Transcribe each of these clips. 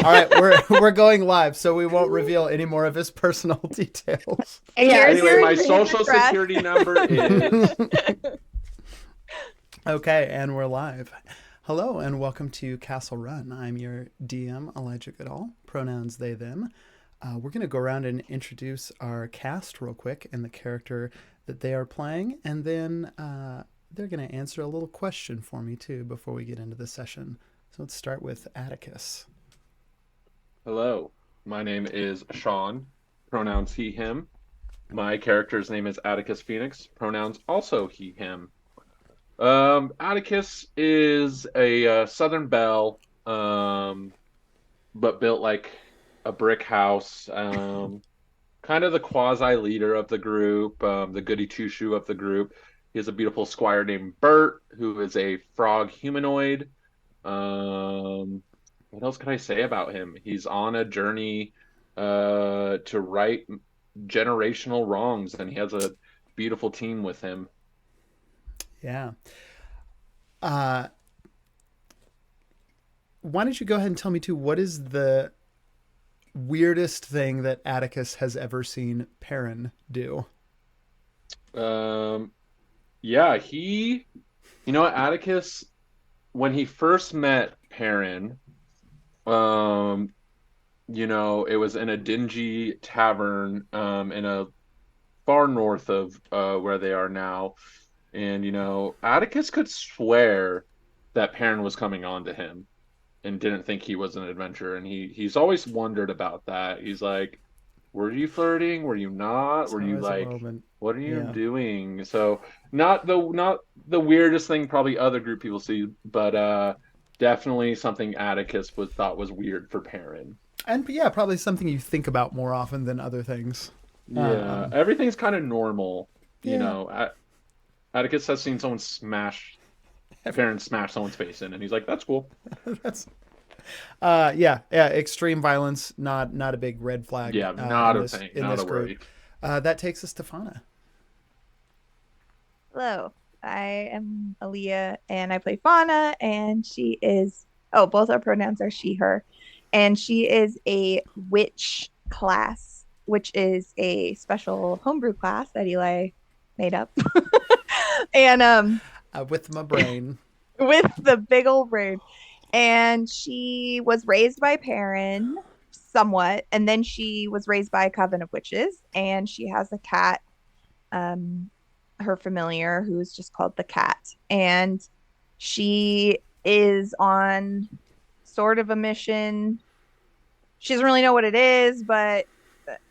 All right, we're going live, so we won't reveal any more of his personal details. Yeah, Here's anyway, your my name and social address. security number is Okay, and we're live. Hello, and welcome to Castle Run. I'm your DM, Elijah Goodall. Pronouns they, them. We're going to go around and introduce our cast real quick and the character that they are playing, and then they're going to answer a little question for me, too, before we get into the session. So let's start with Atticus. hello. My name is Sean. Pronouns he, him. My character's name is Atticus Phoenix. Pronouns also he, him. Atticus is a Southern belle, but built like a brick house. Kind of the quasi leader of the group, the goody two shoe of the group. He has a beautiful squire named Bert, who is a frog humanoid. What else can I say about him? He's on a journey to right generational wrongs, and he has a beautiful team with him. Yeah. Uh, why don't you go ahead and tell me, too, what is the weirdest thing that Atticus has ever seen Perrin do? Um, yeah, you know what, Atticus, when he first met Perrin, um, it was in a dingy tavern, in a far north of where they are now. And, Atticus could swear that Perrin was coming on to him and didn't think he was an adventurer. And he's always wondered about that. He's like, were you flirting? Were you not? It's Were you always a like, moment. what are you Yeah. doing? So not the weirdest thing probably other group people see, but definitely something Atticus was thought was weird for Perrin. And yeah, probably something you think about more often than other things. Yeah, Um, everything's kind of normal, you yeah. know. Atticus has seen someone smash parents smash someone's face in, and he's like, "That's cool." That's yeah. Extreme violence, not a big red flag Yeah, not in a this thing, in not this a group. worry. That takes us to Fauna. Hello, I am Aaliyah and I play Fauna, and she is, oh, both our pronouns are she, her, and she is a witch class, which is a special homebrew class that Eli made up. And With my brain. with the big old brain. And she was raised by Perrin somewhat, and then she was raised by a coven of witches, and she has a cat, um, her familiar, who's just called the cat. And she is on sort of a mission. She doesn't really know what it is, but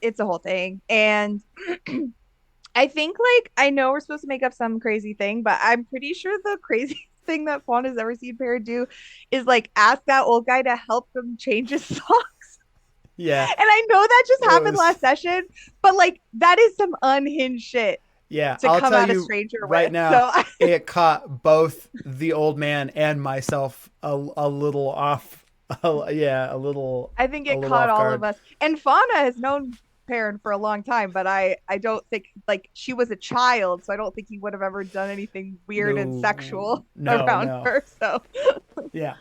it's a whole thing. And I think, like, I know we're supposed to make up some crazy thing, but I'm pretty sure the craziest thing that Fawn has ever seen Parrot do is like ask that old guy to help them change his socks. Yeah. And I know that just It happened was last session, but like that is some unhinged shit yeah, to I'll come tell at a you stranger right with. now, So it caught both the old man and myself a little off. Yeah, I think a it little caught off all of guard. us. And Fauna has known Perrin for a long time, but I don't think, like, she was a child, so I don't think he would have ever done anything weird and No, sexual no, around no. her. So Yeah.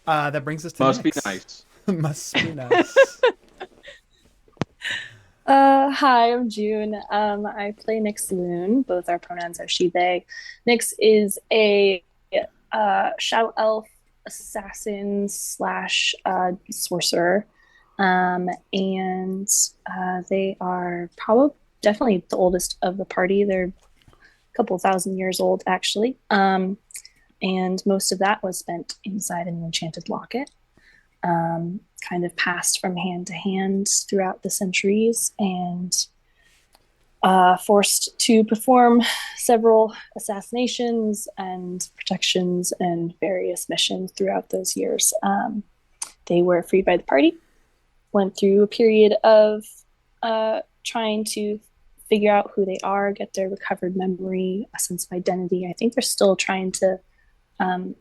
That brings us to Must be Nyx. nice. Must be nice. Hi, I'm June. I play Nyx Loon. Both our pronouns are she, they. Nyx is a shadow elf assassin slash sorcerer. And they are probably definitely the oldest of the party. They're a couple thousand years old, actually. And most of that was spent inside an enchanted locket, kind of passed from hand to hand throughout the centuries, and forced to perform several assassinations and protections and various missions throughout those years. They were freed by the party, went through a period of trying to figure out who they are, get their recovered memory, a sense of identity. I think they're still trying to um,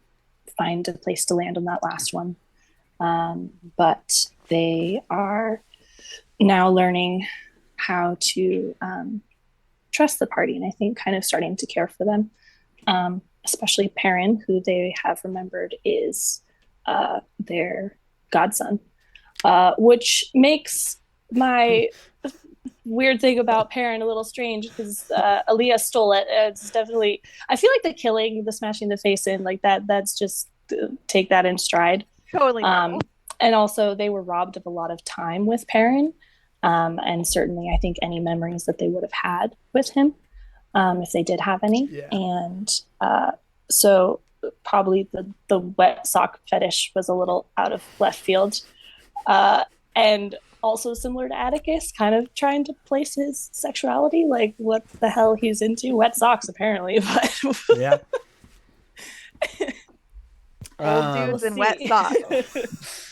find a place to land on that last one. But they are now learning how to trust the party, and I think kind of starting to care for them, especially Perrin, who they have remembered is their godson, which makes my weird thing about Perrin a little strange because Aaliyah stole it. It's definitely, I feel like the killing, the smashing the face in, like that's just take that in stride. Totally normal. And also, they were robbed of a lot of time with Perrin, and certainly, I think any memories that they would have had with him, if they did have any. Yeah. And so, probably the wet sock fetish was a little out of left field, and also similar to Atticus, kind of trying to place his sexuality, like what the hell he's into. Wet socks, apparently, but Yeah. Old dudes in wet socks.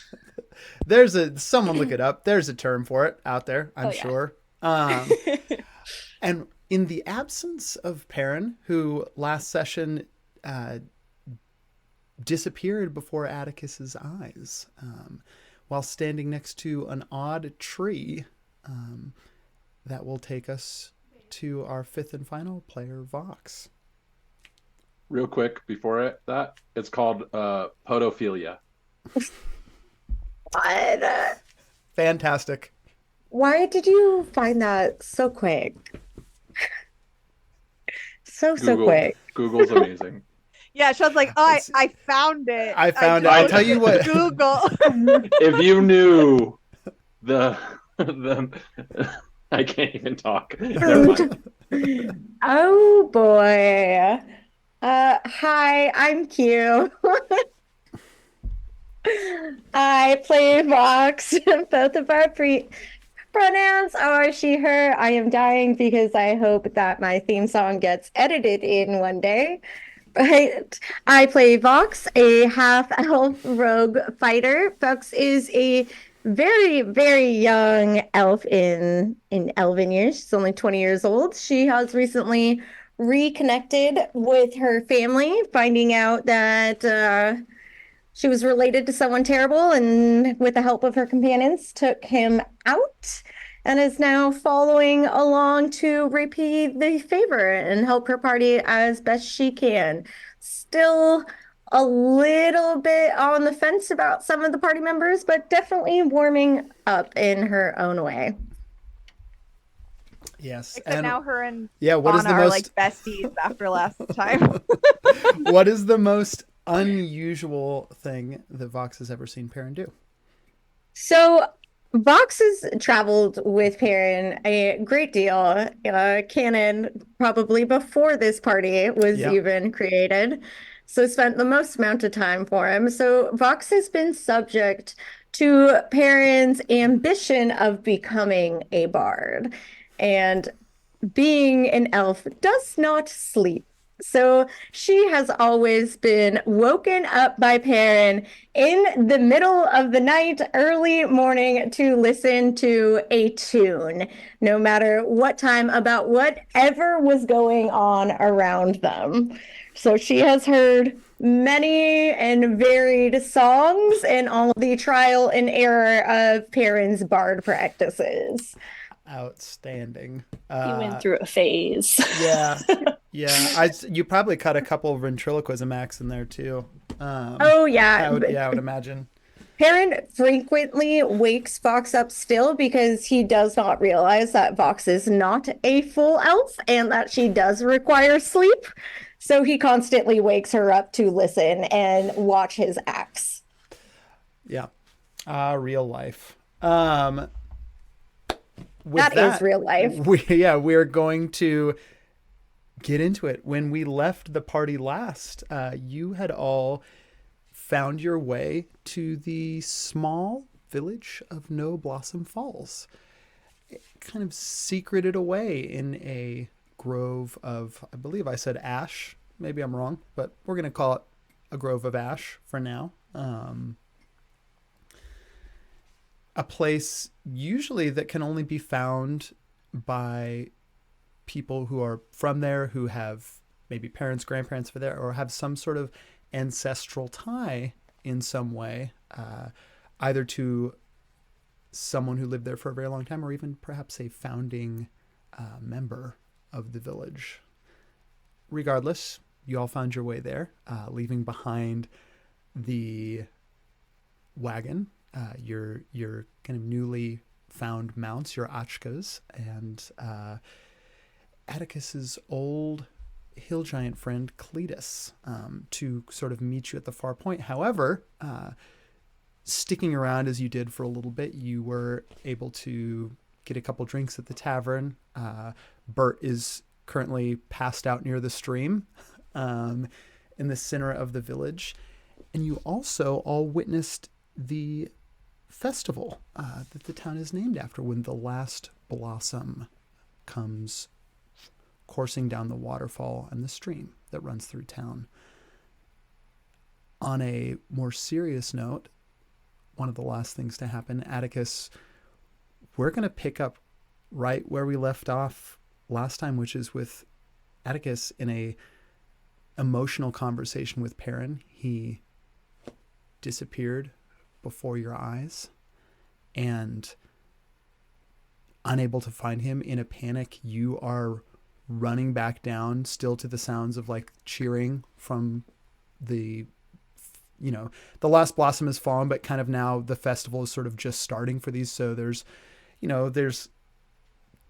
Someone look it up. There's a term for it out there, I'm sure. And in the absence of Perrin, who last session disappeared before Atticus's eyes, while standing next to an odd tree, that will take us to our fifth and final player, Vox. Real quick before that, it's called podophilia. What? Fantastic. Why did you find that so quick? So quick. Google's amazing. Yeah, Sean's like, oh, I found it. I found it. I'll tell you what. Google. If you knew the I can't even talk. Never mind. Oh boy. Hi, I'm Q. I play Vox. Both of our pronouns are she, her. I am dying because I hope that my theme song gets edited in one day. But I play Vox, a half-elf rogue fighter. Vox is a very, very young elf in elven years. She's only 20 years old. She has recently reconnected with her family, finding out that she was related to someone terrible, and with the help of her companions, took him out and is now following along to repay the favor and help her party as best she can. Still a little bit on the fence about some of the party members, but definitely warming up in her own way. Yes. Except and now her and what is Anna the are most like besties after last time. what is the most unusual thing that Vox has ever seen Perrin do? So Vox has traveled with Perrin a great deal. Canon probably before this party was even created. So spent the most amount of time for him. So Vox has been subject to Perrin's ambition of becoming a bard. And being an elf does not sleep. So she has always been woken up by Perrin in the middle of the night, early morning, to listen to a tune, no matter what time, about whatever was going on around them. So she has heard many and varied songs and all the trial and error of Perrin's bard practices. Outstanding. He went through a phase. Yeah. Yeah. You probably cut a couple of ventriloquism acts in there too. Oh yeah. I would imagine. Perrin frequently wakes Vox up still because he does not realize that Vox is not a full elf and that she does require sleep. So he constantly wakes her up to listen and watch his acts. Yeah. Real life. That is real life. We're going to get into it. When we left the party last, you had all found your way to the small village of No Blossom Falls. It kind of secreted away in a grove of, I believe I said ash. Maybe I'm wrong, but we're going to call it a grove of ash for now. A place usually that can only be found by people who are from there, who have maybe parents, grandparents for there, or have some sort of ancestral tie in some way, either to someone who lived there for a very long time, or even perhaps a founding member of the village. Regardless, you all found your way there, leaving behind the wagon your kind of newly found mounts, your achkas, and Atticus's old hill giant friend Cletus, to sort of meet you at the far point. However, sticking around as you did for a little bit, you were able to get a couple drinks at the tavern. Bert is currently passed out near the stream, in the center of the village. And you also all witnessed the festival that the town is named after, when the last blossom comes coursing down the waterfall and the stream that runs through town. On a more serious note, one of the last things to happen, Atticus, we're going to pick up right where we left off last time, which is with Atticus in a emotional conversation with Perrin. He disappeared before your eyes, and unable to find him, in a panic, you are running back down, still to the sounds of like cheering from the, the last blossom has fallen, but kind of now the festival is sort of just starting for these. So there's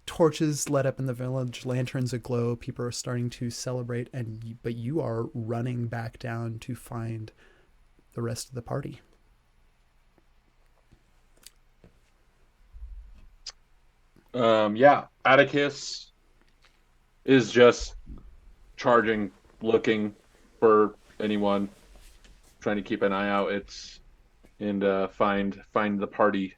torches lit up in the village, lanterns aglow, people are starting to celebrate, but you are running back down to find the rest of the party. Atticus is just charging, looking for anyone, trying to keep an eye out. And find the party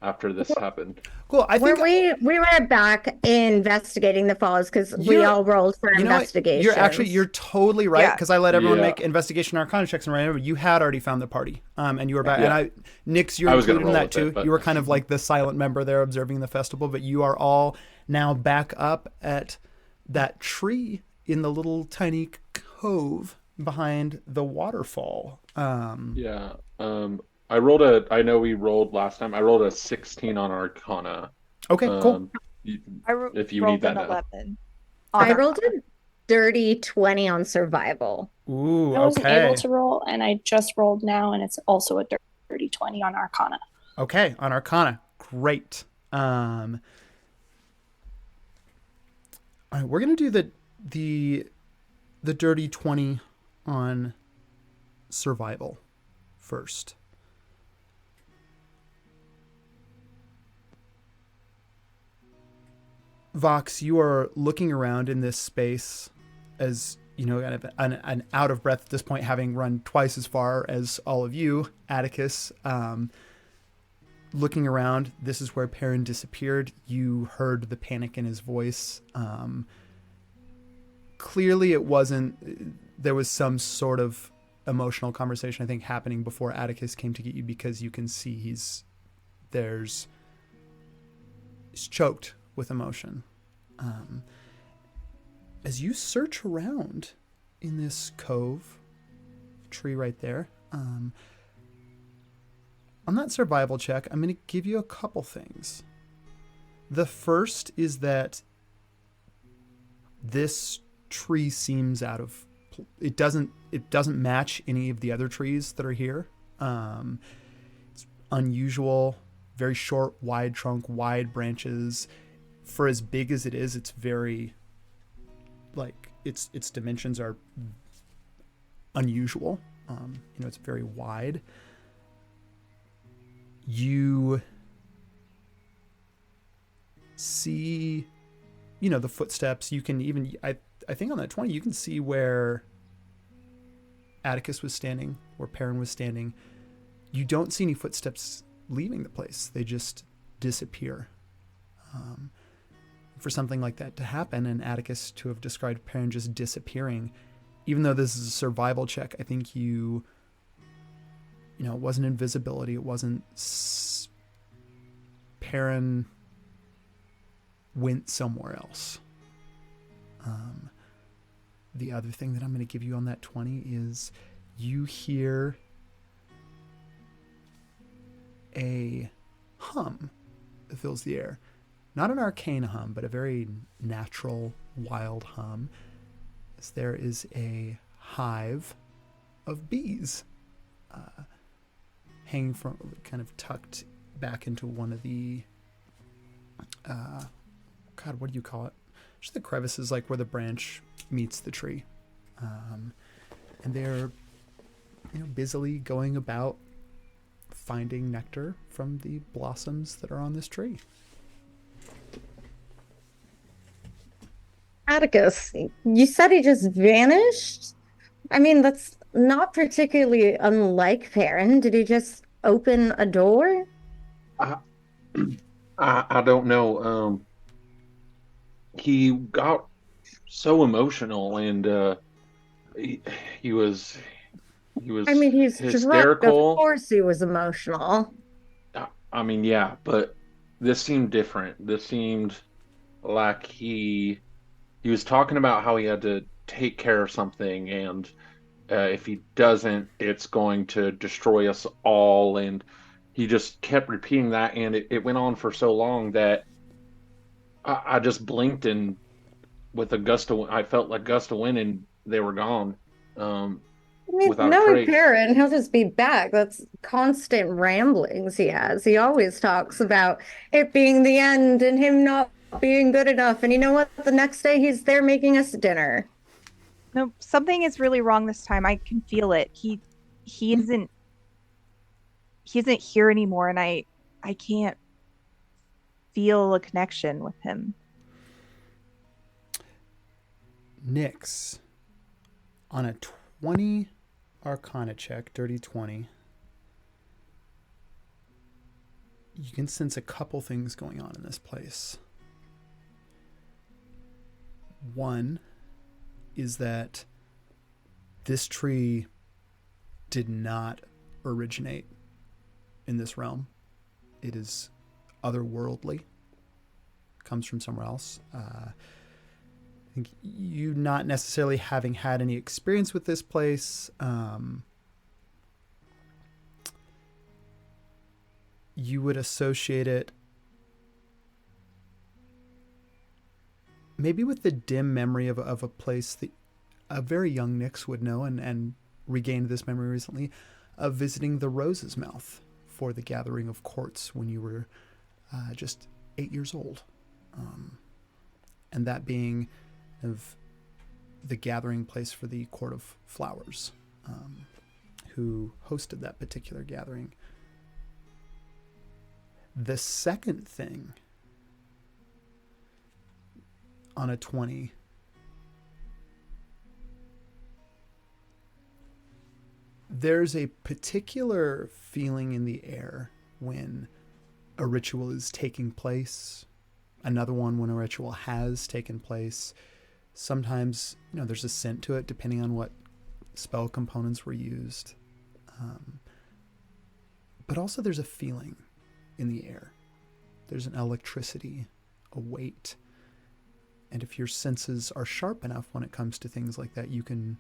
after this happened. Cool. I think we were back investigating the falls because we all rolled for investigation. You're totally right, because I let everyone Yeah. make investigation arcana checks, and remember, you had already found the party, and you were back. Yeah. And Nix, you're I was gonna included in roll that with too. it, but- You were kind of like the silent member there observing the festival, but you are all now back up at that tree in the little tiny cove behind the waterfall. I know we rolled last time. I rolled a 16 on Arcana. Okay, cool. If you rolled need that an now. 11. I rolled a dirty 20 on survival. Ooh, I wasn't okay. able to roll, and I just rolled now, and it's also a dirty 20 on Arcana. Okay, on Arcana. Great. All right, we're gonna do the dirty 20 on survival first. Vox, you are looking around in this space as, kind of an out of breath at this point, having run twice as far as all of you, Atticus. Looking around, this is where Perrin disappeared. You heard the panic in his voice. Clearly there was some sort of emotional conversation, I think, happening before Atticus came to get you, because you can see he's choked with emotion. As you search around in this cove, tree right there, on that survival check, I'm going to give you a couple things. The first is that this tree seems it doesn't match any of the other trees that are here. It's unusual, very short, wide trunk, wide branches. For as big as it is, it's very, its dimensions are unusual. It's very wide. You see, the footsteps. You can even, I think on that 20, you can see where Atticus was standing, where Perrin was standing. You don't see any footsteps leaving the place. They just disappear. For something like that to happen, and Atticus to have described Perrin just disappearing, even though this is a survival check, I think it wasn't invisibility. It wasn't Perrin went somewhere else. The other thing that I'm going to give you on that 20 is you hear a hum that fills the air. Not an arcane hum, but a very natural, wild hum. As there is a hive of bees hanging from, kind of tucked back into one of the, God, what do you call it? Just the crevices, like where the branch meets the tree. And they're, busily going about finding nectar from the blossoms that are on this tree. Atticus, you said he just vanished? I mean, that's not particularly unlike Perrin. Did he just open a door? I, I don't know. He got so emotional, and he, he was he I was mean, he's drunk. Of hysterical. course he was emotional. I mean, yeah, but this seemed different. This seemed like he was talking about how he had to take care of something, and if he doesn't, it's going to destroy us all. And he just kept repeating that, and it went on for so long that I just blinked, and with a gust of, I felt like gust of wind, and they were gone, um, I mean, without a knowing trace. Perrin, he'll just be back. That's constant ramblings he has. He always talks about it being the end and him not being good enough. And you know what? The next day he's there making us dinner. No, something is really wrong this time. I can feel it. He isn't here anymore, and I can't feel a connection with him. Nyx, on a 20 Arcana check, dirty 20, you can sense a couple things going on in this place. One is that this tree did not originate in this realm. It is otherworldly, comes from somewhere else. I think you not necessarily having had any experience with this place, you would associate it maybe with the dim memory of a place that a very young Nyx would know and regained this memory recently of visiting the Rose's Mouth for the gathering of courts when you were just 8 years old. And that being of the gathering place for the Court of Flowers, who hosted that particular gathering. The second thing on a 20, there's a particular feeling in the air when a ritual is taking place, another one when a ritual has taken place. Sometimes, there's a scent to it depending on what spell components were used. But also there's a feeling in the air. There's an electricity, a weight. And if your senses are sharp enough when it comes to things like that, you can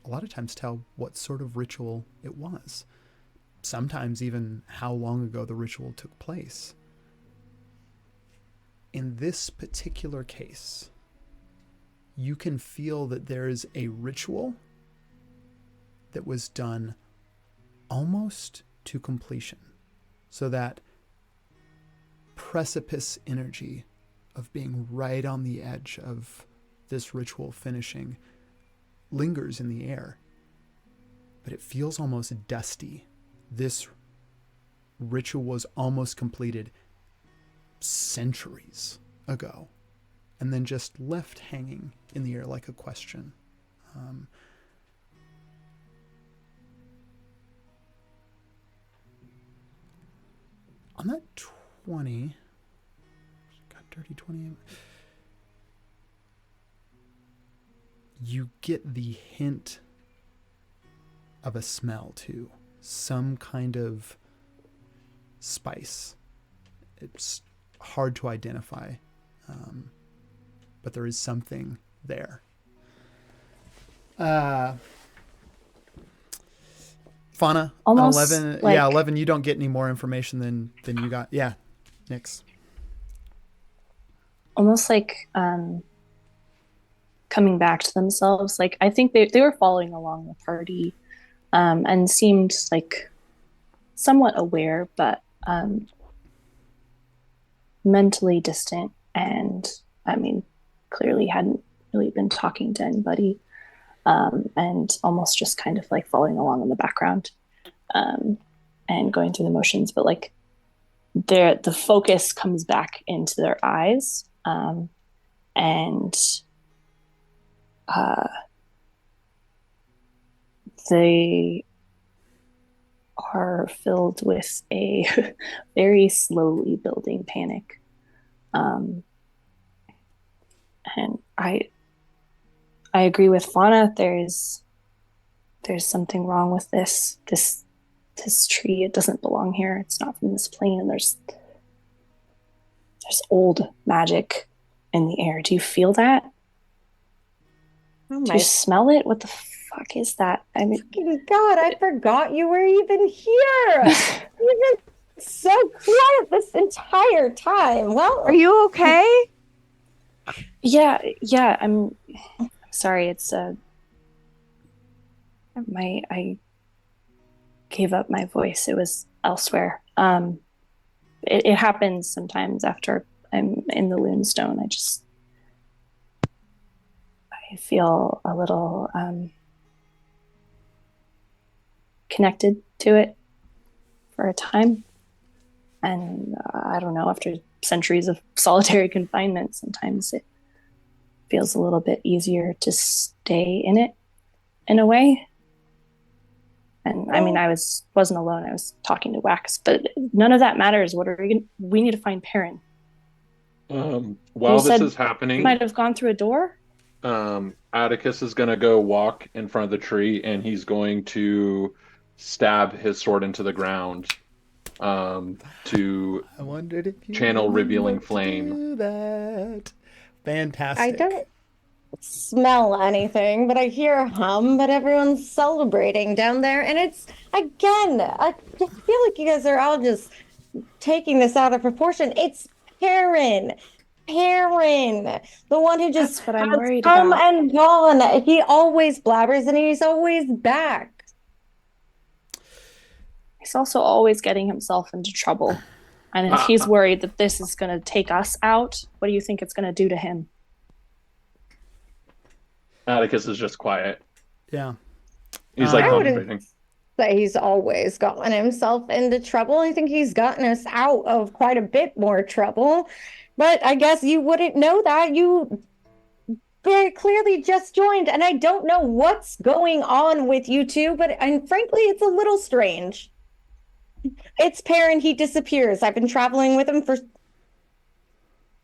a lot of times tell what sort of ritual it was. Sometimes even how long ago the ritual took place. In this particular case, you can feel that there is a ritual that was done almost to completion. So that precipice energy of being right on the edge of this ritual finishing lingers in the air, but it feels almost dusty. This ritual was almost completed centuries ago and then just left hanging in the air like a question. On that 20, got dirty 20, you get the hint of a smell too. Some kind of spice. It's hard to identify, but there is something there. Fauna, Almost 11. like- Yeah, 11, you don't get any more information than you got. Yeah, Nyx. Almost like coming back to themselves. Like I think they were following along the party and seemed like somewhat aware, but mentally distant. And I mean, clearly hadn't really been talking to anybody, and almost just kind of like following along in the background, and going through the motions. But like the focus comes back into their eyes, and they are filled with a very slowly building panic. And I agree with Fauna. There's something wrong with this tree. It doesn't belong here. It's not from this plane. And there's old magic in the air. Do you feel that? Oh Do my you smell it? What the fuck is that? I mean, God, I forgot you were even here. You've been so quiet this entire time. Well, Are you okay? yeah. I'm sorry. It's I gave up my voice. It was elsewhere. It happens sometimes after I'm in the Loonstone. I feel a little connected to it for a time. And I don't know, after centuries of solitary confinement, sometimes it feels a little bit easier to stay in it in a way. And I mean, I wasn't alone. I was talking to Wax, but none of that matters. We need to find Perrin. While this is happening, might have gone through a door. Atticus is going to go walk in front of the tree, and he's going to stab his sword into the ground to I wondered if you channel would revealing want to flame. do that. Fantastic. I don't smell anything, but I hear a hum, but everyone's celebrating down there. And it's, again, I just feel like you guys are all just taking this out of proportion. It's Perrin. Perrin, the one who just That's what I'm has worried come about. and gone. He always blabbers and he's always back. He's also always getting himself into trouble. And if he's worried that this is going to take us out, what do you think it's going to do to him? Atticus is just quiet. Yeah. He's like I wouldn't contemplating. say he's always gotten himself into trouble. I think he's gotten us out of quite a bit more trouble. But I guess you wouldn't know that. You very clearly just joined, and I don't know what's going on with you two, and frankly, it's a little strange. It's Perrin, he disappears. I've been traveling with him for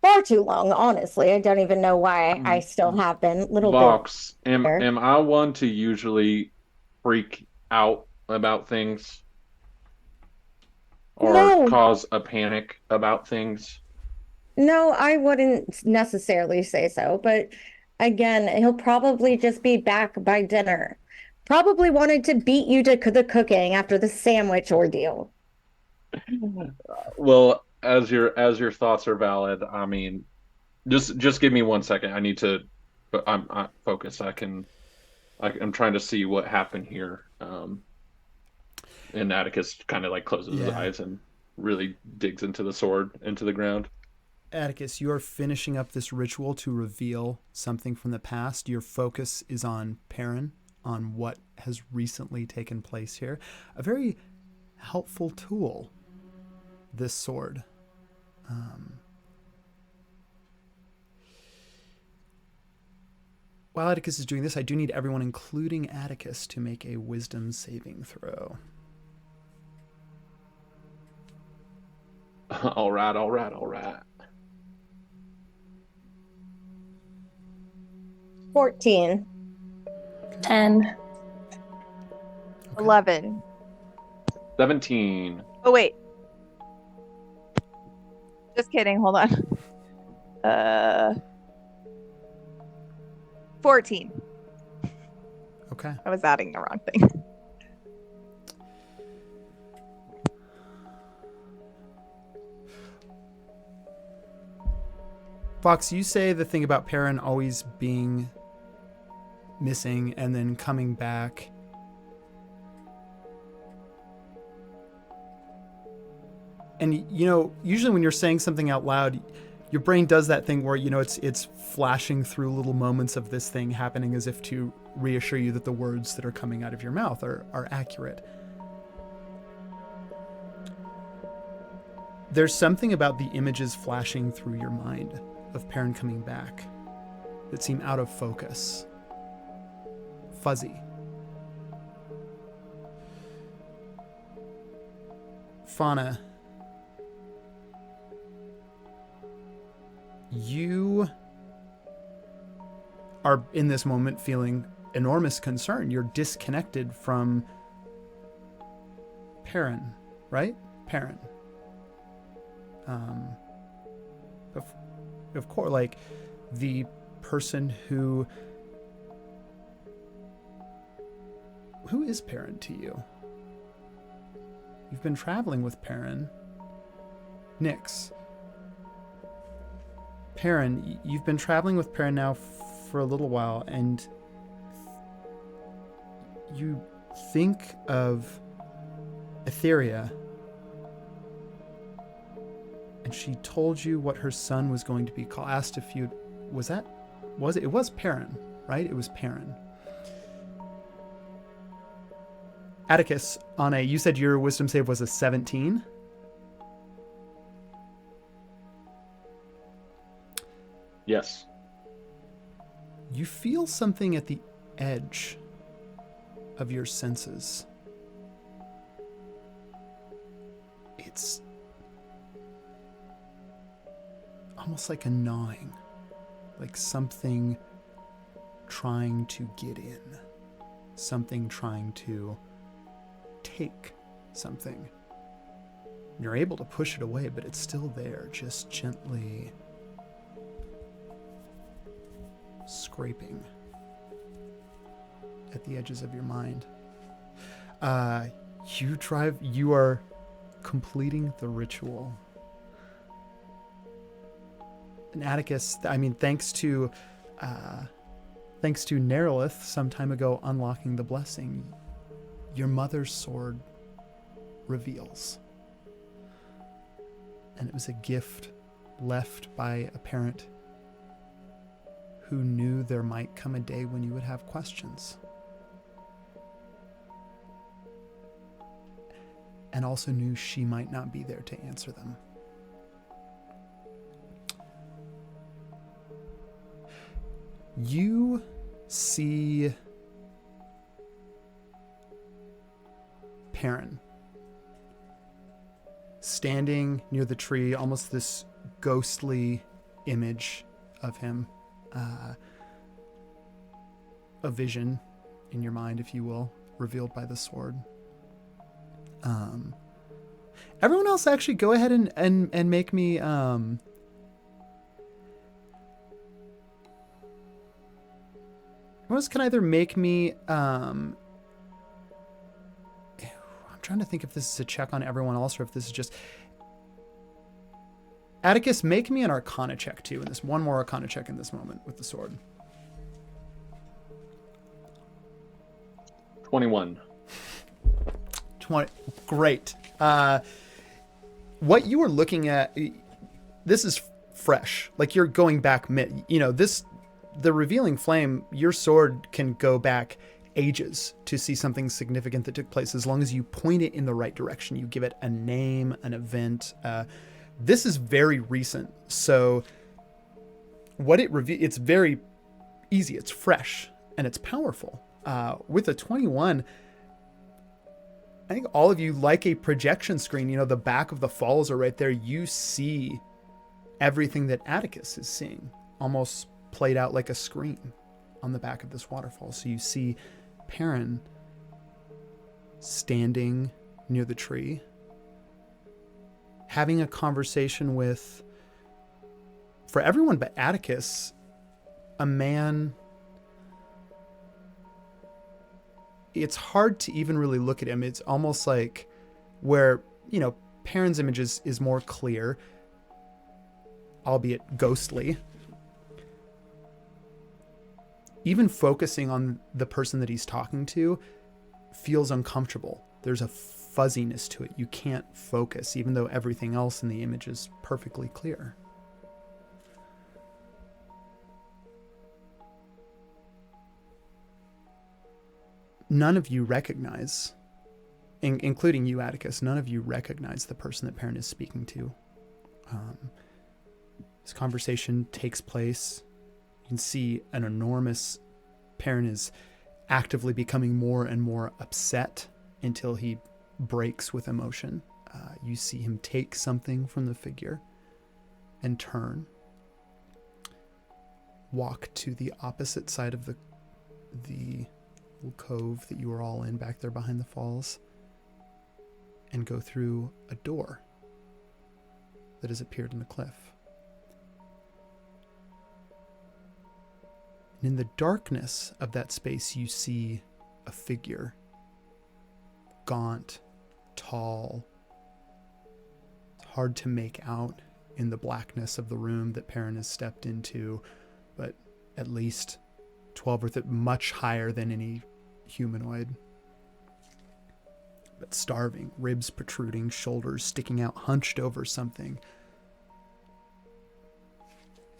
far too long, honestly. I don't even know why I still have been. Little Vox, bit. am I one to usually freak out about things or No. cause a panic about things? No, I wouldn't necessarily say so, but again, he'll probably just be back by dinner. Probably wanted to beat you to the cooking after the sandwich ordeal. Well, as your thoughts are valid, I mean, just give me 1 second. I need to, I'm focused. I'm trying to see what happened here. And Atticus kind of like closes his eyes and really digs into the sword into the ground. Atticus, you are finishing up this ritual to reveal something from the past. Your focus is on Perrin, on what has recently taken place here. A very helpful tool, this sword. While Atticus is doing this, I do need everyone, including Atticus, to make a wisdom saving throw. All right. 14. 10. 11. 17. Oh, wait. Just kidding. Hold on. 14. Okay. I was adding the wrong thing. Fox, you say the thing about Perrin always being missing and then coming back. And usually when you're saying something out loud, your brain does that thing where it's flashing through little moments of this thing happening as if to reassure you that the words that are coming out of your mouth are accurate. There's something about the images flashing through your mind of Perrin coming back that seem out of focus, fuzzy. Fauna, you are in this moment feeling enormous concern. You're disconnected from Perrin, right? Perrin. Of course, like the person who is Perrin to you? You've been traveling with Perrin. Nyx. Perrin, you've been traveling with Perrin now for a little while, and you think of Etheria, and she told you what her son was going to be called. Asked if you it was Perrin, right? It was Perrin. Atticus, you said your wisdom save was a 17? Yes. You feel something at the edge of your senses. It's almost like a gnawing, like something trying to get in, something trying to take something. You're able to push it away, but it's still there, just gently scraping at the edges of your mind. You are completing the ritual. And Atticus, thanks to Nerlith some time ago unlocking the blessing, your mother's sword reveals. And it was a gift left by a parent who knew there might come a day when you would have questions. And also knew she might not be there to answer them. You see Perrin standing near the tree, almost this ghostly image of him. A vision in your mind, if you will, revealed by the sword. Everyone else actually go ahead and make me everyone else can either make me I'm trying to think if this is a check on everyone else or if this is just Atticus, make me an Arcana check too, and this one more Arcana check in this moment with the sword. 21. 20. Great. What you are looking at, this is fresh. Like you're going back the revealing flame, your sword can go back ages to see something significant that took place as long as you point it in the right direction. You give it a name, an event. This is very recent, so what it reveals, it's very easy, it's fresh, and it's powerful. With a 21, I think all of you, like a projection screen, the back of the falls are right there. You see everything that Atticus is seeing, almost played out like a screen on the back of this waterfall. So you see Perrin standing near the tree, having a conversation with, for everyone but Atticus, a man. It's hard to even really look at him. It's almost like where, Perrin's image is more clear, albeit ghostly. Even focusing on the person that he's talking to feels uncomfortable. There's a fuzziness to it. You can't focus, even though everything else in the image is perfectly clear. None of you recognize, including you, Atticus, none of you recognize the person that Perrin is speaking to. This conversation takes place. You can see an enormous... Perrin is actively becoming more and more upset until he breaks with emotion. You see him take something from the figure and turn, walk to the opposite side of the little cove that you were all in back there behind the falls, and go through a door that has appeared in the cliff. And in the darkness of that space, you see a figure. Gaunt, tall. It's hard to make out in the blackness of the room that Perrin has stepped into, but at least 12 or much higher than any humanoid. But starving, ribs protruding, shoulders sticking out, hunched over something.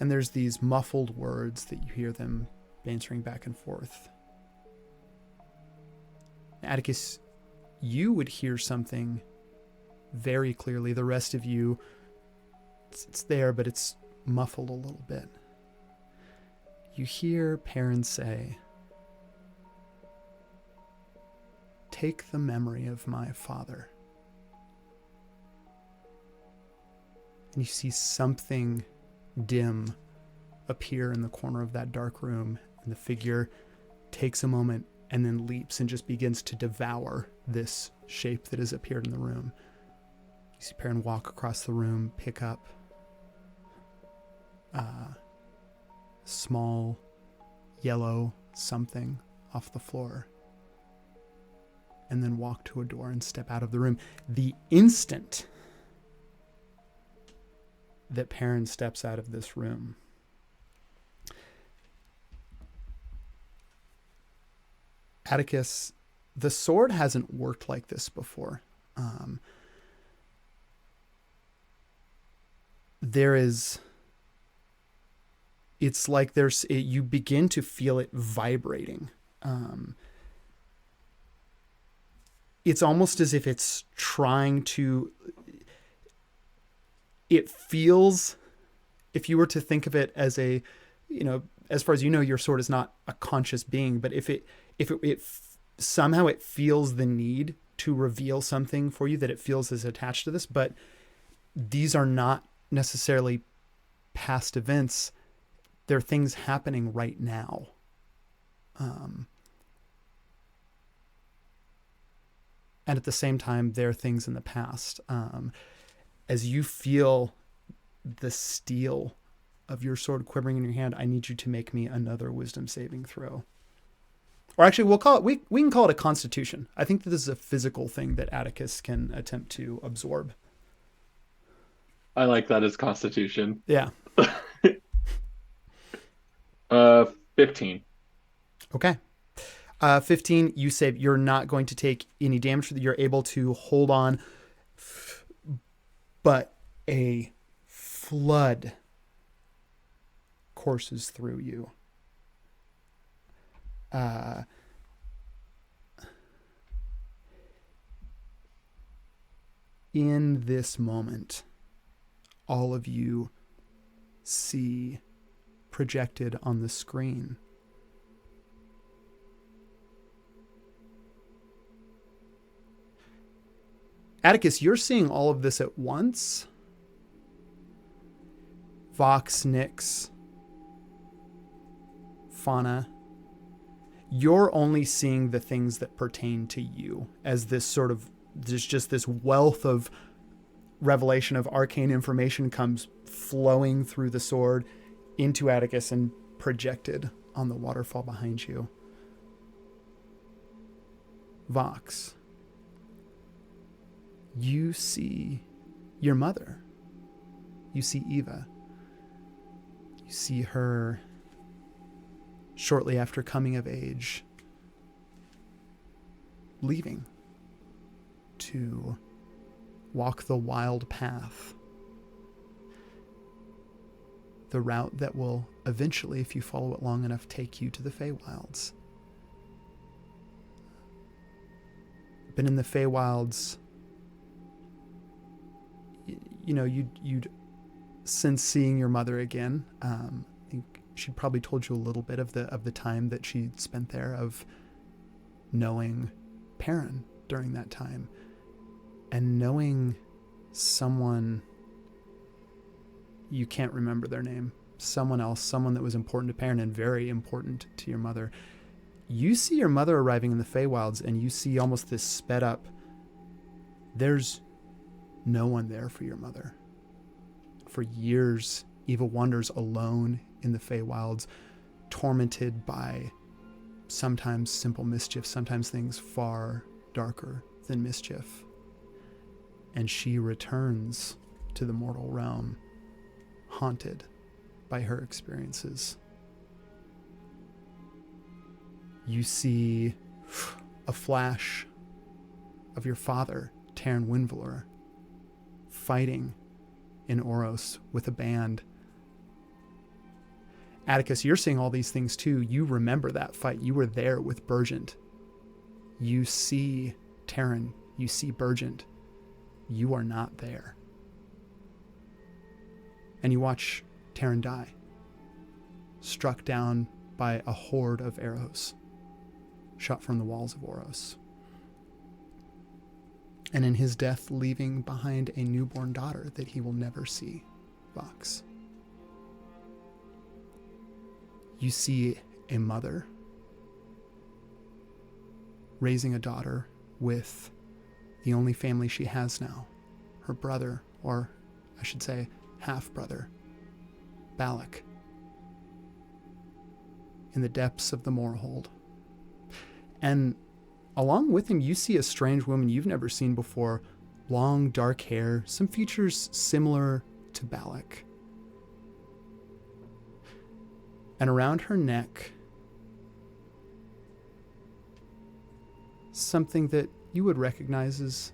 And there's these muffled words that you hear them bantering back and forth. Atticus, you would hear something very clearly. The rest of you, it's there, but it's muffled a little bit. You hear Perrin say, "Take the memory of my father." And you see something dim appear in the corner of that dark room, and the figure takes a moment and then leaps and just begins to devour this shape that has appeared in the room. You see Perrin walk across the room, pick up a small yellow something off the floor, and then walk to a door and step out of the room. The instant that Perrin steps out of this room, Atticus, the sword hasn't worked like this before. It's like you begin to feel it vibrating. It's almost as if it's trying to... It feels, if you were to think of it as as far as you know, your sword is not a conscious being, but if it somehow it feels the need to reveal something for you, that it feels is attached to this, but these are not necessarily past events. They're things happening right now. And at the same time, there are things in the past. As you feel the steel of your sword quivering in your hand, I need you to make me another wisdom saving throw. Or actually, we can call it a constitution. I think that this is a physical thing that Atticus can attempt to absorb. I like that as constitution. Yeah. 15. Okay. 15, you save. You're not going to take any damage. You're able to hold on, but a flood courses through you. In this moment, all of you see projected on the screen Atticus, you're seeing all of this at once. Vox, Nyx, Fauna, you're only seeing the things that pertain to you as this sort of, there's just this wealth of revelation of arcane information comes flowing through the sword into Atticus and projected on the waterfall behind you. Vox, you see your mother. You see Eva. You see her shortly after coming of age, leaving to walk the wild path. The route that will eventually, if you follow it long enough, take you to the Feywilds. Been in the Feywilds, you know, you'd since seeing your mother again, I think she'd probably told you a little bit of the time that she'd spent there, of knowing Perrin during that time, and knowing someone, you can't remember their name, someone else, someone that was important to Perrin and very important to your mother. You see your mother arriving in the Feywilds, and you see almost this sped up, there's no one there for your mother. For years, Eva wanders alone in the Feywilds, tormented by sometimes simple mischief, sometimes things far darker than mischief. And she returns to the mortal realm, haunted by her experiences. You see a flash of your father, Terran Windvalor, fighting in Oros with a band. Atticus, you're seeing all these things too. You remember that fight. You were there with Burgent. You see Terran. You see Burgent. You are not there. And you watch Terran die, struck down by a horde of arrows shot from the walls of Oros. And in his death, leaving behind a newborn daughter that he will never see, Vox. You see a mother raising a daughter with the only family she has now, her brother, or I should say half-brother, Balak, in the depths of the Moorhold. And along with him, you see a strange woman you've never seen before, long dark hair, some features similar to Balak. And around her neck, something that you would recognize as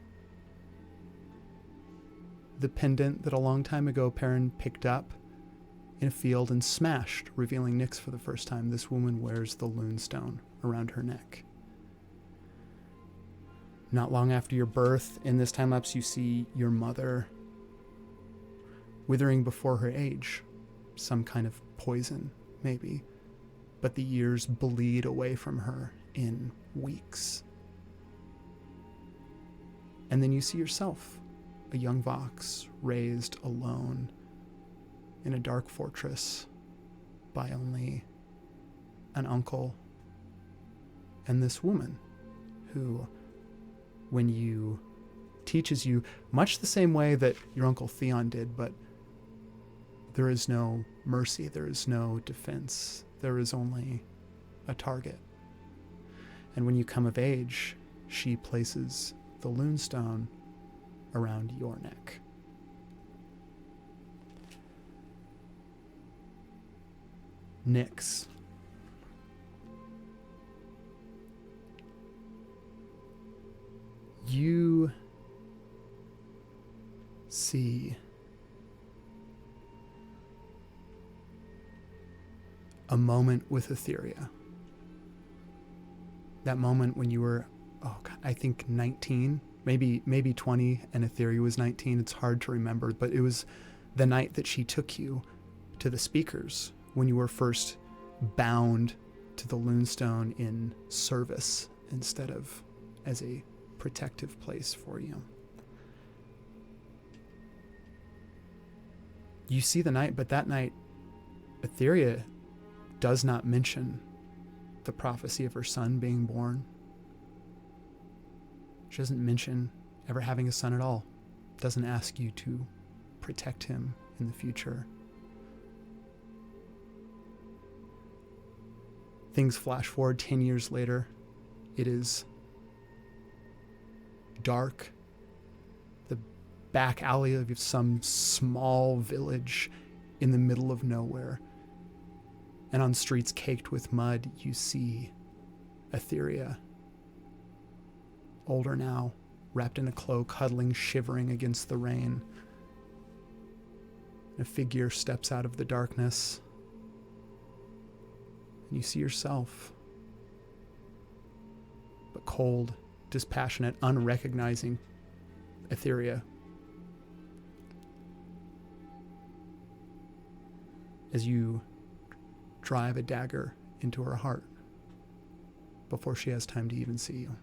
the pendant that a long time ago Perrin picked up in a field and smashed, revealing Nyx for the first time. This woman wears the Lunestone around her neck. Not long after your birth, in this time lapse, you see your mother withering before her age. Some kind of poison, maybe. But the years bleed away from her in weeks. And then you see yourself, a young Vox, raised alone in a dark fortress by only an uncle and this woman who, when you teaches you much the same way that your Uncle Theon did, but there is no mercy, there is no defense, there is only a target. And when you come of age, she places the Lunestone around your neck. Nyx. You see a moment with Etheria. That moment when you were, I think 19, maybe 20, and Etheria was 19. It's hard to remember, but it was the night that she took you to the speakers when you were first bound to the Lunestone in service instead of as a protective place for you. You see the night, but that night, Etheria does not mention the prophecy of her son being born. She doesn't mention ever having a son at all. Doesn't ask you to protect him in the future. Things flash forward 10 years later. It is dark. The back alley of some small village in the middle of nowhere. And on streets caked with mud, you see Etheria, older now, wrapped in a cloak, huddling, shivering against the rain. A figure steps out of the darkness, and you see yourself, but cold, dispassionate, unrecognizing Etheria. As you drive a dagger into her heart before she has time to even see you.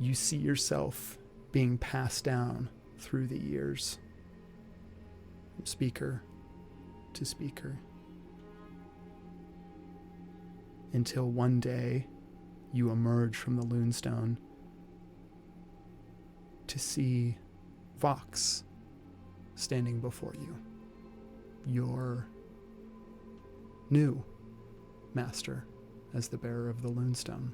You see yourself being passed down through the years, from speaker to speaker, until one day you emerge from the Loonstone to see Vox standing before you, your new master as the bearer of the Loonstone.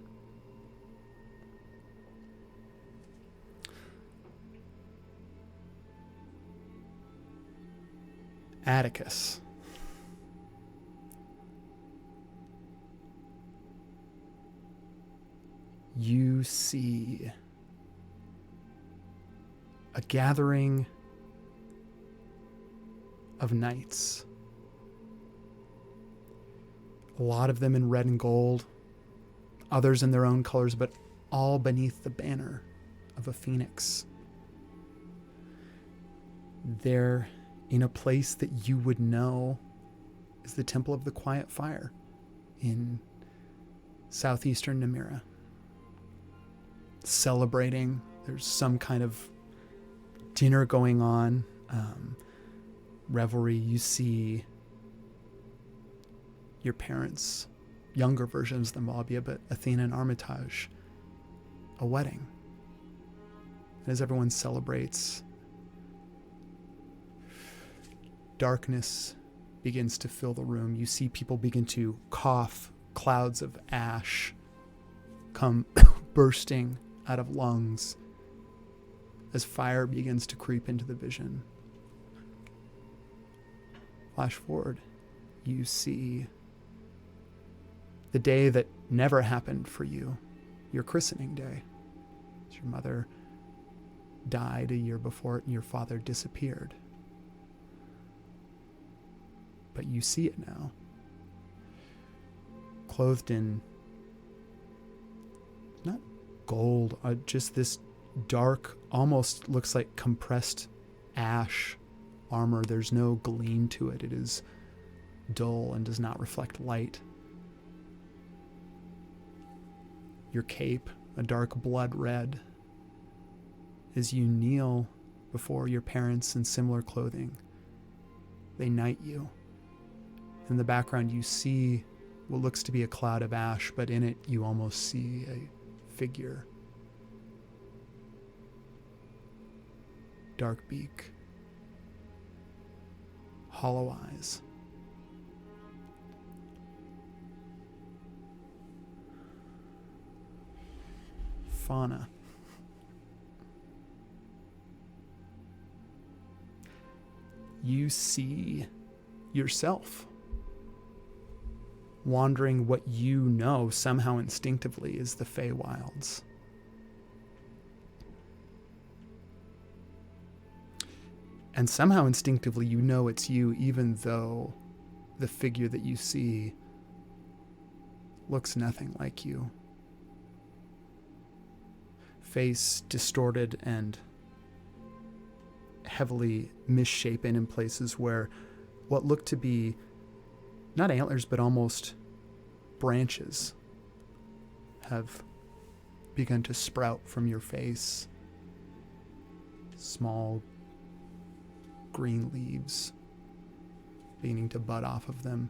Atticus. You see a gathering of knights. A lot of them in red and gold, others in their own colors, but all beneath the banner of a phoenix. They're in a place that you would know is the Temple of the Quiet Fire in southeastern Namira. Celebrating, there's some kind of dinner going on, revelry. You see your parents, younger versions than Mobia, but Athena and Armitage, a wedding. And as everyone celebrates, darkness begins to fill the room. You see people begin to cough, clouds of ash come bursting out of lungs as fire begins to creep into the vision. Flash forward, you see the day that never happened for you, your christening day. Your mother died a year before it and your father disappeared. But you see it now. Clothed in not gold, just this dark, almost looks like compressed ash armor. There's no gleam to it. It is dull and does not reflect light. Your cape, a dark blood red, as you kneel before your parents in similar clothing. They knight you. In the background, you see what looks to be a cloud of ash, but in it, you almost see a figure. Dark beak. Hollow eyes. Fauna. You see yourself wandering what you know somehow instinctively is the Feywilds. And somehow instinctively you know it's you, even though the figure that you see looks nothing like you. Face distorted and heavily misshapen in places where what look to be not antlers, but almost branches have begun to sprout from your face. Small green leaves beginning to bud off of them.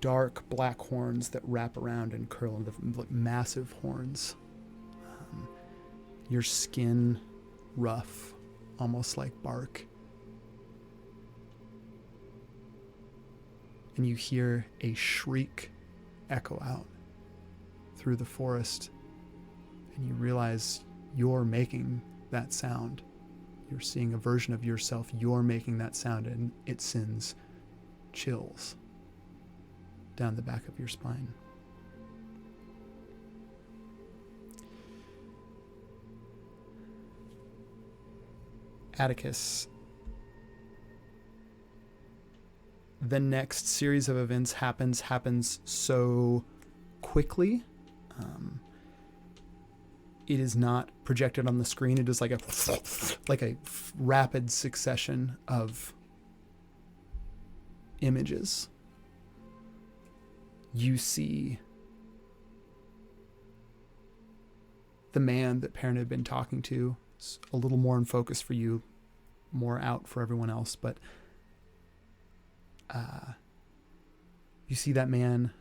Dark black horns that wrap around and curl into massive horns. Your skin rough, almost like bark. And you hear a shriek echo out through the forest, and you realize you're making that sound. You're seeing a version of yourself, you're making that sound, and it sends chills down the back of your spine. Atticus, the next series of events happens so quickly. It is not projected on the screen. It is like a rapid succession of images. You see the man that Perrin had been talking to. It's a little more in focus for you, more out for everyone else, but you see that man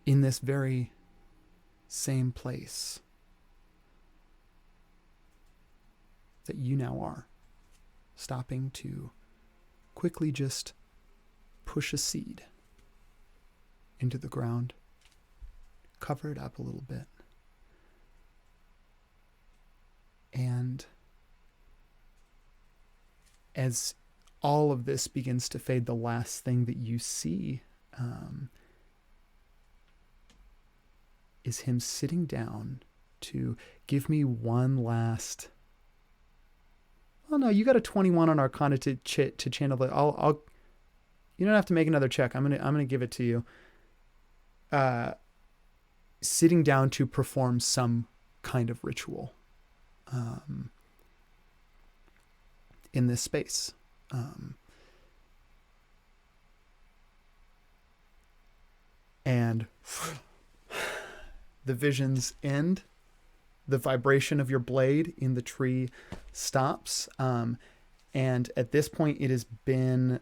in this very same place that you now are, stopping to quickly just push a seed into the ground, cover it up a little bit, and as all of this begins to fade, the last thing that you see is him sitting down to give me one last. Oh no, you got a 21 on Arcana to channel it. I'll. You don't have to make another check. I'm gonna give it to you. Sitting down to perform some kind of ritual, in this space. And the visions end. The vibration of your blade in the tree stops. And at this point, it has been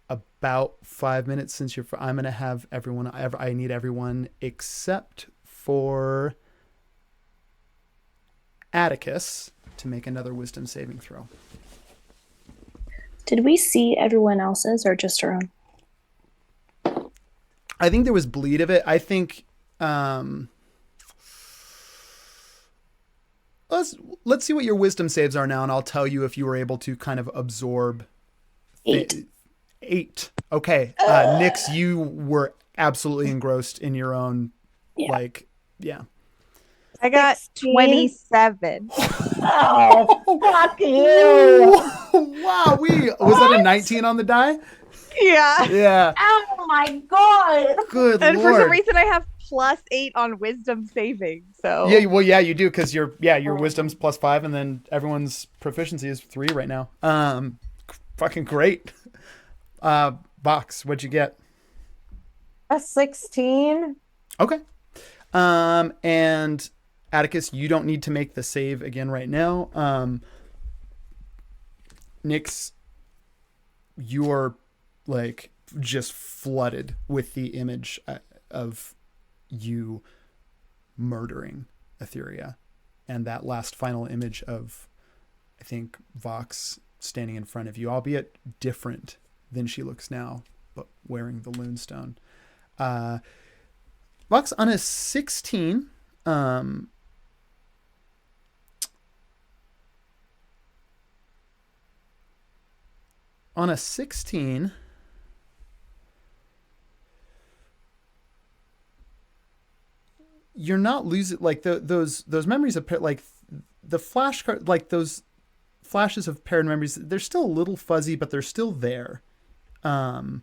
about 5 minutes since I'm going to have everyone. I need everyone except for Atticus to make another wisdom saving throw. Did we see everyone else's or just our own? I think there was bleed of it. I think let's see what your wisdom saves are now, and I'll tell you if you were able to kind of absorb 8. 8. Okay. Nyx, you were absolutely engrossed in your own, Yeah. I got 16. 27. Oh, fuck you. Wow. Was that a 19 on the die? Yeah. Yeah. Oh my god. Good And Lord. for some reason, I have +8 on wisdom saving. So Yeah, well, yeah, you do, because your wisdom's +5, and then everyone's proficiency is 3 right now. Fucking great. Box, what'd you get? A 16. Okay. And Atticus, you don't need to make the save again right now. Nyx, you're like just flooded with the image of you murdering Etheria, and that last final image of, I think, Vox standing in front of you, albeit different than she looks now, but wearing the Lunestone. Vox, on a 16, on a 16, you're not losing, like, those memories of, like, the flashcard, like those flashes of paired memories, they're still a little fuzzy, but they're still there. And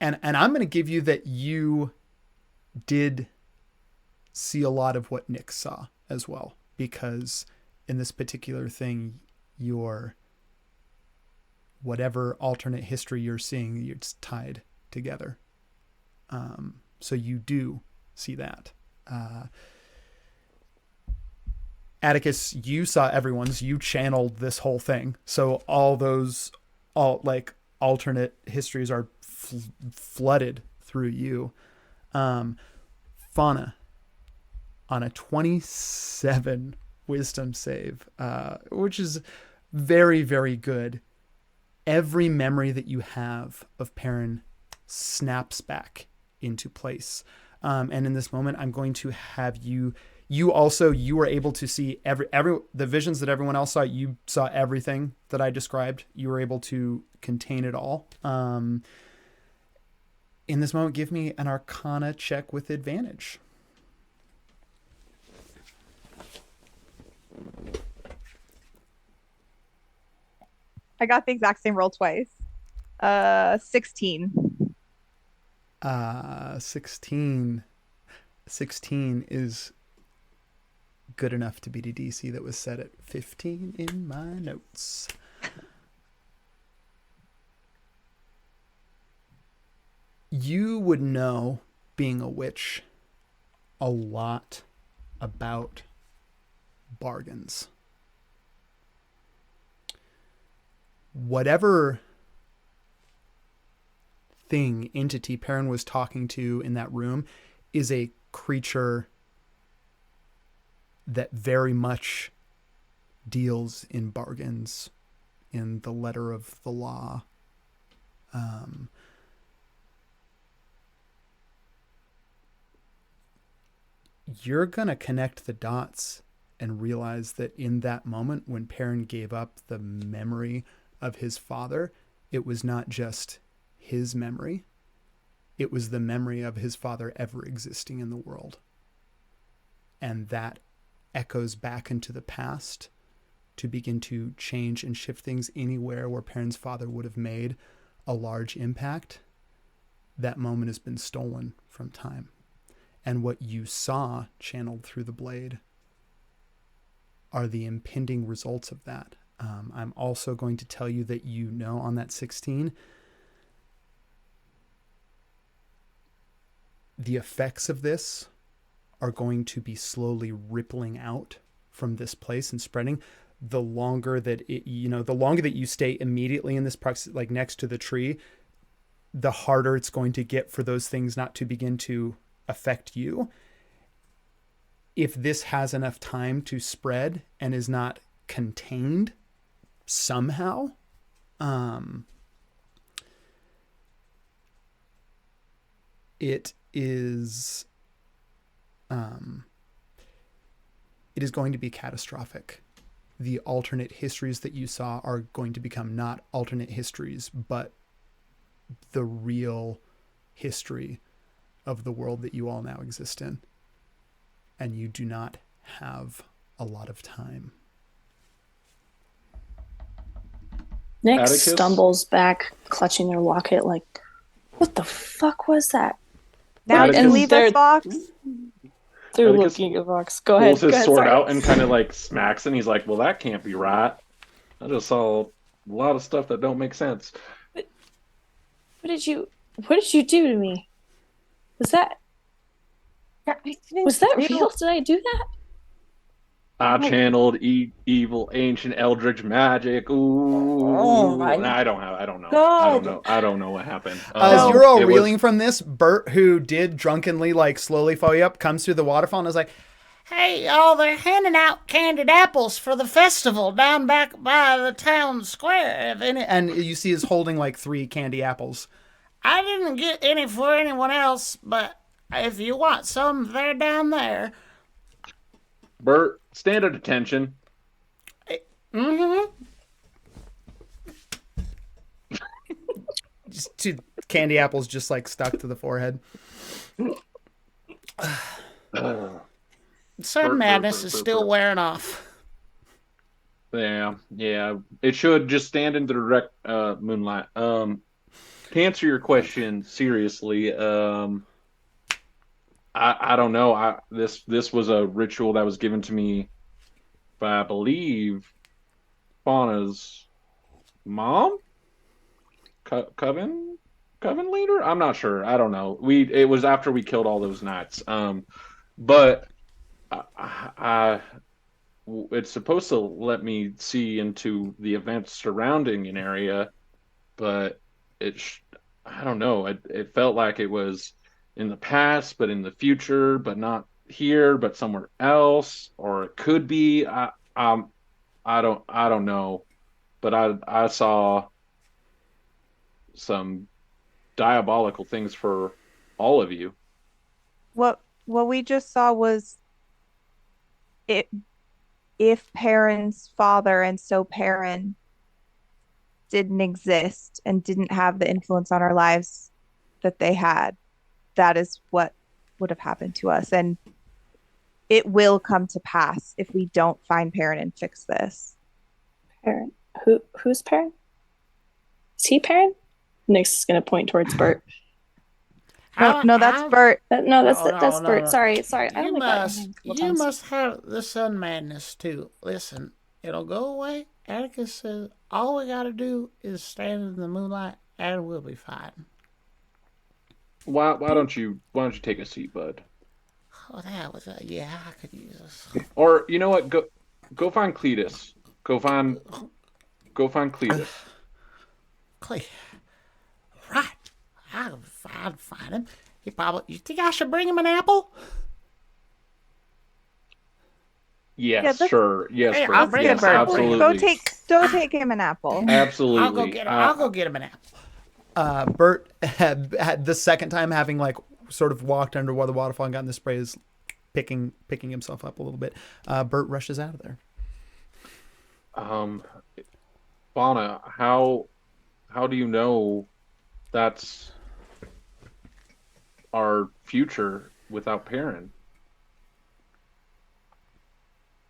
I'm going to give you that you did see a lot of what Nyx saw as well, because in this particular thing, your whatever alternate history you're seeing, it's tied together. So you do see that. Atticus, you saw everyone's, you channeled this whole thing. So all alternate histories are flooded through you. Fauna, on a 27 wisdom save, which is very, very good. Every memory that you have of Perrin snaps back into place. And in this moment, I'm going to have you you were able to see every the visions that everyone else saw. You saw everything that I described. You were able to contain it all. In this moment, give me an Arcana check with advantage. I got the exact same roll twice. 16. 16. 16 is good enough to beat a DC that was set at 15 in my notes. You would know, being a witch, a lot about bargains. Whatever thing, entity Perrin was talking to in that room is a creature that very much deals in bargains, in the letter of the law. You're going to connect the dots and realize that in that moment when Perrin gave up the memory of his father, it was not just his memory. It was the memory of his father ever existing in the world. And that echoes back into the past to begin to change and shift things anywhere where Perrin's father would have made a large impact. That moment has been stolen from time. And what you saw channeled through the blade are the impending results of that. I'm also going to tell you that on that 16, the effects of this are going to be slowly rippling out from this place and spreading. The longer that the longer that you stay immediately in this like next to the tree, the harder it's going to get for those things not to begin to affect you. If this has enough time to spread and is not contained somehow, it is going to be catastrophic. The alternate histories that you saw are going to become not alternate histories, but the real history of the world that you all now exist in. And you do not have a lot of time. Nick Atticus? stumbles back, clutching their locket like, what the fuck was that? Now Atticus- you leave us, Fox. They're Atticus looking at Vox. Go ahead. Pulls his Go ahead, sword sorry. out and kind of like smacks it, and he's like, well, that can't be right. I just saw a lot of stuff that don't make sense. What did you do to me? Was that real? Did I do that? I channeled evil ancient eldritch magic. Ooh, Oh my I don't know. God. I don't know what happened. As you're all it was- reeling from this, Bert, who did drunkenly like slowly follow you up, comes through the waterfall and is like, Hey, y'all, they're handing out candied apples for the festival down back by the town square. and you see is holding like 3 candy apples. I didn't get any for anyone else, but if you want some, they're down there. Bert, stand at attention. Mm-hmm. Just 2 candy apples just like stuck to the forehead. Sun madness is still wearing off. Yeah. It should just stand in the direct moonlight. To answer your question seriously, I don't know. This was a ritual that was given to me by, I believe, Fauna's mom, coven leader. I'm not sure. I don't know. It was after we killed all those knights. But it's supposed to let me see into the events surrounding an area, but I don't know. It felt like it was in the past, but in the future, but not here, but somewhere else, or it could be. I don't know, but I saw some diabolical things for all of you. What we just saw was it if Perrin's father and so Perrin didn't exist and didn't have the influence on our lives that they had, that is what would have happened to us. And it will come to pass if we don't find Perrin and fix this. Parent. Who's parent? Is he parent? Nyx is gonna point towards Bert. No, that's Bert. No, that's No, Bert. no. Sorry. I You only got your must, name a couple you times. must have the sun madness too. Listen, it'll go away. Atticus says all we gotta do is stand in the moonlight and we'll be fine. Why don't you take a seat, bud? Oh, that was yeah. I could use this. Or you know what? Go find Cletus. Go find Cletus. Clay, right? I'd find him. He probably. You think I should bring him an apple? Yes, that's- sure. Yes, Hey, Bert. I'll bring Yes, it, Bert. absolutely. Go take him an apple. Absolutely. I'll go get him an apple. Bert had the second time having like sort of walked under the waterfall and gotten the spray is picking himself up a little bit. Bert rushes out of there. Fauna, how do you know that's our future without Perrin?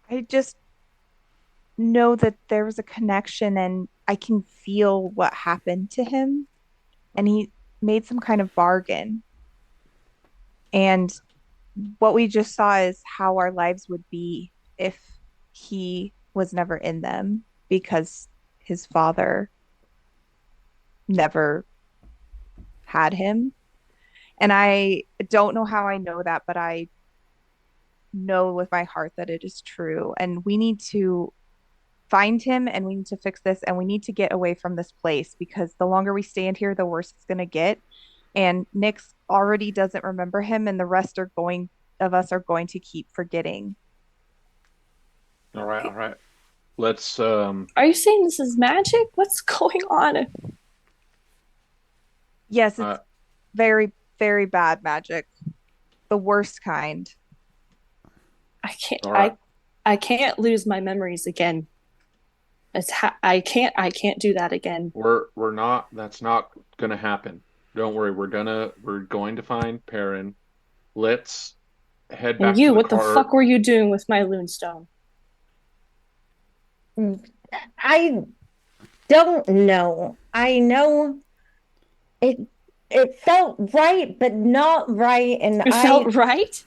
I just know that there was a connection and I can feel what happened to him. And he made some kind of bargain. And what we just saw is how our lives would be if he was never in them because his father never had him. And I don't know how I know that, but I know with my heart that it is true. And we need to find him and we need to fix this and we need to get away from this place because the longer we stand here, the worse it's going to get. And Nyx already doesn't remember him, and the rest of us are going to keep forgetting. All right. Let's Are you saying this is magic? What's going on? Yes, it's very, very bad magic. The worst kind. I can't lose my memories again. I can't do that again. we're not that's not gonna happen. Don't worry, we're going to find Perrin. Let's head back And you, to the what car. the fuck were you doing with my loonstone? I don't know. I know it felt right, but not right, and It felt right?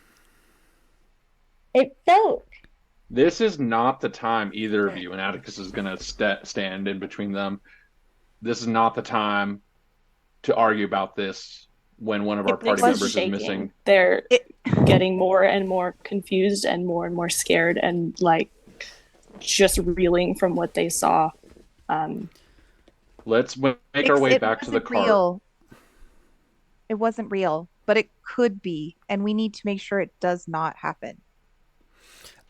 it felt This is not the time either of you, and Atticus is gonna stand in between them. This is not the time to argue about this when one of our party Nyx members is shaking. missing. They're getting more and more confused and more scared and like just reeling from what they saw. Let's make our way back to the car. Real. It wasn't real, but it could be, and we need to make sure it does not happen.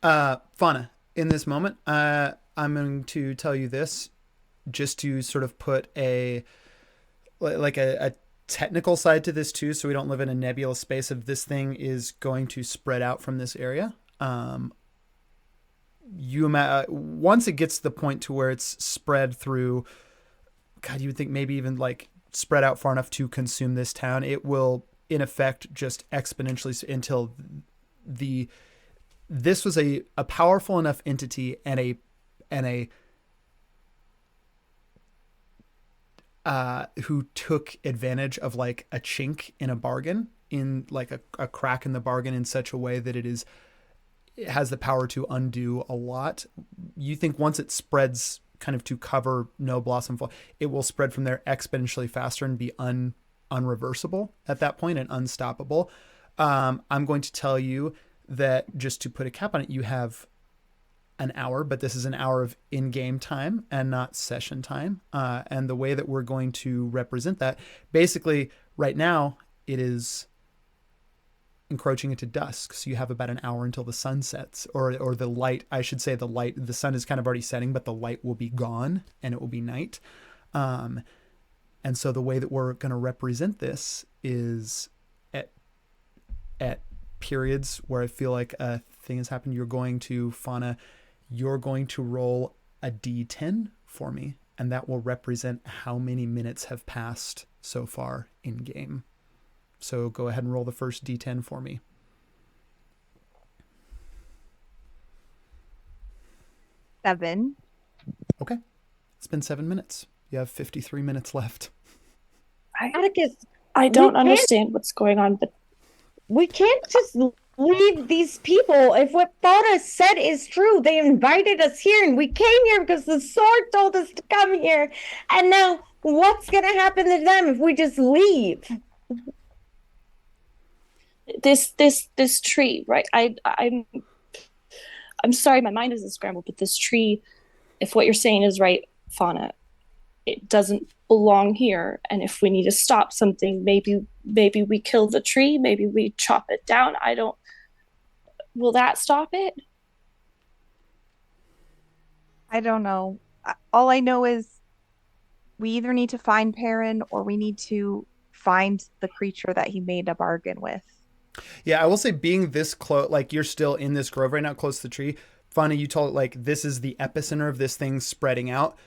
Fauna, in this moment, I'm going to tell you this just to sort of put a technical side to this too, so we don't live in a nebulous space of this thing is going to spread out from this area. Once it gets to the point to where it's spread through, God, you would think maybe even like spread out far enough to consume this town, it will in effect just exponentially until this was a powerful enough entity and a who took advantage of like a chink in a bargain, in like a crack in the bargain in such a way that it has the power to undo a lot. You think once it spreads kind of to cover No Blossom Fall, it will spread from there exponentially faster and be unreversible at that point and unstoppable. I'm going to tell you that just to put a cap on it, you have an hour, but this is an hour of in-game time and not session time. And the way that we're going to represent that, basically right now it is encroaching into dusk. So you have about an hour until the sun sets, or the light, I should say the sun is kind of already setting, but the light will be gone and it will be night. And so the way that we're going to represent this is at periods where I feel like a thing has happened. Fauna, you're going to roll a d10 for me, and that will represent how many minutes have passed so far in game. So go ahead and roll the first d10 for me. Seven. Okay. It's been 7 minutes. You have 53 minutes left. Atticus, I we don't can't- understand what's going on, but we can't just leave these people if what Fauna said is true. They invited us here and we came here because the sword told us to come here. And now what's going to happen to them if we just leave? this tree, right? I'm sorry, my mind is a scramble, but this tree, if what you're saying is right, Fauna, it doesn't belong here. And if we need to stop something, maybe we kill the tree, maybe we chop it down. Will that stop it? I don't know. All I know is we either need to find Perrin or we need to find the creature that he made a bargain with. Yeah, I will say being this close, like you're still in this grove right now, close to the tree. Funny, you told it like this is the epicenter of this thing spreading out.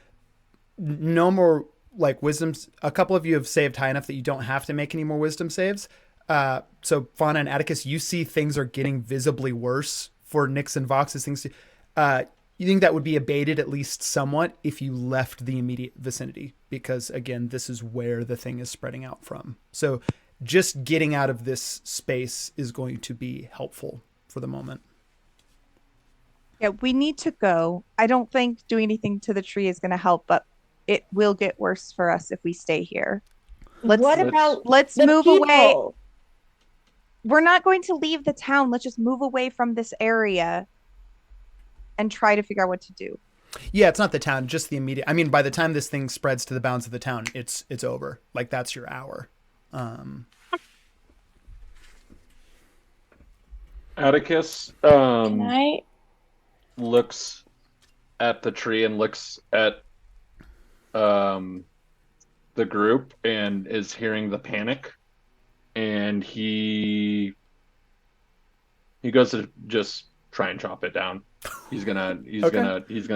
No more like wisdoms. A couple of you have saved high enough that you don't have to make any more wisdom saves. So Fauna and Atticus, you see things are getting visibly worse for Nyx and Vox's things. You think that would be abated at least somewhat if you left the immediate vicinity, because again, this is where the thing is spreading out from. So just getting out of this space is going to be helpful for the moment. Yeah, we need to go. I don't think doing anything to the tree is going to help, but it will get worse for us if we stay here. What about Let's the move people? away. We're not going to leave the town. Let's just move away from this area and try to figure out what to do. Yeah, it's not the town, just the immediate. I mean, by the time this thing spreads to the bounds of the town, it's over. Like that's your hour. Atticus Can I? looks at the tree and looks at the group and is hearing the panic, and he goes to just try and chop it down. He's gonna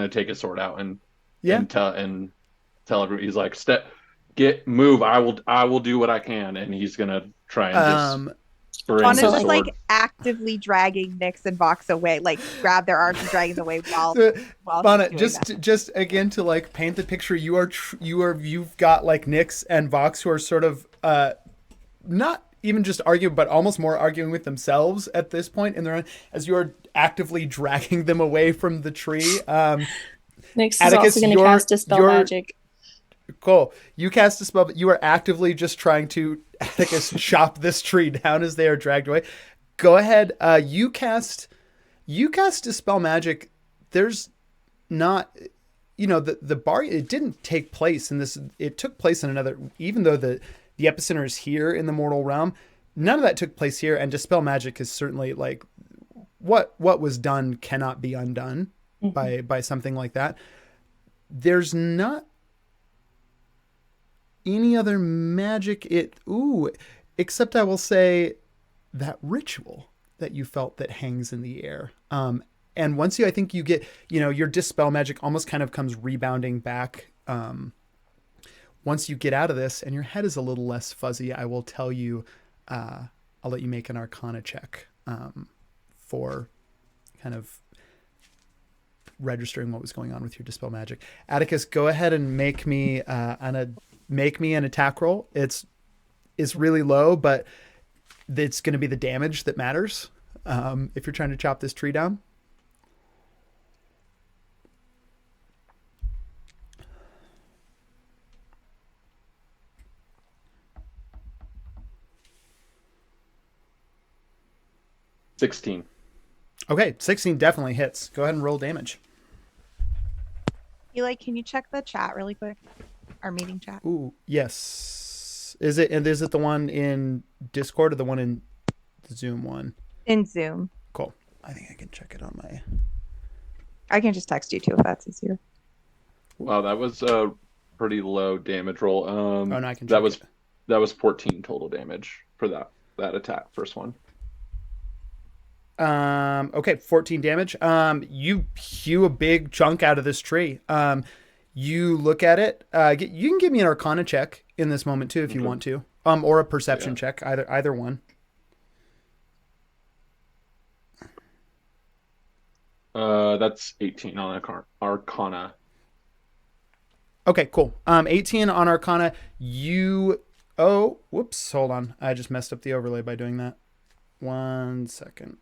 take his sword out and tell everybody, he's like, move, I will do what I can, and he's gonna try and just bring his Honestly, sword. like actively dragging Nyx and Vox away, like grab their arms and drag them away while Fauna, he's doing that. just again to like paint the picture, you've got like Nyx and Vox who are sort of not even just arguing, but almost more arguing with themselves at this point in their own, as you are actively dragging them away from the tree. Nyx is Atticus, also going to cast Dispel Magic. Cool. You cast a spell, but you are actively just trying to, Atticus, chop this tree down as they are dragged away. Go ahead. You cast Dispel Magic. There's not, the bar, it didn't take place in this. It took place in another, even though the epicenter is here in the mortal realm, none of that took place here. And Dispel Magic is certainly like what was done cannot be undone by something like that. There's not any other magic except I will say that ritual that you felt that hangs in the air. And once I think you get, your Dispel Magic almost kind of comes rebounding back. Once you get out of this and your head is a little less fuzzy, I will tell you, I'll let you make an Arcana check for kind of registering what was going on with your Dispel Magic. Atticus, go ahead and make me an attack roll. It's really low, but it's going to be the damage that matters if you're trying to chop this tree down. $16. Okay, 16 definitely hits. Go ahead and roll damage. Eli, can you check the chat really quick? Our meeting chat. Ooh, yes. Is it the one in Discord or the one in the Zoom one? In Zoom. Cool. I think I can check it on my... I can just text you too if that's easier. Wow, that was a pretty low damage roll. no, I can check that was 14 total damage for that attack, first one. Okay, 14 damage. You hew a big chunk out of this tree. You look at it. You can give me an Arcana check in this moment too, if you Okay. want to. Or a Perception Yeah. check. Either one. That's 18 on Arcana. Okay, cool. 18 on Arcana. You. Oh, whoops. Hold on. I just messed up the overlay by doing that. 1 second.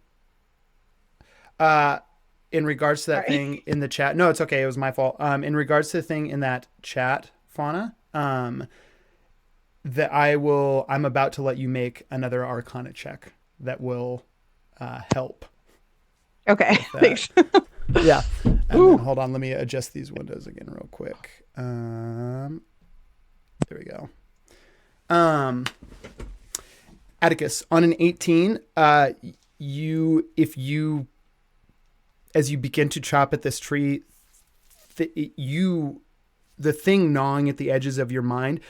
In regards to that Sorry. thing in the chat. No, it's okay. It was my fault. In regards to the thing in that chat, Fauna, that I'm about to let you make another Arcana check that will help. Okay, that. thanks. Yeah. And then, hold on. Let me adjust these windows again real quick. There we go. Atticus, on an 18, as you begin to chop at this tree, the thing gnawing at the edges of your mind,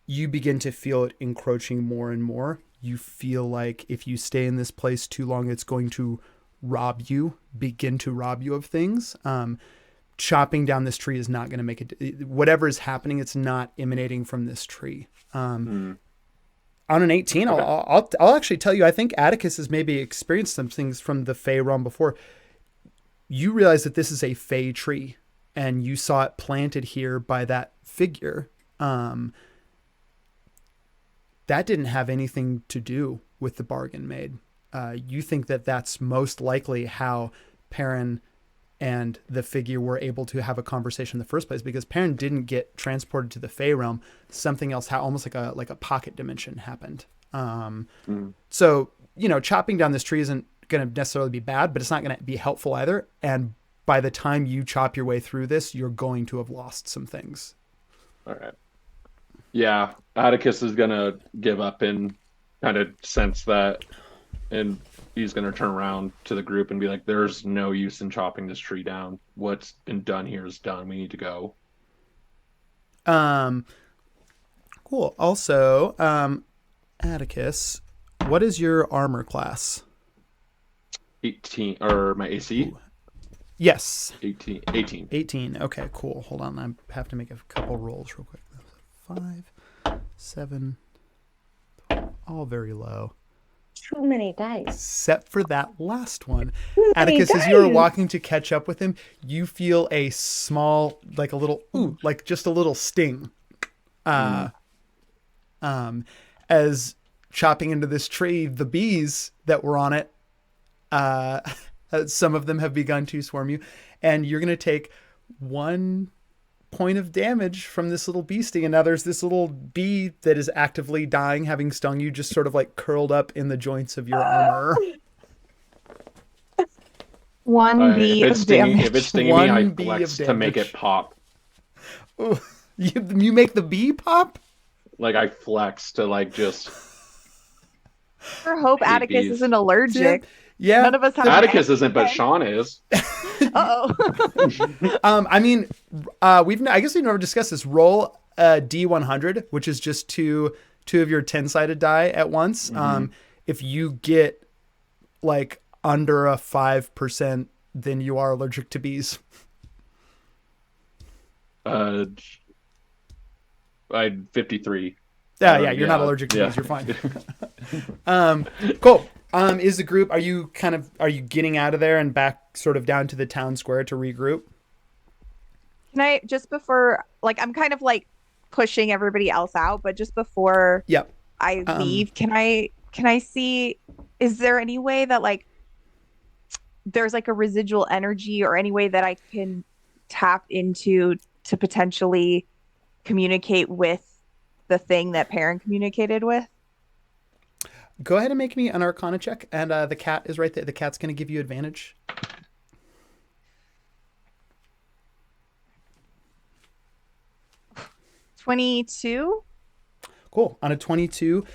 you begin to feel it encroaching more and more. You feel like if you stay in this place too long, it's going to begin to rob you of things. Chopping down this tree is not going to make it. Whatever is happening, it's not emanating from this tree. On an 18, Okay. I'll actually tell you, I think Atticus has maybe experienced some things from the Fey realm before. You realize that this is a Fey tree, and you saw it planted here by that figure. That didn't have anything to do with the bargain made. You think that that's most likely how Perrin and the figure were able to have a conversation in the first place, because Perrin didn't get transported to the Fey realm. Something else, almost like a pocket dimension happened. So, chopping down this tree isn't going to necessarily be bad, but it's not going to be helpful either. And by the time you chop your way through this, you're going to have lost some things. All right. Yeah, Atticus is gonna give up and kind of sense that, and he's gonna turn around to the group and be like, "There's no use in chopping this tree down. What's been done here is done. We need to go." Cool. Also, Atticus, what is your armor class? 18, or my AC? Yes. 18. 18. Okay, cool. Hold on. I have to make a couple rolls real quick. 5, 7, all very low. Too many dice. Except for that last one. Too many Atticus, as you are dice. walking to catch up with him, you feel a small, like a little, just a little sting. As chopping into this tree, the bees that were on it, some of them have begun to swarm you, and you're going to take 1 point of damage from this little bee sting. And now there's this little bee that is actively dying, having stung you, just sort of like curled up in the joints of your armor. One bee if of it's stinging, damage. if it's stinging me, I One bee of flex to make damage. it pop. Ooh, you make the bee pop? Like I flex to just. I hope hate Atticus bees. isn't allergic. Yeah. None of us have. Atticus isn't, but Sean is. Uh-oh. I guess we've never discussed this. Roll a D100, which is just two of your 10-sided die at once. If you get like under a 5%, then you are allergic to bees. I 53. Yeah, you're not yeah, allergic to yeah. bees. You're fine. Cool. Is the group, are you getting out of there and back sort of down to the town square to regroup? Can I just before, I'm kind of pushing everybody else out, but just before Yep. I leave, can I see, is there any way that there's a residual energy or any way that I can tap into to potentially communicate with the thing that Perrin communicated with? Go ahead and make me an Arcana check, and the cat is right there. The cat's going to give you advantage. 22. Cool. On a 22,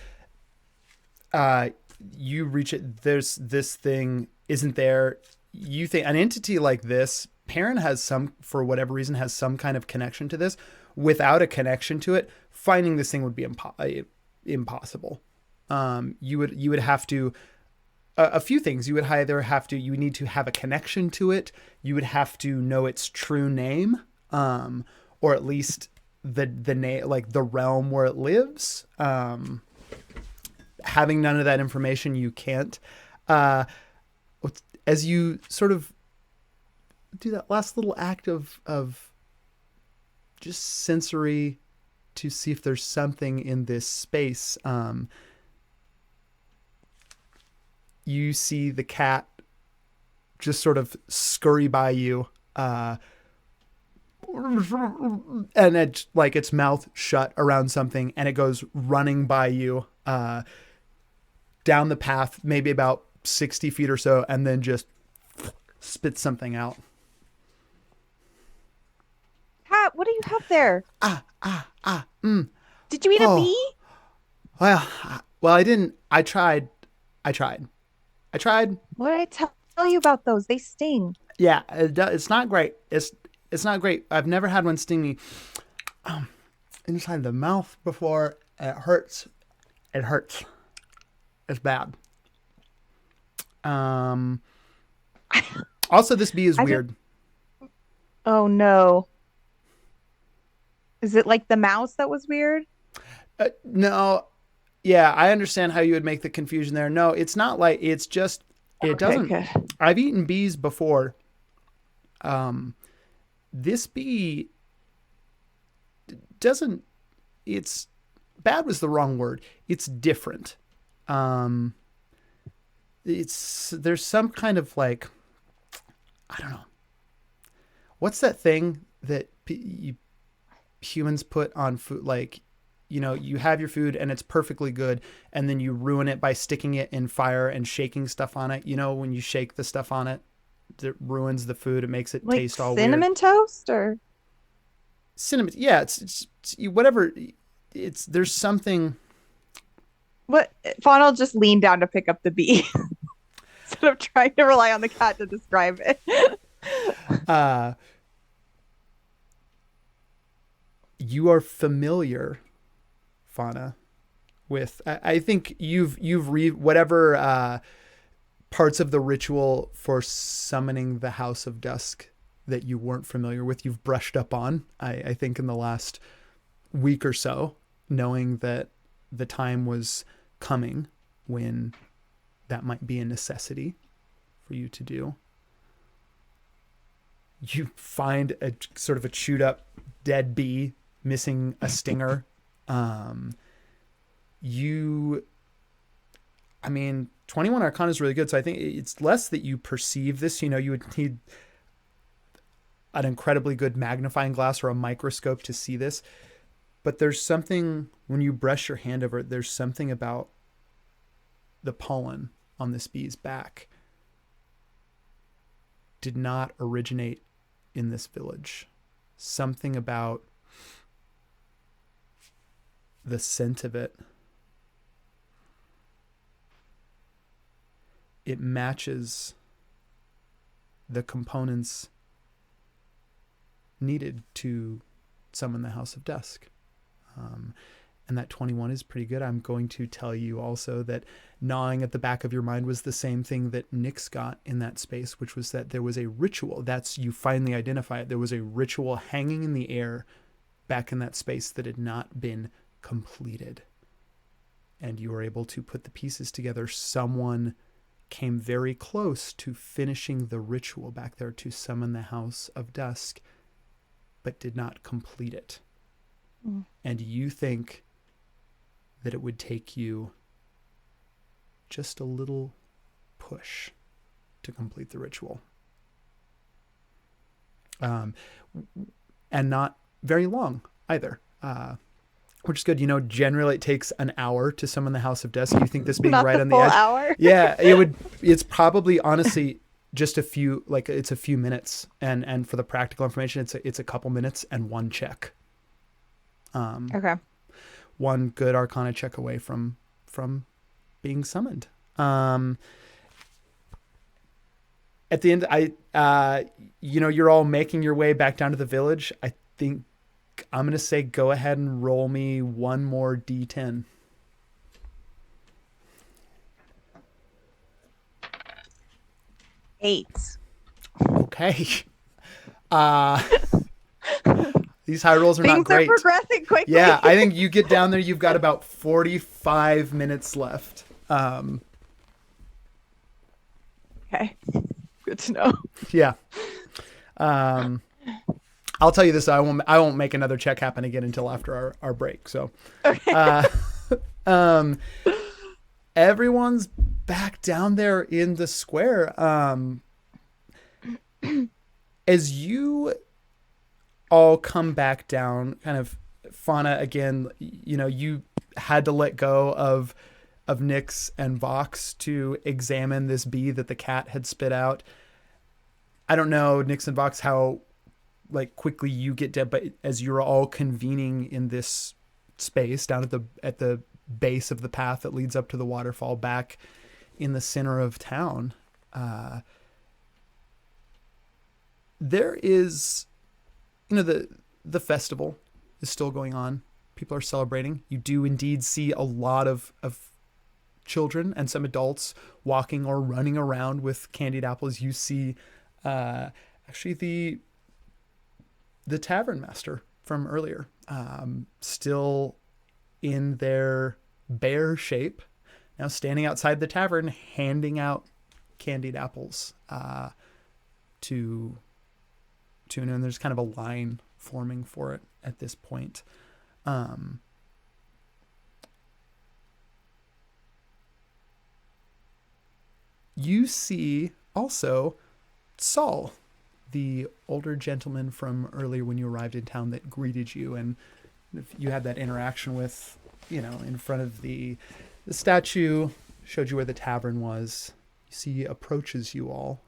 you reach it. There's this thing isn't there. You think an entity like this, Perrin for whatever reason, has some kind of connection to this. Without a connection to it, finding this thing would be impossible. You would have to a few things. You would either have to, you would need to have a connection to it. You would have to know its true name, or at least the name, like the realm where it lives. Having none of that information, you can't. As you sort of do that last little act of just sensory to see if there's something in this space, you see the cat just sort of scurry by you, and it's like its mouth shut around something, and it goes running by you down the path, maybe about 60 feet or so, and then just spits something out. Cat, what do you have there? Mm. Did you eat a bee? Well, I didn't. I tried. What did I tell you about those? They sting. Yeah, it's not great. It's not great. I've never had one sting me inside the mouth before. It hurts. It's bad. Also, this bee is weird. Oh no. Is it like the mouse that was weird? No. Yeah, I understand how you would make the confusion there. No, it's not like, it's just, it doesn't. Good. I've eaten bees before. This bee doesn't, it's, bad was the wrong word. It's different. There's some kind of like, I don't know. What's that thing that humans put on food? Like, you have your food and it's perfectly good, and then you ruin it by sticking it in fire and shaking stuff on it. When you shake the stuff on it, it ruins the food. It makes it like taste all cinnamon weird. toast or cinnamon. Yeah, it's whatever. There's something. What? Fawn will just lean down to pick up the bee instead of trying to rely on the cat to describe it. You are familiar, Fauna, with. I think you've whatever parts of the ritual for summoning the House of Dusk that you weren't familiar with, you've brushed up on. I think in the last week or so, knowing that the time was coming when that might be a necessity for you to do. You find a sort of a chewed up dead bee missing a stinger. 21 Arcana is really good. So I think it's less that you perceive this, you would need an incredibly good magnifying glass or a microscope to see this. But there's something, when you brush your hand over it, there's something about the pollen on this bee's back did not originate in this village. Something about the scent of it. It matches the components needed to summon the House of Dusk. And that 21 is pretty good. I'm going to tell you also that gnawing at the back of your mind was the same thing that Nyx got in that space, which was that there was a ritual. You finally identify it. There was a ritual hanging in the air back in that space that had not been completed. And you were able to put the pieces together. Someone came very close to finishing the ritual back there to summon the House of Dusk, but did not complete it. And you think that it would take you just a little push to complete the ritual. And not very long either. Which is good. Generally it takes an hour to summon the House of Dusk. You think this being Not right the on the full edge? hour. Yeah, it's probably honestly just a few, like it's a few minutes. And for the practical information, it's a couple minutes and one check. Okay. One good Arcana check away from being summoned. At the end, you're all making your way back down to the village. I think I'm going to say go ahead and roll me one more D10. 8. Okay. Uh, these high rolls are not Things are great. progressing quickly. Yeah, I think you get down there, you've got about 45 minutes left. Okay. Good to know. Yeah. I'll tell you this, I won't make another check happen again until after our break. So Okay. Everyone's back down there in the square. As you all come back down, kind of Fauna again, you had to let go of Nyx and Vox to examine this bee that the cat had spit out. I don't know, Nyx and Vox, how quickly you get dead, but as you're all convening in this space down at the base of the path that leads up to the waterfall back in the center of town, there is, the festival is still going on. People are celebrating. You do indeed see a lot of children and some adults walking or running around with candied apples. You see actually the tavern master from earlier, still in their bear shape, now standing outside the tavern handing out candied apples to and there's kind of a line forming for it at this point. You see also Saul, the older gentleman from earlier when you arrived in town that greeted you, and you had that interaction with, in front of the statue, showed you where the tavern was. You see he approaches you all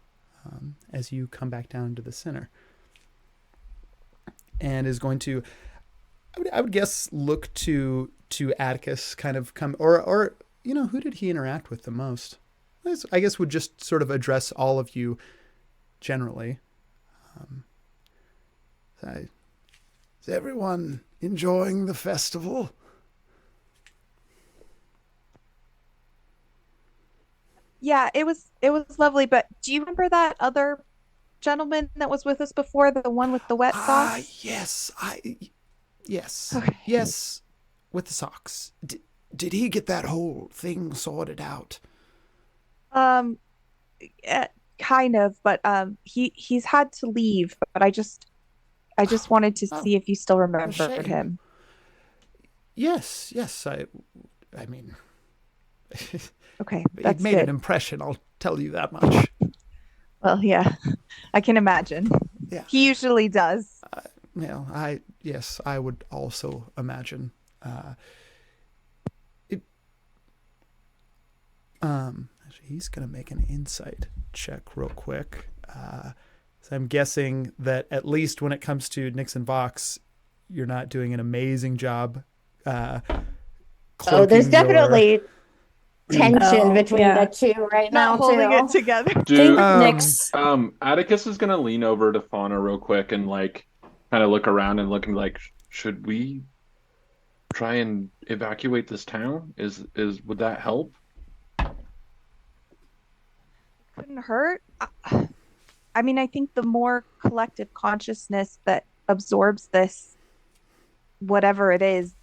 as you come back down to the center, and is going to, I would guess, look to Atticus, kind of come, or who did he interact with the most? I guess would just sort of address all of you generally. Is everyone enjoying the festival? Yeah, it was lovely, but do you remember that other gentleman that was with us before, the one with the wet socks? Yes, yes, Okay. yes, with the socks. Did he get that whole thing sorted out? Kind of, but he's had to leave, but I just wanted to see if you still remembered shame. him. Yes, I mean, Okay, it that's made good. an impression, I'll tell you that much. Well, yeah, I can imagine. Yeah. He usually does. I would also imagine. Actually, he's gonna make an insight check real quick. So I'm guessing that at least when it comes to Nyx and Vox, you're not doing an amazing job. There's definitely tension Oh, between yeah. the two right now Not holding too. it together. I think Do Nyx. Atticus is gonna lean over to Fauna real quick and kind of look around and look and be like, should we try and evacuate this town? Would that help? Couldn't hurt. I mean, I think the more collective consciousness that absorbs this, whatever it is,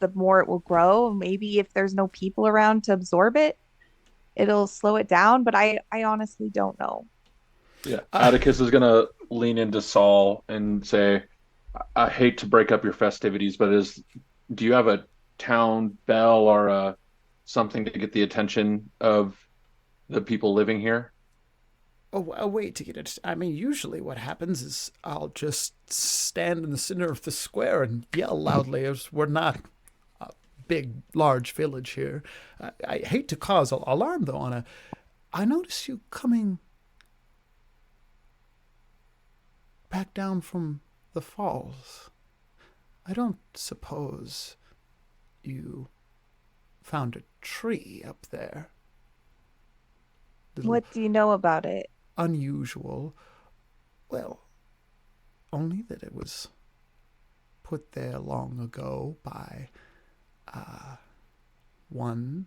the more it will grow. Maybe if there's no people around to absorb it, it'll slow it down. But I honestly don't know. Yeah. Atticus is gonna lean into Saul and say, I hate to break up your festivities, but do you have a town bell or something to get the attention of the people living here? A way to get it. I mean, usually what happens is I'll just stand in the center of the square and yell loudly, as we're not a big, large village here. I hate to cause alarm, though, Anna. I notice you coming back down from the falls. I don't suppose you found a tree up there? What do you know about it? Unusual. Well, only that it was put there long ago by one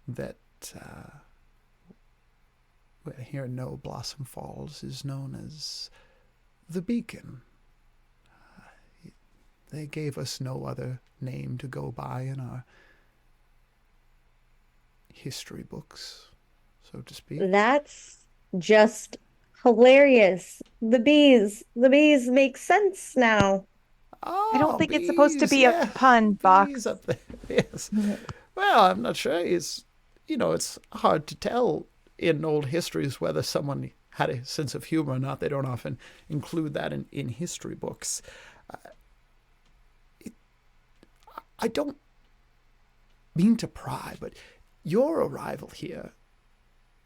that here in No Blossom Falls is known as the Beacon. They gave us no other name to go by in our history books, so to speak. That's just hilarious. The bees make sense now. Oh, I don't think it's supposed to bees, be yeah. a pun, Bees Box. up there, yes. Well, I'm not sure. It's hard to tell in old histories whether someone had a sense of humor or not. They don't often include that in history books. I don't mean to pry, but your arrival here,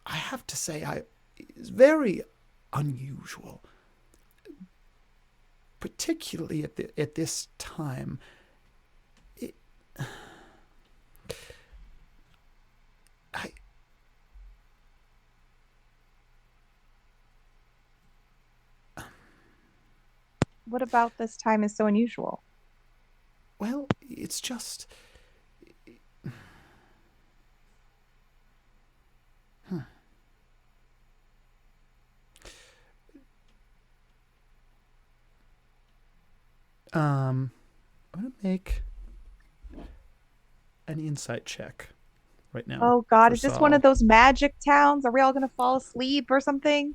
I have to say, is very unusual, particularly at this time. What about this time is so unusual? Well, it's just. I'm gonna make an insight check right now. Oh God, for is this Saul. one of those magic towns? Are we all gonna fall asleep or something?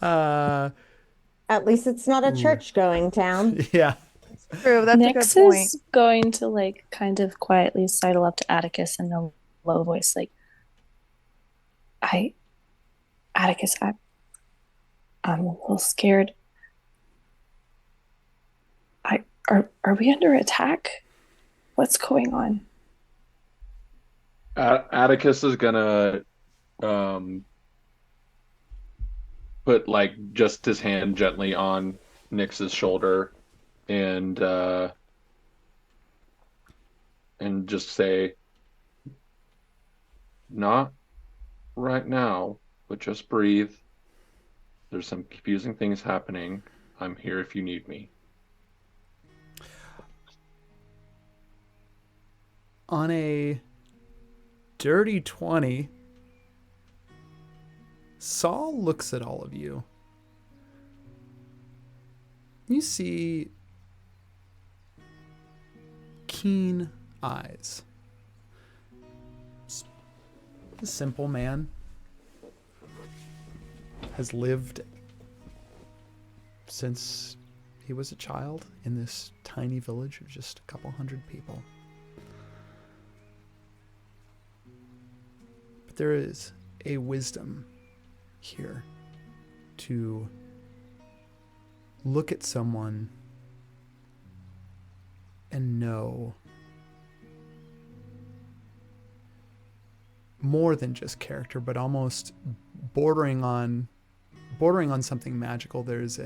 At least it's not a Ooh. church-going town. Yeah. True, that's a good Nyx point. is going to like kind of quietly sidle up to Atticus in a low voice, like, Atticus, I'm a little scared. Are we under attack? What's going on? Atticus is gonna put like just his hand gently on Nyx's shoulder and just say, not right now, but just breathe. There's some confusing things happening. I'm here if you need me. On a dirty 20, Saul looks at all of you. You see keen eyes. A simple man has lived since he was a child in this tiny village of just a couple hundred people. But there is a wisdom here to look at someone and know more than just character, but almost bordering on something magical. There's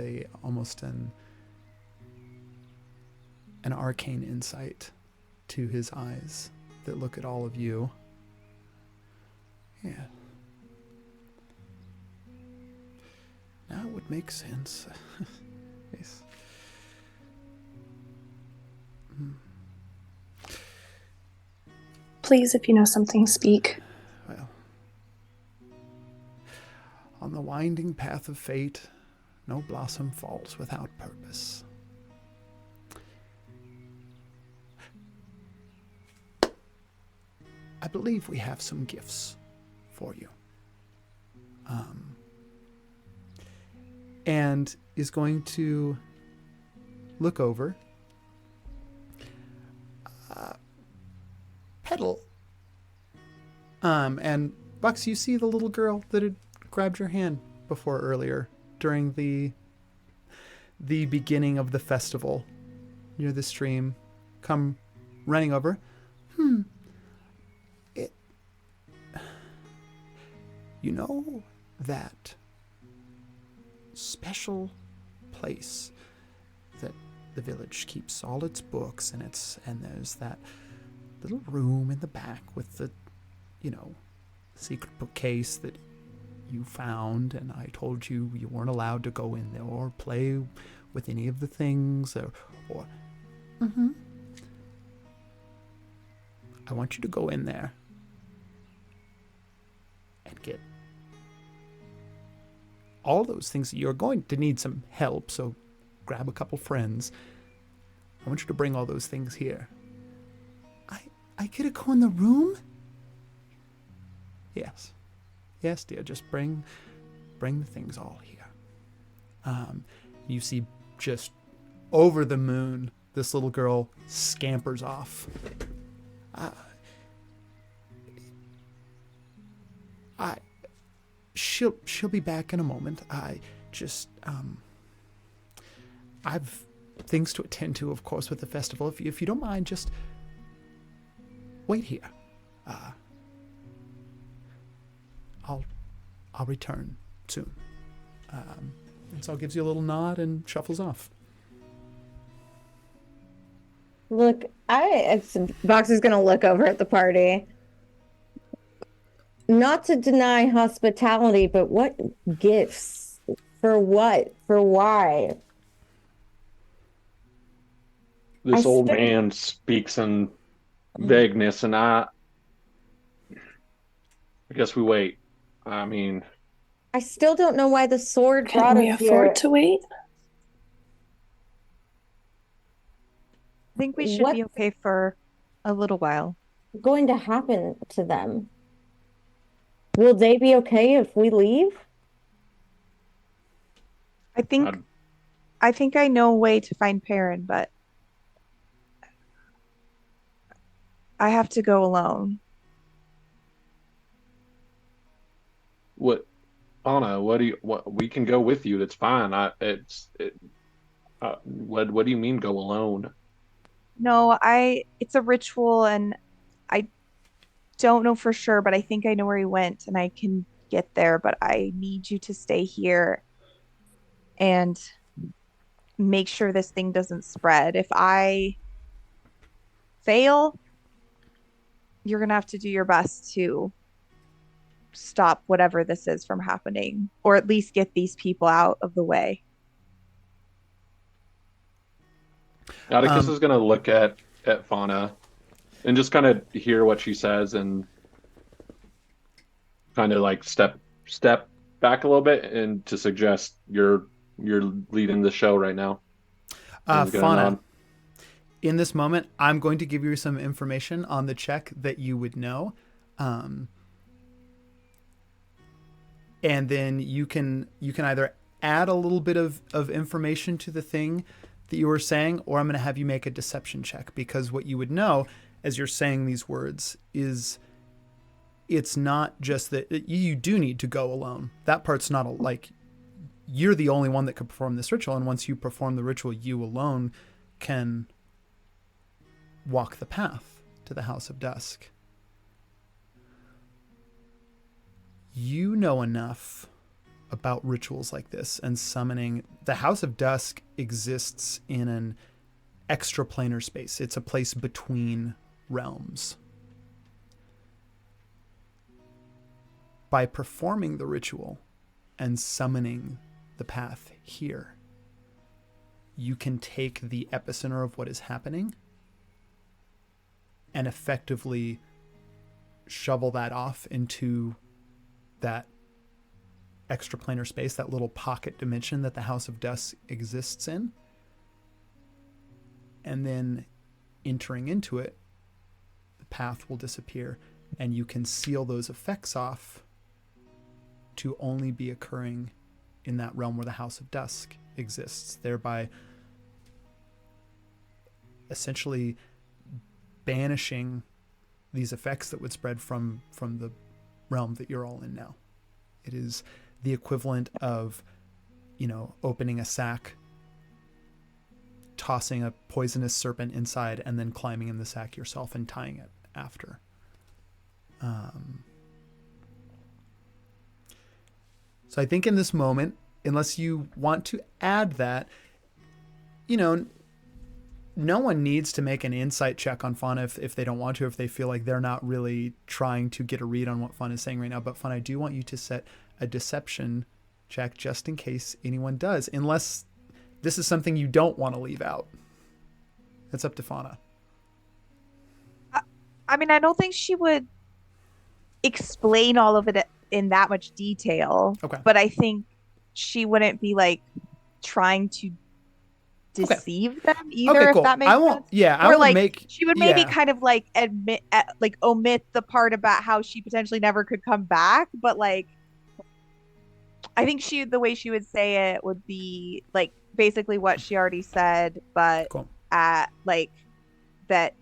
almost an arcane insight to his eyes that look at all of you. Yeah. Now it would make sense. Yes. Please, if you know something, speak. Well, on the winding path of fate, no blossom falls without purpose. I believe we have some gifts for you. And is going to look over. Petal. And Bucks, you see the little girl that had grabbed your hand before earlier during the beginning of the festival near the stream come running over. You know that special place that the village keeps all its books and there's that little room in the back with the, secret bookcase that you found, and I told you weren't allowed to go in there or play with any of the things or I want you to go in there and get all those things, you're going to need some help, so grab a couple friends. I want you to bring all those things here. I get to go in the room? Yes. Yes, dear, just bring the things all here. You see, just over the moon, this little girl scampers off. She'll be back in a moment. I've things to attend to, of course, with the festival. If you don't mind, just wait here. I'll return soon. And so gives you a little nod and shuffles off. Look, Vox is gonna look over at the party. Not to deny hospitality, but what gifts? For what? For why? This old man speaks in vagueness, and I guess we wait. I mean, I still don't know why the sword Can brought we us afford here. to wait? I think we should be okay for a little while. What's going to happen to them? Will they be okay if we leave? I think I know a way to find Perrin, but I have to go alone. what, Anna? What we can go with you. That's fine. What do you mean go alone? No, it's a ritual and I don't know for sure, but I think I know where he went and I can get there, but I need you to stay here and make sure this thing doesn't spread. If I fail, you're gonna have to do your best to stop whatever this is from happening, or at least get these people out of the way. Atticus is gonna look at Fauna and just kind of hear what she says and kind of like step back a little bit and to suggest you're leading the show right now. Fauna, in this moment, I'm going to give you some information on the check that you would know. And then you can either add a little bit of information to the thing that you were saying, or I'm going to have you make a deception check, because what you would know as you're saying these words is it's not just that you do need to go alone. That part's not like you're the only one that could perform this ritual. And once you perform the ritual, you alone can walk the path to the House of Dusk. You know enough about rituals like this and summoning. The House of Dusk exists in an extraplanar space. It's a place between realms. By performing the ritual and summoning the path here, you can take the epicenter of what is happening and effectively shovel that off into that extraplanar space, that little pocket dimension that the House of Dusk exists in. And then entering into it, the path will disappear and you can seal those effects off to only be occurring in that realm where the House of Dusk exists, thereby essentially banishing these effects that would spread from the realm that you're all in now. It is the equivalent of, opening a sack, tossing a poisonous serpent inside, and then climbing in the sack yourself and tying it after. So I think in this moment, unless you want to add that, no one needs to make an insight check on Fauna if they don't want to, if they feel like they're not really trying to get a read on what Fauna is saying right now. But Fauna, I do want you to set a deception check just in case anyone does, unless this is something you don't want to leave out. It's up to Fauna. I mean, I don't think she would explain all of it in that much detail. Okay. But I think she wouldn't be like trying to deceive them either, Okay, if cool. that makes I won't. sense. Yeah, I Or won't like make. she would maybe Yeah, kind of like omit the part about how she potentially never could come back, but like I think the way she would say it would be like basically what she already said, but cool. at like that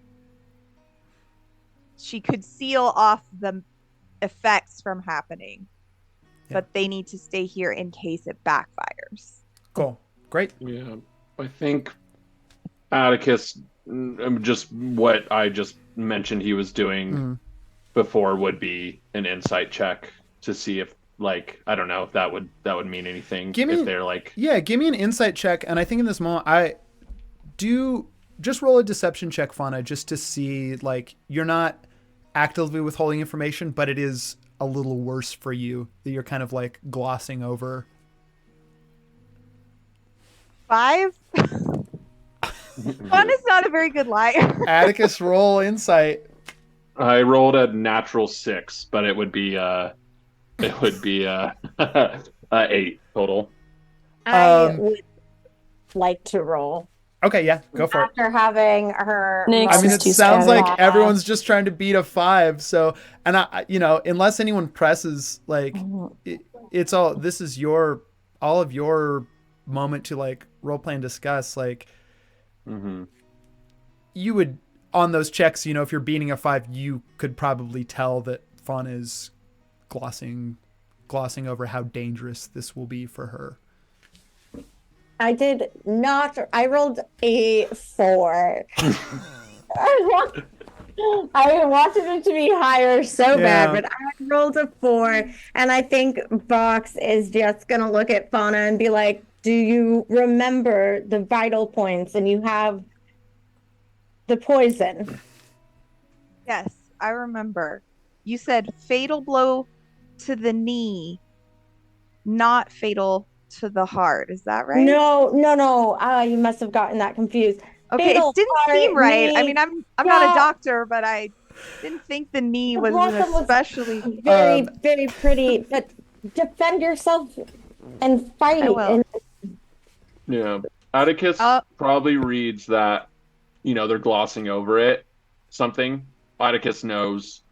she could seal off the effects from happening, Yeah. but they need to stay here in case it backfires. Cool. Great. Yeah, I think Atticus, just what I just mentioned he was doing Mhm. before would be an insight check to see if, like, I don't know if that would mean anything. Give me if they're like, Yeah, give me an insight check, and I think in this moment I do just roll a deception check, Fauna, just to see like you're not actively withholding information, but it is a little worse for you that you're kind of like glossing over. 5. Fun is not a very good liar. Atticus, roll insight. I rolled a natural 6, but it would be 8 total. I Um, would like to roll Okay, yeah, go for it. after having her. Nyx I mean, is it too sounds scattered. like everyone's just trying to beat a 5. So, and unless anyone presses, like, it's all. This is all of your moment to like role play and discuss. Like, Mm-hmm. you would on those checks, if you're beating a 5, you could probably tell that Fauna is glossing over how dangerous this will be for her. I did not. I rolled a 4. I wanted it to be higher so Yeah. bad, but I rolled a 4, and I think Vox is just gonna look at Fauna and be like, "Do you remember the vital points? And you have the poison." Yes, I remember. You said fatal blow to the knee, not fatal to the heart. Is that right? No. You must have gotten that confused. Okay, Fatal it didn't heart, seem right. I knee. mean, I'm not a Yeah. doctor, but I didn't think the knee The was blossom was especially. very, very pretty. But defend yourself and fight. I will. And Yeah, Atticus probably reads that, they're glossing over it. Something Atticus knows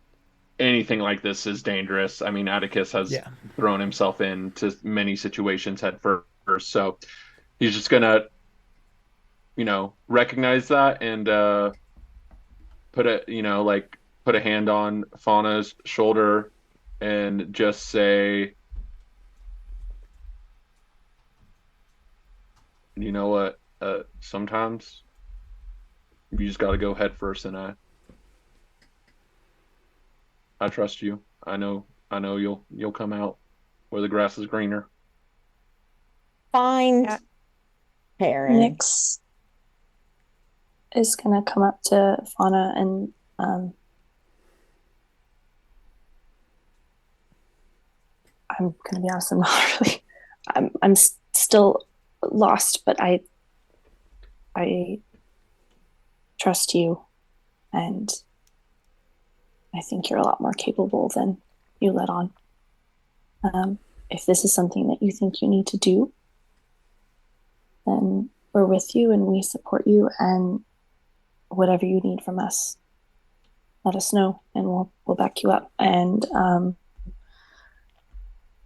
anything like this is dangerous. I mean, Atticus has Yeah. thrown himself into many situations head first, so he's just gonna, recognize that and put a hand on Fauna's shoulder and just say, you know what? Sometimes you just got to go head first, and I trust you. I know you'll come out where the grass is greener. find Yeah. Perrin. Nyx is gonna come up to Fauna and I'm gonna be honest, I'm not really. I'm still lost, but I trust you, and I think you're a lot more capable than you let on. If this is something that you think you need to do, then we're with you and we support you, and whatever you need from us, let us know and we'll back you up. And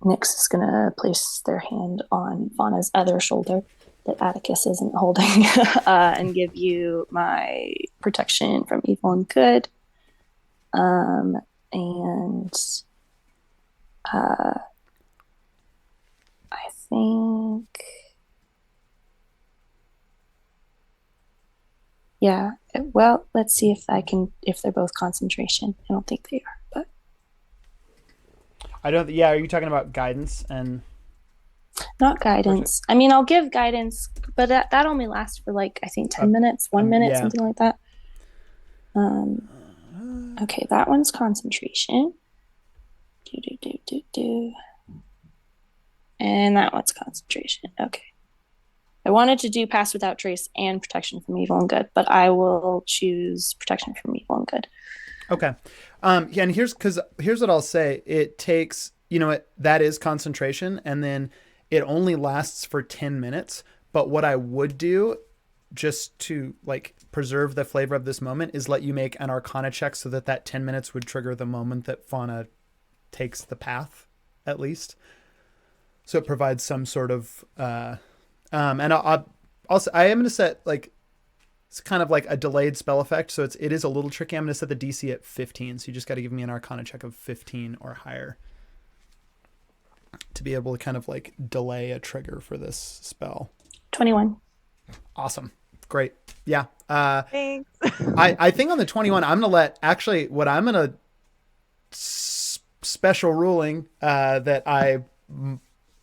Nyx is gonna place their hand on Fauna's other shoulder that Atticus isn't holding, and give you my protection from evil and good. And I think, yeah. Well, let's see if they're both concentration. I don't think they are, but I don't. Yeah, are you talking about guidance and? not guidance. I mean, I'll give guidance, but that only lasts for like I think 10 minutes, 1 minute, yeah. something like that. Okay, that one's concentration. And that one's concentration. Okay. I wanted to do pass without trace and protection from evil and good, but I will choose protection from evil and good. Okay. Yeah, and here's what I'll say. It takes, that is concentration, and then It only lasts for 10 minutes. But what I would do, just to like preserve the flavor of this moment, is let you make an Arcana check so that 10 minutes would trigger the moment that Fauna takes the path, at least. So it provides some sort of, and I'll also, I am going to set like, it's kind of like a delayed spell effect. So it is a little tricky. I'm going to set the DC at 15. So you just got to give me an Arcana check of 15 or higher to be able to kind of like delay a trigger for this spell. 21. Awesome. Great. Yeah. Thanks. I think on the 21, I'm going to let, actually, what I'm going to special ruling that I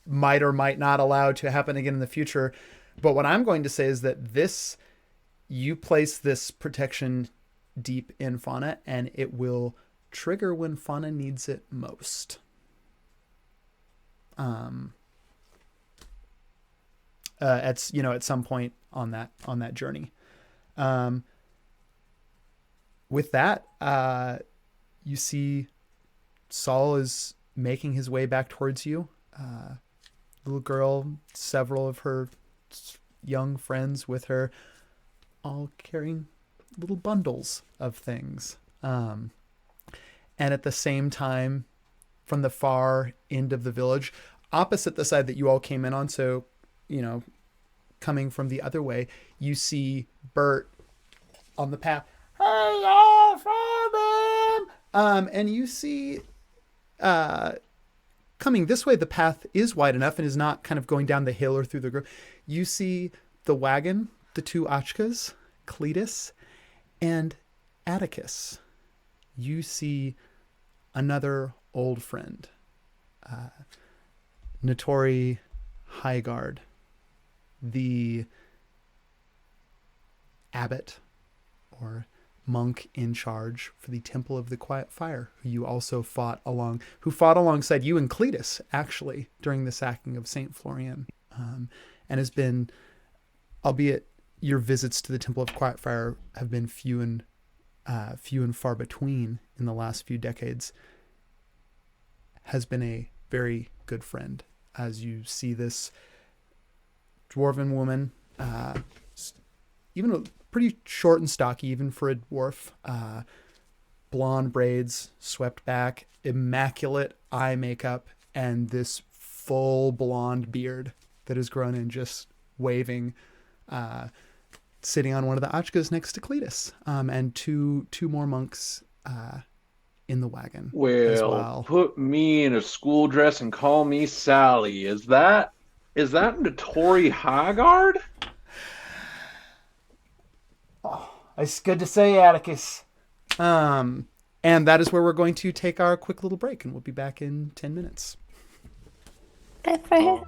might or might not allow to happen again in the future. But what I'm going to say is that you place this protection deep in Fauna, and it will trigger when Fauna needs it most. At some point on that journey. With that, you see Saul is making his way back towards you. Little girl, several of her young friends with her, all carrying little bundles of things. And at the same time, from the far end of the village, opposite the side that you all came in on, so, coming from the other way, you see Bert on the path. Hey, y'all, from him! And you see, coming this way, the path is wide enough and is not kind of going down the hill or through the grove. You see the wagon, the two Achkas, Cletus, and Atticus. You see another old friend, Notori Highguard, the abbot or monk in charge for the Temple of the Quiet Fire, who fought alongside you and Cletus, actually, during the sacking of St. Florian, and has been, albeit your visits to the Temple of Quiet Fire have been few and far between in the last few decades, has been a very good friend. As you see this dwarven woman, even pretty short and stocky, even for a dwarf, blonde braids swept back, immaculate eye makeup, and this full blonde beard that has grown in, just waving, sitting on one of the Achkas next to Cletus, and two more monks in the wagon as well. Put me in a school dress and call me Sally. Is that Notori Highguard? Oh, it's good to say, Atticus. And that is where we're going to take our quick little break, and we'll be back in 10 minutes. Good for him.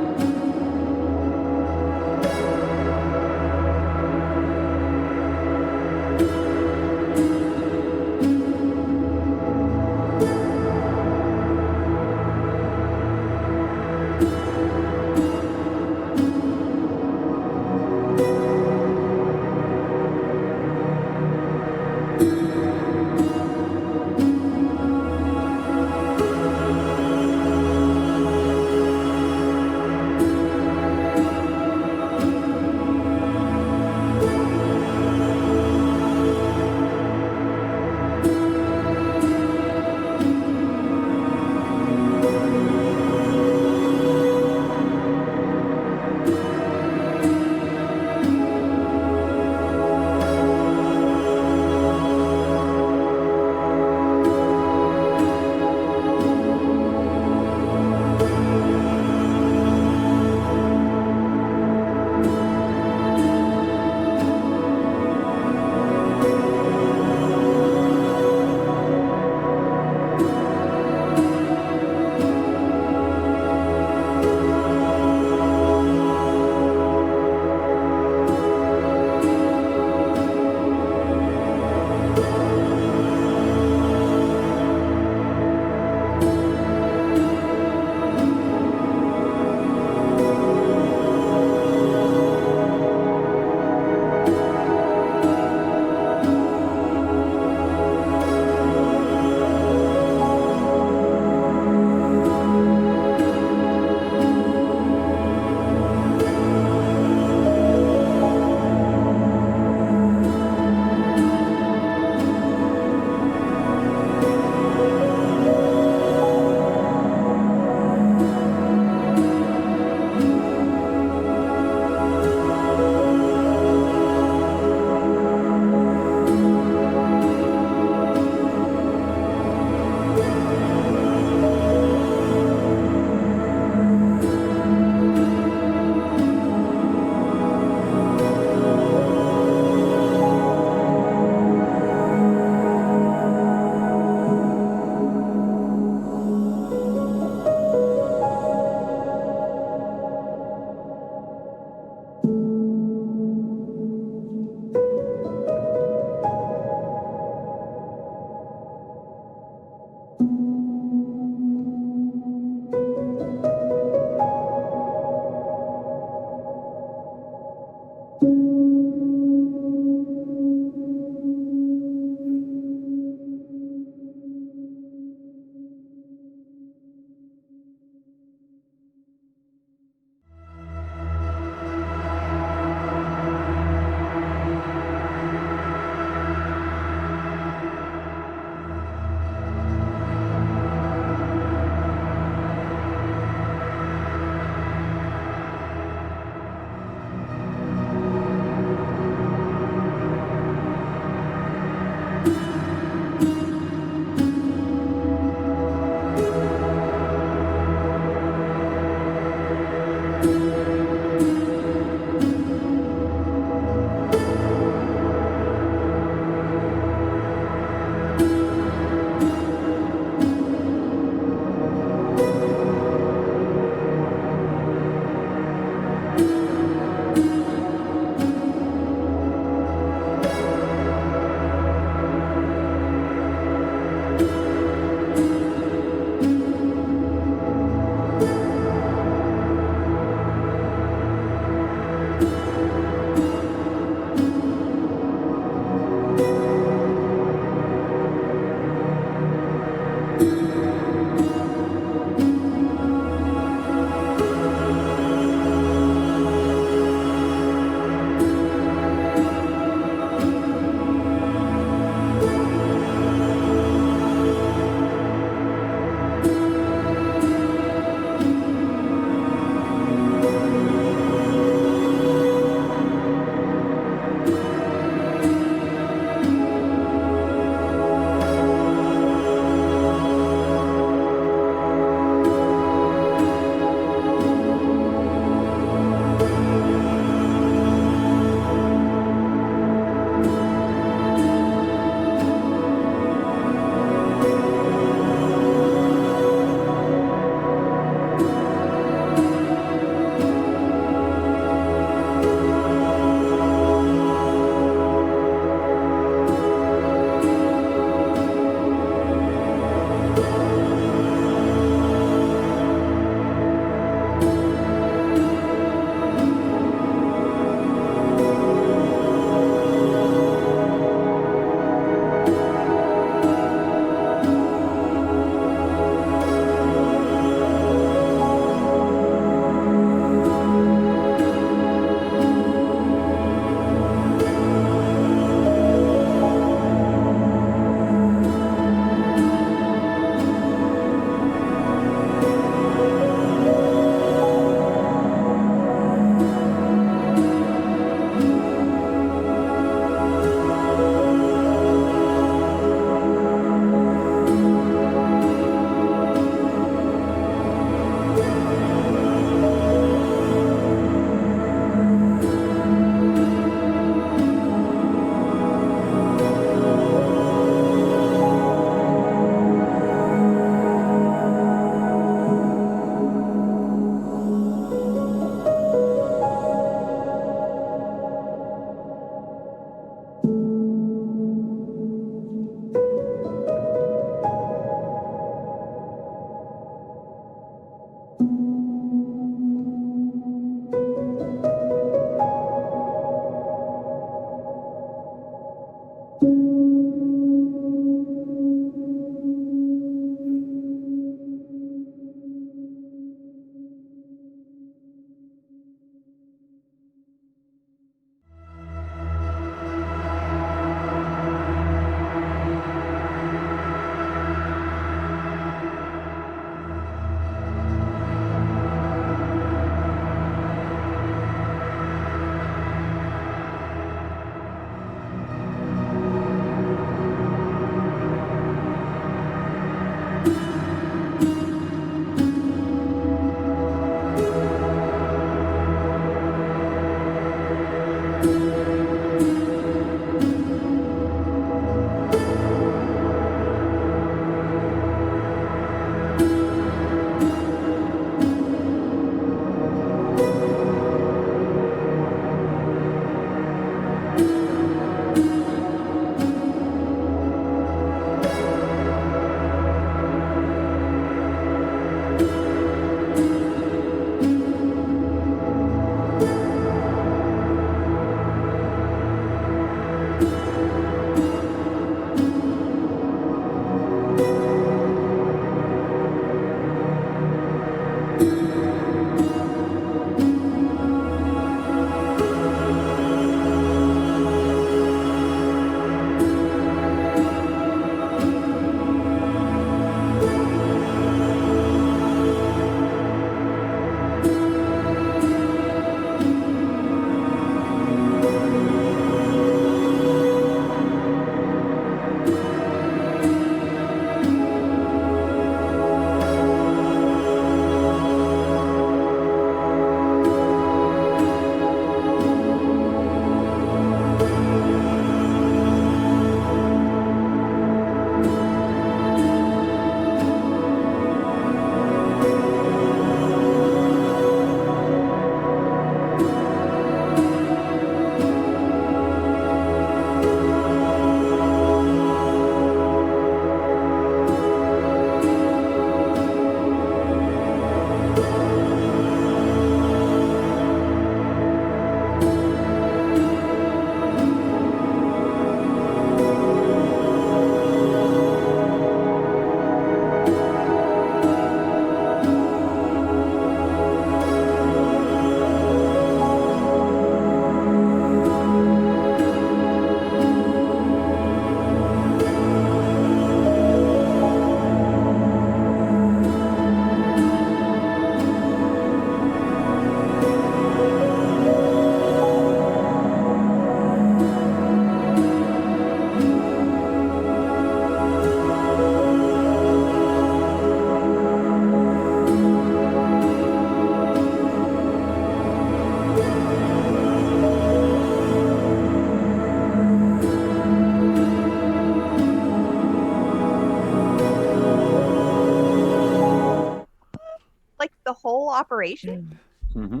operation. Mm-hmm.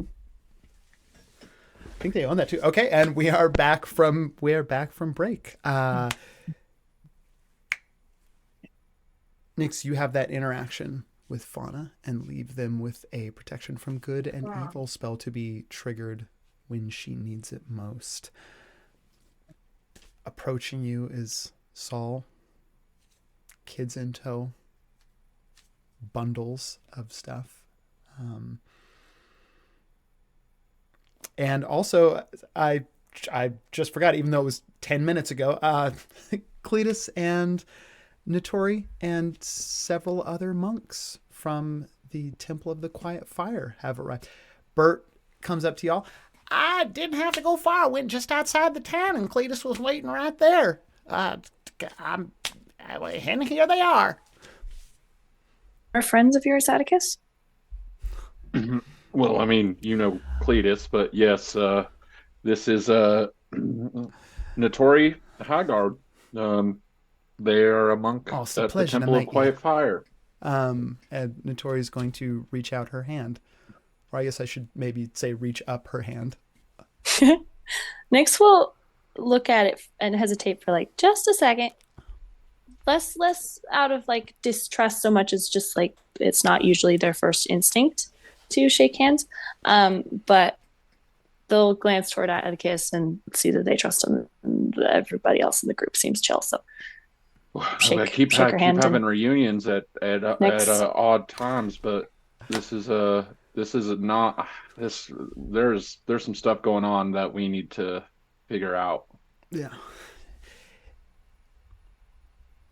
I think they own that too. Okay, and we are back from break. Nix, you have that interaction with Fauna and leave them with a protection from good and evil spell to be triggered when she needs it most. Approaching you is Saul, kids in tow, bundles of stuff. And also, I just forgot, even though it was 10 minutes ago, Cletus and Notori and several other monks from the Temple of the Quiet Fire have arrived. Bert comes up to y'all. I didn't have to go far. I went just outside the town, and Cletus was waiting right there. And here they are. Are friends of yours, Atticus? Well, I mean, you know Cletus, but yes, this is Notori Haggard. They are a monk Oh, it's a at the pleasure to Temple of meet you. Quiet Fire. And Notori is going to reach out her hand. Or I guess I should maybe say reach up her hand. Nyx will look at it and hesitate for like just a second. Less out of like distrust so much as just like it's not usually their first instinct to shake hands. But they'll glance toward Atticus and see that they trust him, and everybody else in the group seems chill. So keep hand having and reunions at odd times, but this is not this. There's some stuff going on that we need to figure out. Yeah.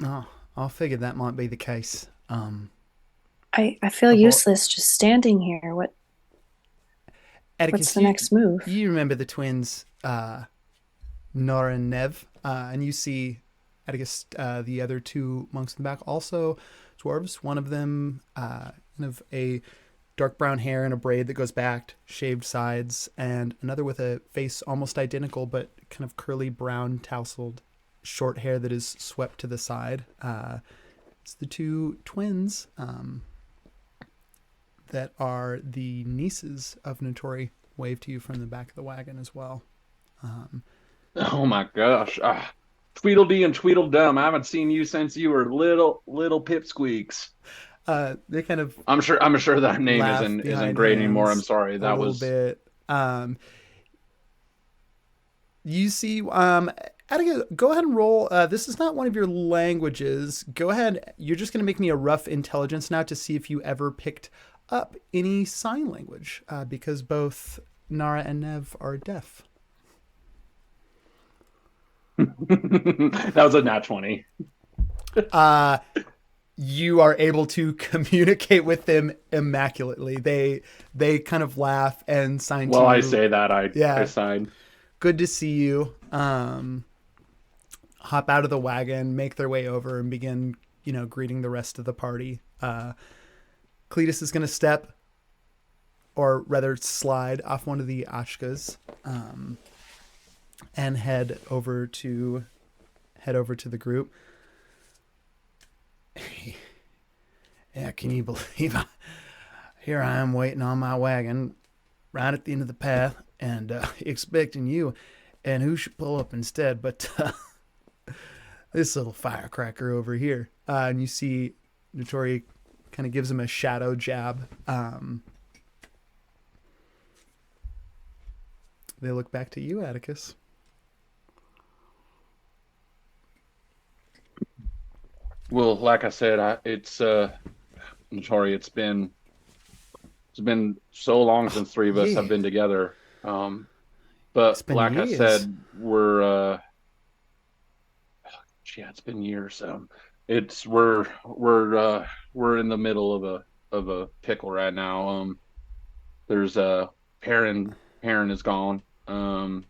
Oh, I figured that might be the case. I feel useless just standing here. Atticus, what's the next move? You remember the twins, Nora and Nev, and you see Atticus, the other two monks in the back, also dwarves. One of them, kind of a dark brown hair and a braid that goes back, shaved sides, and another with a face almost identical but kind of curly brown tousled short hair that is swept to the side. It's the two twins that are the nieces of Notori. Wave to you from the back of the wagon as well. Oh my gosh. Tweedledee and Tweedledum. I haven't seen you since you were little pipsqueaks. They kind of I'm sure that name isn't great anymore. I'm sorry. That was a little bit. You see, Atticus, go ahead and roll. This is not one of your languages. Go ahead. You're just going to make me a rough intelligence now to see if you ever picked up any sign language, because both Nara and Nev are deaf. That was a nat 20. You are able to communicate with them immaculately. They kind of laugh and sign to you. Well, I say that I sign. Good to see you. Hop out of the wagon, make their way over, and begin, greeting the rest of the party. Cletus is going to step, or rather slide, off one of the ashkas, and head over to the group. Yeah, can you believe here I am waiting on my wagon right at the end of the path and expecting you, and who should pull up instead but this little firecracker over here. And you see Notori kind of gives him a shadow jab. They look back to you, Atticus. Well, like I said, it's Notori. It's been so long since three of us have been together. But like years. I said, we're it's been years. We're in the middle of a pickle right now. There's Perrin is gone. And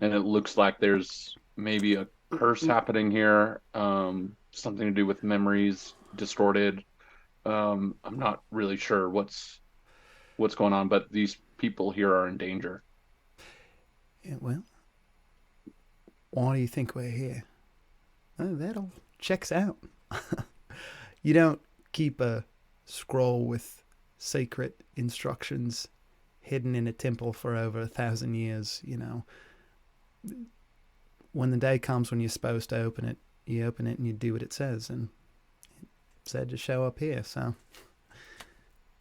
it looks like there's maybe a curse happening here. Something to do with memories distorted. I'm not really sure what's going on, but these people here are in danger. Yeah, well, why do you think we're here? Oh, that all checks out. You don't keep a scroll with secret instructions hidden in a temple for over 1,000 years, when the day comes when you're supposed to open it, you open it and you do what it says. And it said to show up here, so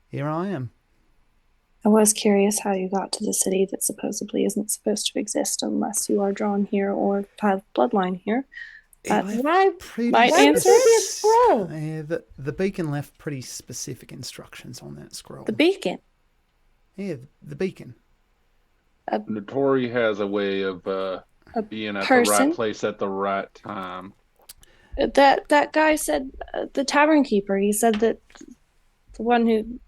here I am. I was curious how you got to the city that supposedly isn't supposed to exist unless you are drawn here or have bloodline here. That might answer it. Scroll. The beacon left pretty specific instructions on that scroll. The beacon? Yeah, the beacon. Notori has a way of being at the right place at the right time. That guy said, the tavern keeper, he said that the one who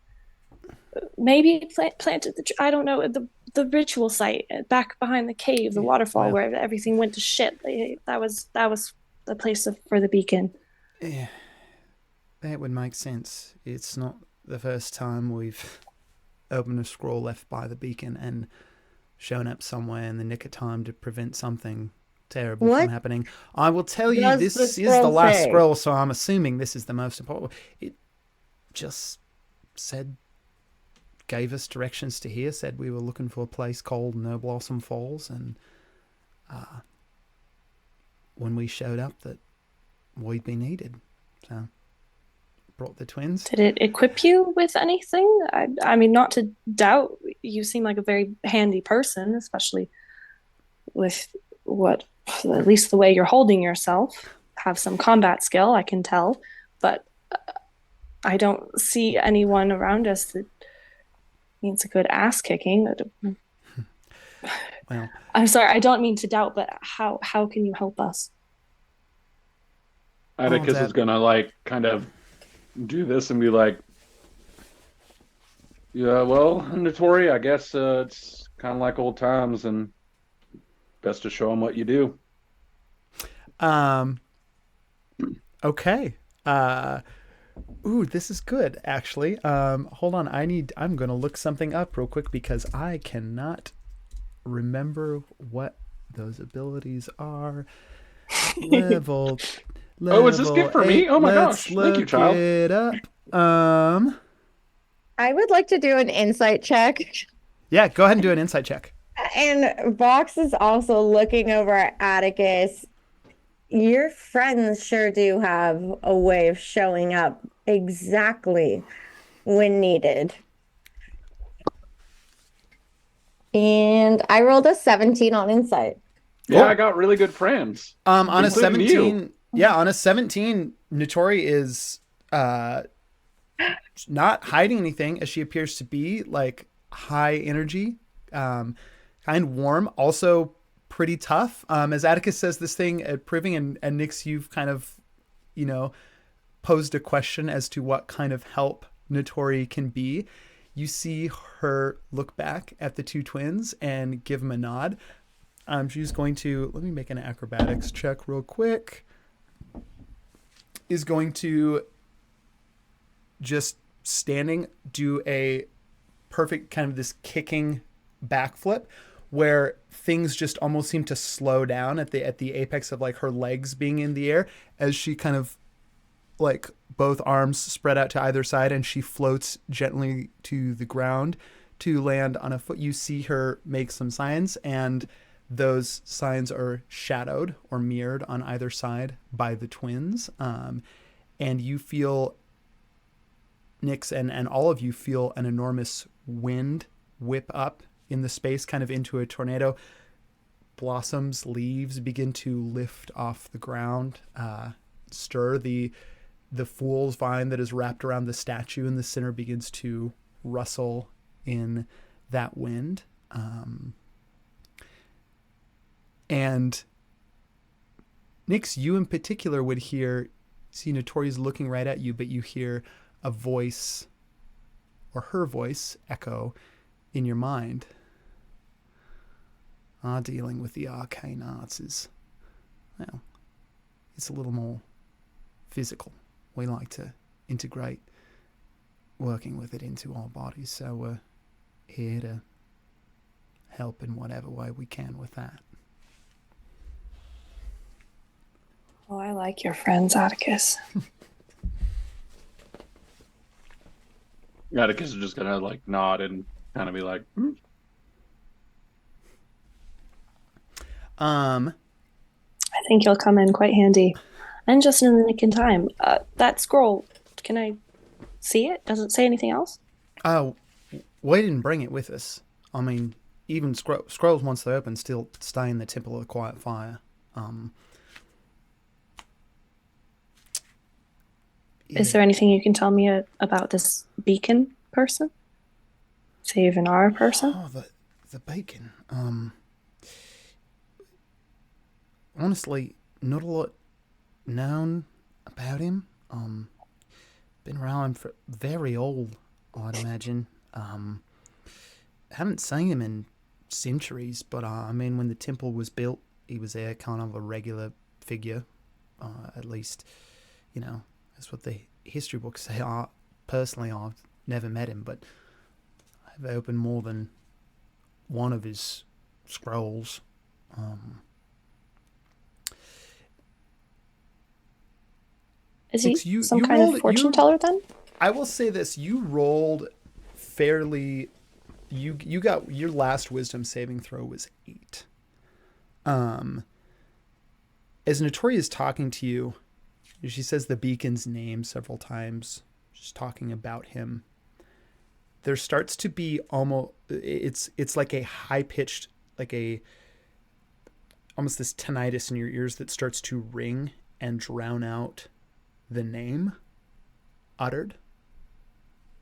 maybe planted I don't know, the ritual site back behind the cave, the waterfall where everything went to shit. That was the place for the beacon. Yeah, that would make sense. It's not the first time we've opened a scroll left by the beacon and shown up somewhere in the nick of time to prevent something terrible from happening. I will tell you, this is the last scroll, so I'm assuming this is the most important. It just gave us directions to here, said we were looking for a place called No Blossom Falls, and when we showed up that we'd be needed. So brought the twins. Did it equip you with anything? I mean, not to doubt, you seem like a very handy person, especially with at least the way you're holding yourself. Have some combat skill, I can tell, but I don't see anyone around us that needs a good ass kicking. Well, I'm sorry, I don't mean to doubt, but how can you help us? Atticus is gonna kind of do this and be like, yeah, well, Notori, I guess it's kind of like old times, and best to show them what you do. Okay. Ooh, this is good, actually. Hold on, I'm gonna look something up real quick because I cannot remember what those abilities are. Level oh, is this gift for 8. Me? Oh my gosh. Thank you, child. It up. I would like to do an insight check. Yeah, go ahead and do an insight check. And Vox is also looking over at Atticus. Your friends sure do have a way of showing up exactly when needed. And I rolled a 17 on insight. Yeah, I got really good friends. On a 17, on a 17, Notori is not hiding anything, as she appears to be high energy, kind of warm, also pretty tough. As Atticus says this thing at Priving, and Nyx, you've kind of, posed a question as to what kind of help Notori can be. You see her look back at the two twins and give them a nod. She's going to, let me make an acrobatics check real quick. Is going to just standing do a perfect kind of this kicking backflip where things just almost seem to slow down at the apex of her legs being in the air as she kind of both arms spread out to either side and she floats gently to the ground to land on a foot. You see her make some signs, and those signs are shadowed or mirrored on either side by the twins. And you feel, Nyx, and all of you feel an enormous wind whip up in the space, kind of into a tornado. Blossoms, leaves begin to lift off the ground, stir. The fool's vine that is wrapped around the statue in the center begins to rustle in that wind. And Nyx, you in particular would see Notori's looking right at you, but you hear a voice, or her voice, echo in your mind. Dealing with the arcane arts is, it's a little more physical. We like to integrate working with it into our bodies, so we're here to help in whatever way we can with that. Well, I like your friends, Atticus. Atticus is just gonna like nod and kind of be like, "Hmm." Um, I think you'll come in quite handy. And just in the nick in time. That scroll, can I see it? Does it say anything else? we didn't bring it with us. I mean, even scrolls once they're open still stay in the Temple of the Quiet Fire. Is there anything you can tell me about this beacon person? Save an R person? Oh, the bacon. Honestly, not a lot known about him. Been around for very old, I'd imagine. Haven't seen him in centuries, but I mean, when the temple was built, he was there, kind of a regular figure. At least, you know, that's what the history books say. Personally, I've never met him, but I've opened more than one of his scrolls. Is he You some you kind of rolled fortune teller then? I will say this: you rolled fairly. You got your last wisdom saving throw was 8. As Notori is talking to you, she says the beacon's name several times. She's talking about him. There starts to be almost it's like a high pitched, like a almost this tinnitus in your ears that starts to ring and drown out the name uttered.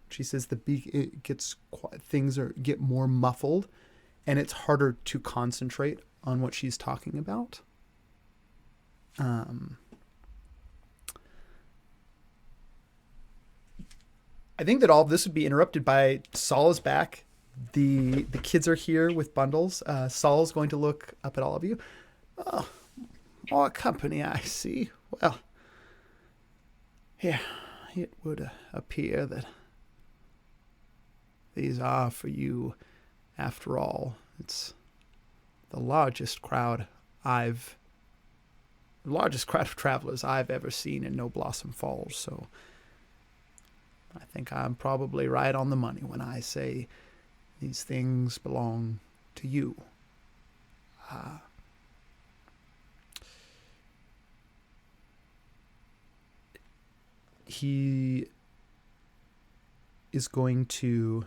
She says it gets things get more muffled, and it's harder to concentrate on what she's talking about. I think that all of this would be interrupted by Saul is back. The kids are here with bundles. Saul is going to look up at all of you. Oh, more company, I see. Well, yeah, it would appear that these are for you. After all, it's the largest crowd of travelers I've ever seen in No Blossom Falls. So I think I'm probably right on the money when I say these things belong to you. He is going to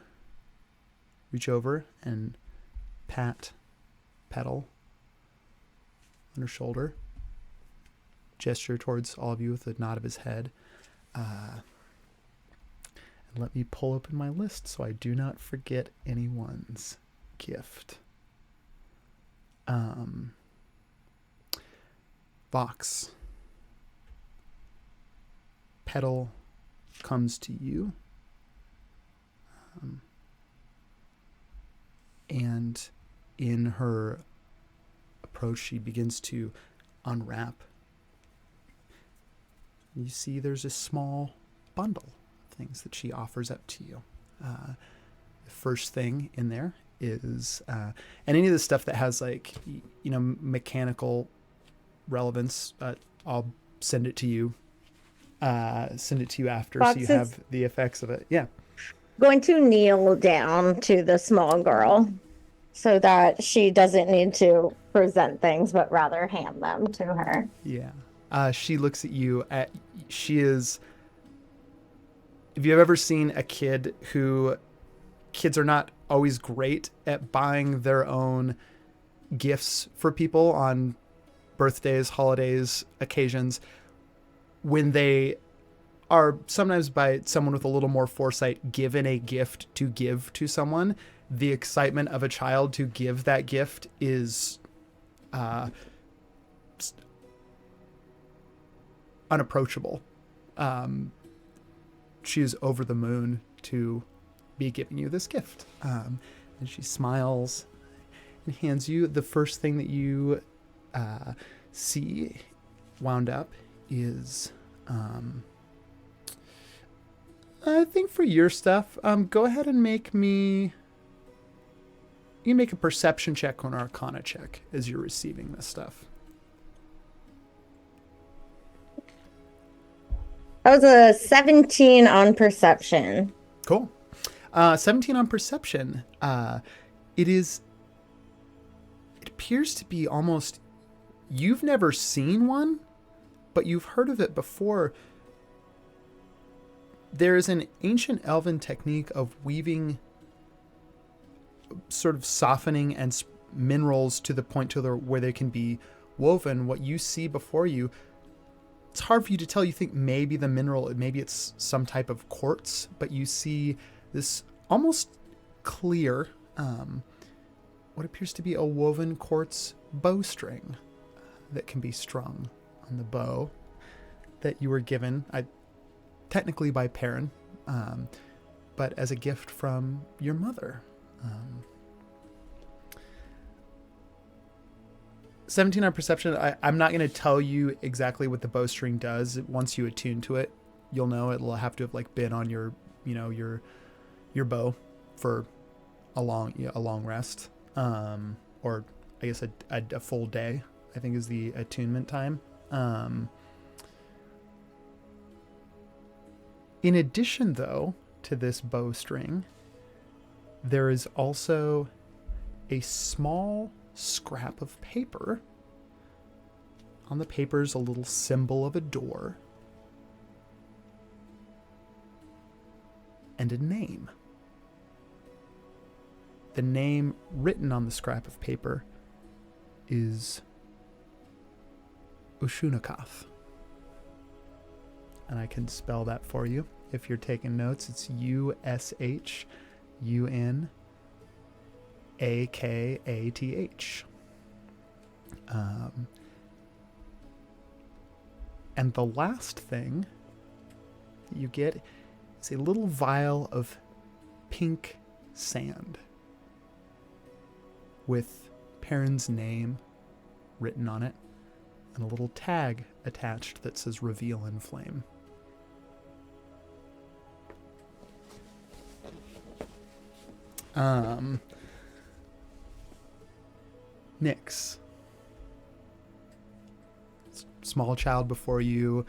reach over and pat Petal on her shoulder, gesture towards all of you with a nod of his head, and let me pull open my list so I do not forget anyone's gift. Vox. Petal comes to you, and in her approach, she begins to unwrap. You see there's a small bundle of things that she offers up to you. The first thing in there is, and any of the stuff that has like, mechanical relevance, I'll send it to you. Send it to you after, so you have the effects of it. Yeah. Going to kneel down to the small girl so that she doesn't need to present things, but rather hand them to her. Yeah. She looks at you. She is. Have you ever seen a kid who? Kids are not always great at buying their own gifts for people on birthdays, holidays, occasions. When they are sometimes by someone with a little more foresight given a gift to give to someone, the excitement of a child to give that gift is unapproachable. She is over the moon to be giving you this gift. And she smiles and hands you the first thing that you see wound up is, I think for your stuff, go ahead and you make a perception check or an arcana check as you're receiving this stuff. That was a 17 on perception. Cool. 17 on perception. It appears to be almost, you've never seen one, but you've heard of it before. There is an ancient elven technique of weaving, sort of softening and minerals to the point where they can be woven. What you see before you, it's hard for you to tell. You think maybe the mineral, maybe it's some type of quartz, but you see this almost clear, what appears to be a woven quartz bowstring that can be strung on the bow that you were given, technically by Perrin, but as a gift from your mother. 17 on perception. I'm not going to tell you exactly what the bowstring does. Once you attune to it, you'll know. It'll have to have like been on your bow for a long rest, or I guess a full day, I think is the attunement time. In addition, though, to this bowstring, there is also a small scrap of paper. On the paper is a little symbol of a door and a name. The name written on the scrap of paper is Ushunakath. And I can spell that for you if you're taking notes. It's Ushunakath. And the last thing that you get is a little vial of pink sand with Perrin's name written on it and a little tag attached that says Reveal in Flame. Nyx. Small child before you,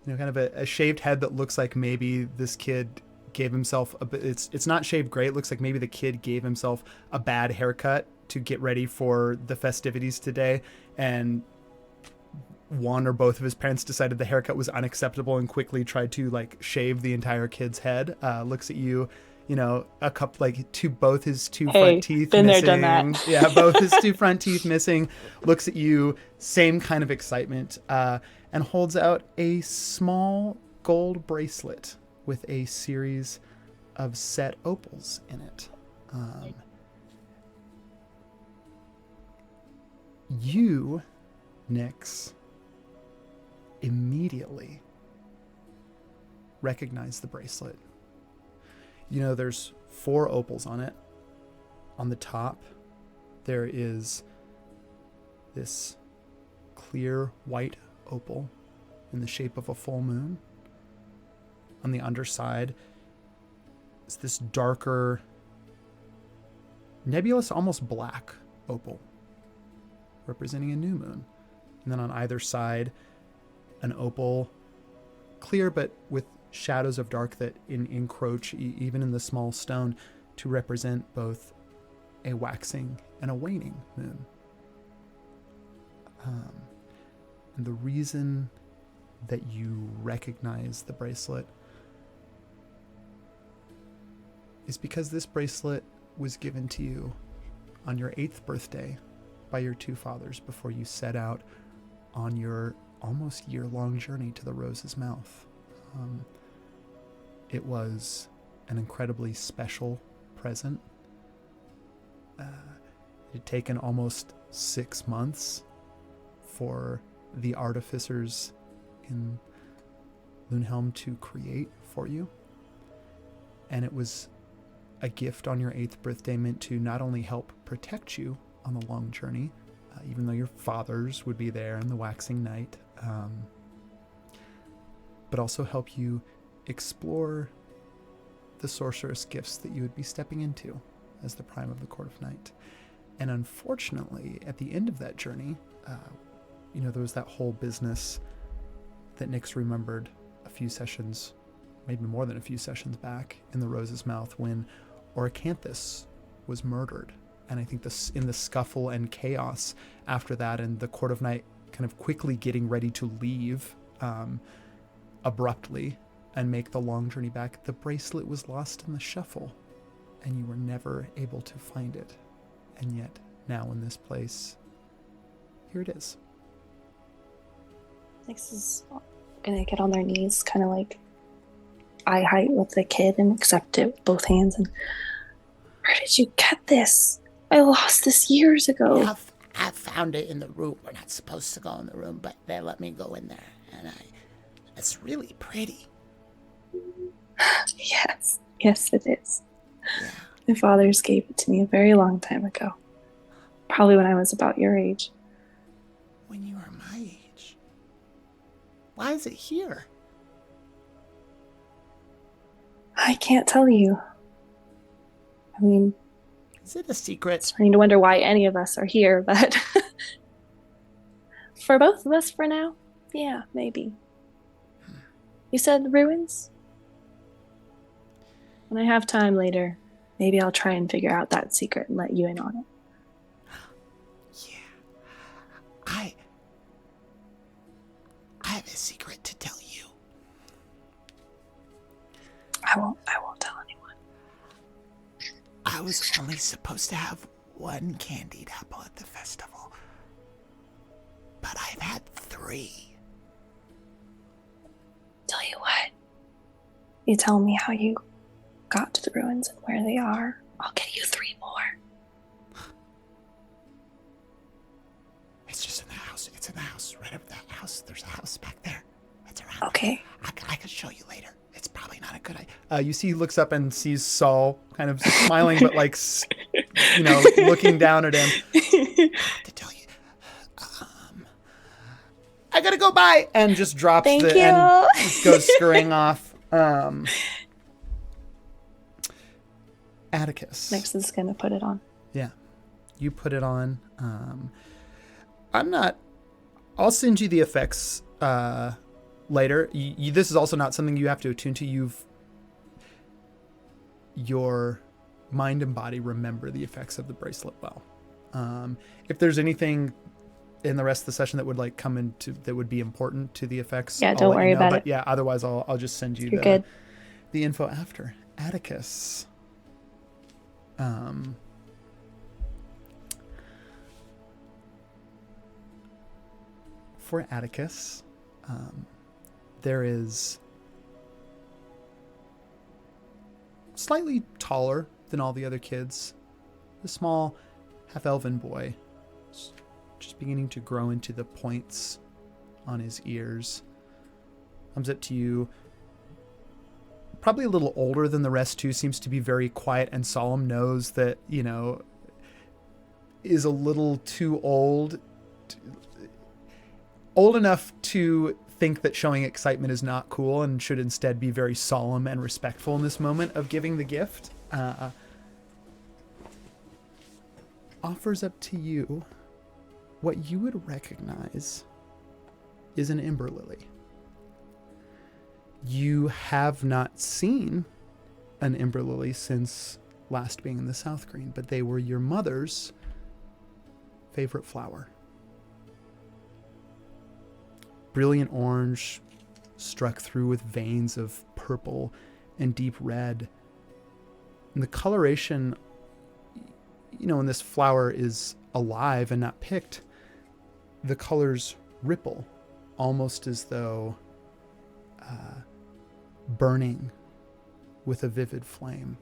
kind of a shaved head that looks like maybe this kid gave himself a bit. It's not shaved gray. It looks like maybe the kid gave himself a bad haircut to get ready for the festivities today, and one or both of his parents decided the haircut was unacceptable and quickly tried to like shave the entire kid's head. Looks at you, a couple, like both his two front teeth been missing. there, done that. Yeah, both his two front teeth missing. Looks at you, same kind of excitement, and holds out a small gold bracelet with a series of set opals in it. You, Nyx, immediately recognize the bracelet. There's 4 opals on it. On the top, there is this clear white opal in the shape of a full moon. On the underside is this darker, nebulous, almost black opal representing a new moon. And then on either side, an opal, clear but with shadows of dark that encroach even in the small stone to represent both a waxing and a waning moon. And the reason that you recognize the bracelet is because this bracelet was given to you on your 8th birthday by your 2 fathers before you set out on your almost year-long journey to the Rose's Mouth. It was an incredibly special present. It had taken almost 6 months for the artificers in Loonhelm to create for you. And it was a gift on your 8th birthday meant to not only help protect you on the long journey, even though your fathers would be there in the waxing night, but also help you explore the sorceress gifts that you would be stepping into as the prime of the Court of Night. And unfortunately, at the end of that journey, there was that whole business that Nyx remembered a few sessions maybe more than a few sessions back in the Rose's Mouth when Oracanthus was murdered. And I think this, in the scuffle and chaos after that, and the Court of Night kind of quickly getting ready to leave abruptly and make the long journey back, the bracelet was lost in the shuffle, and you were never able to find it. And yet, now in this place, here it is. Nyx is gonna get on their knees, kind of like eye height with the kid, and accept it with both hands. And where did you get this? I lost this years ago. I found it in the room. We're not supposed to go in the room, but they let me go in there, and it's really pretty. Yes, it is. Yeah. My fathers gave it to me a very long time ago. Probably when I was about your age. When you were my age. Why is it here? I can't tell you. I mean, Is it a secret? starting to wonder why any of us are here, but for both of us for now, yeah, maybe. You said ruins? When I have time later, maybe I'll try and figure out that secret and let you in on it. Yeah. I have a secret to tell you. I won't tell anyone. I was only supposed to have one candied apple at the festival, but I've had 3. Tell you what. You tell me how you got to the ruins and where they are. I'll get you 3 more. It's just in the house. It's in the house. Right up that house. There's a house back there. It's around. Okay. I could show you later. It's probably not a good idea. You see, he looks up and sees Saul kind of smiling, but like, looking down at him. To tell you. I gotta go by, and just drops Thank you. and goes scurrying off. Atticus. Nyx is gonna put it on. Yeah, you put it on. I'll send you the effects later. This is also not something you have to attune to. Your mind and body remember the effects of the bracelet well. If there's anything in the rest of the session that would like come into that would be important to the effects, Yeah, I'll don't let worry you know. about But it. yeah, otherwise I'll just send you You're good. the info after. Atticus. For Atticus, there is slightly taller than all the other kids, a small half-elven boy, just beginning to grow into the points on his ears. Comes up to you, probably a little older than the rest too, seems to be very quiet and solemn, knows that, is a little too old enough to think that showing excitement is not cool and should instead be very solemn and respectful in this moment of giving the gift. Offers up to you what you would recognize is an ember lily. You have not seen an ember lily since last being in the South Green, but they were your mother's favorite flower. Brilliant orange, struck through with veins of purple and deep red. And the coloration, when this flower is alive and not picked, the colors ripple, almost as though burning with a vivid flame.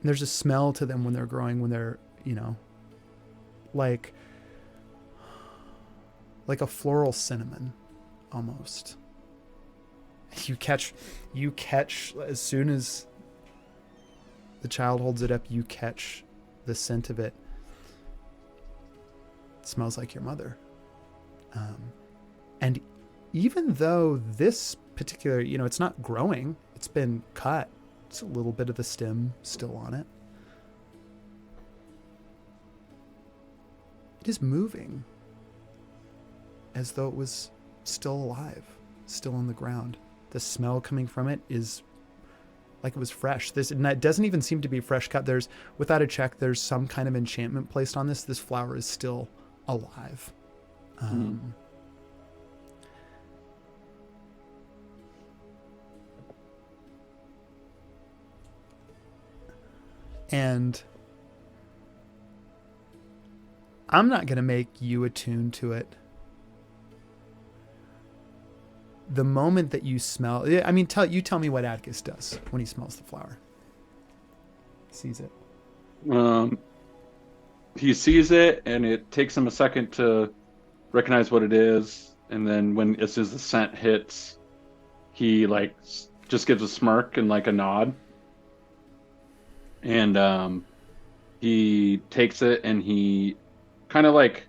And there's a smell to them when they're growing, when they're, like a floral cinnamon almost. You catch as soon as the child holds it up, you catch the scent of it. It smells like your mother. And even though this particular, it's not growing, it's been cut. It's a little bit of the stem still on it. It is moving as though it was still alive, still on the ground. The smell coming from it is like it was fresh. It doesn't even seem to be fresh cut. Without a check, there's some kind of enchantment placed on this. This flower is still alive. And I'm not going to make you attune to it. The moment that you smell, I mean, tell me what Atticus does when he smells the flower. Sees it. He sees it, and it takes him a second to recognize what it is. And then as soon as the scent hits, he like just gives a smirk and like a nod. And he takes it and he kind of like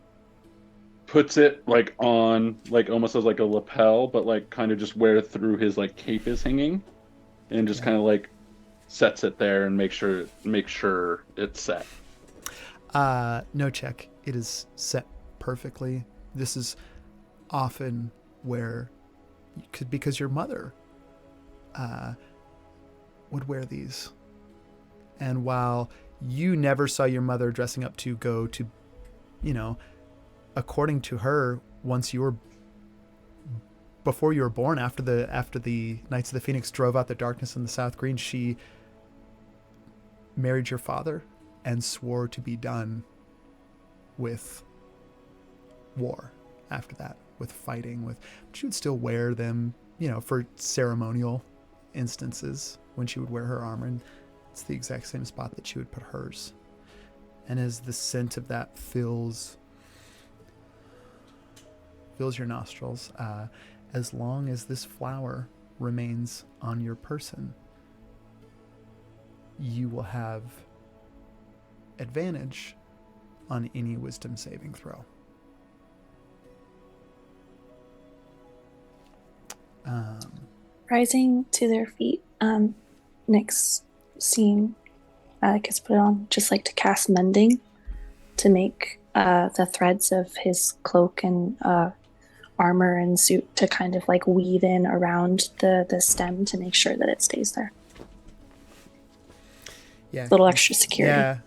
puts it like on like almost as like a lapel, but like kind of just where through his like cape is hanging, and just kind of like sets it there and make sure it's set. No check. It is set perfectly. This is often where because your mother would wear these. And while you never saw your mother dressing up to go to, according to her, before you were born, after the Knights of the Phoenix drove out the darkness in the South Green, she married your father and swore to be done with war after that, with fighting, but she would still wear them, for ceremonial instances when she would wear her armor, and it's the exact same spot that she would put hers. And as the scent of that fills your nostrils, as long as this flower remains on your person, you will have advantage on any wisdom saving throw. Rising to their feet, Nyx, seeing Atticus put it on, just like to cast mending to make the threads of his cloak and armor and suit to kind of like weave in around the stem to make sure that it stays there. Yeah, a little extra security. Yeah,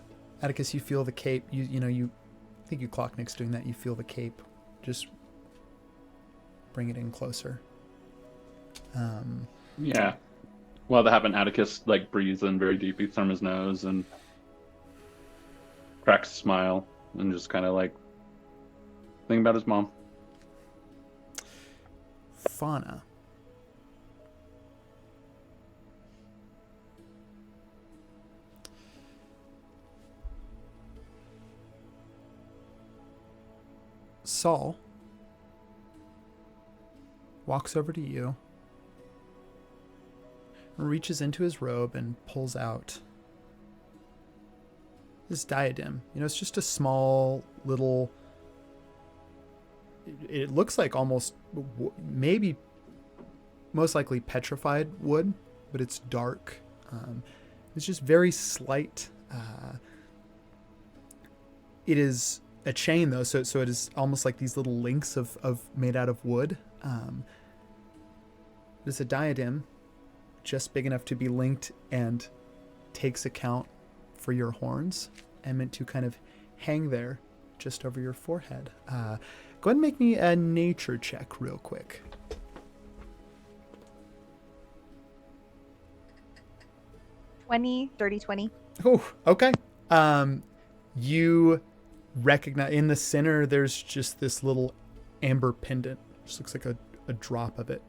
Atticus, you feel the cape. You I think you clock Nyx doing that. You feel the cape. Just bring it in closer. Yeah. While that happened, Atticus like breathes in very deeply from his nose and cracks a smile and just kind of like thinking about his mom. Fauna. Saul walks over to you, reaches into his robe and pulls out this diadem. It's just a small little, it looks like almost maybe most likely petrified wood, but it's dark. It's just very slight. It is a chain though, so it is almost like these little links of made out of wood. It's a diadem just big enough to be linked and takes account for your horns and meant to kind of hang there just over your forehead. Go ahead and make me a nature check real quick. 20, 30, 20. Oh, okay. You recognize in the center there's just this little amber pendant. Just looks like a drop of it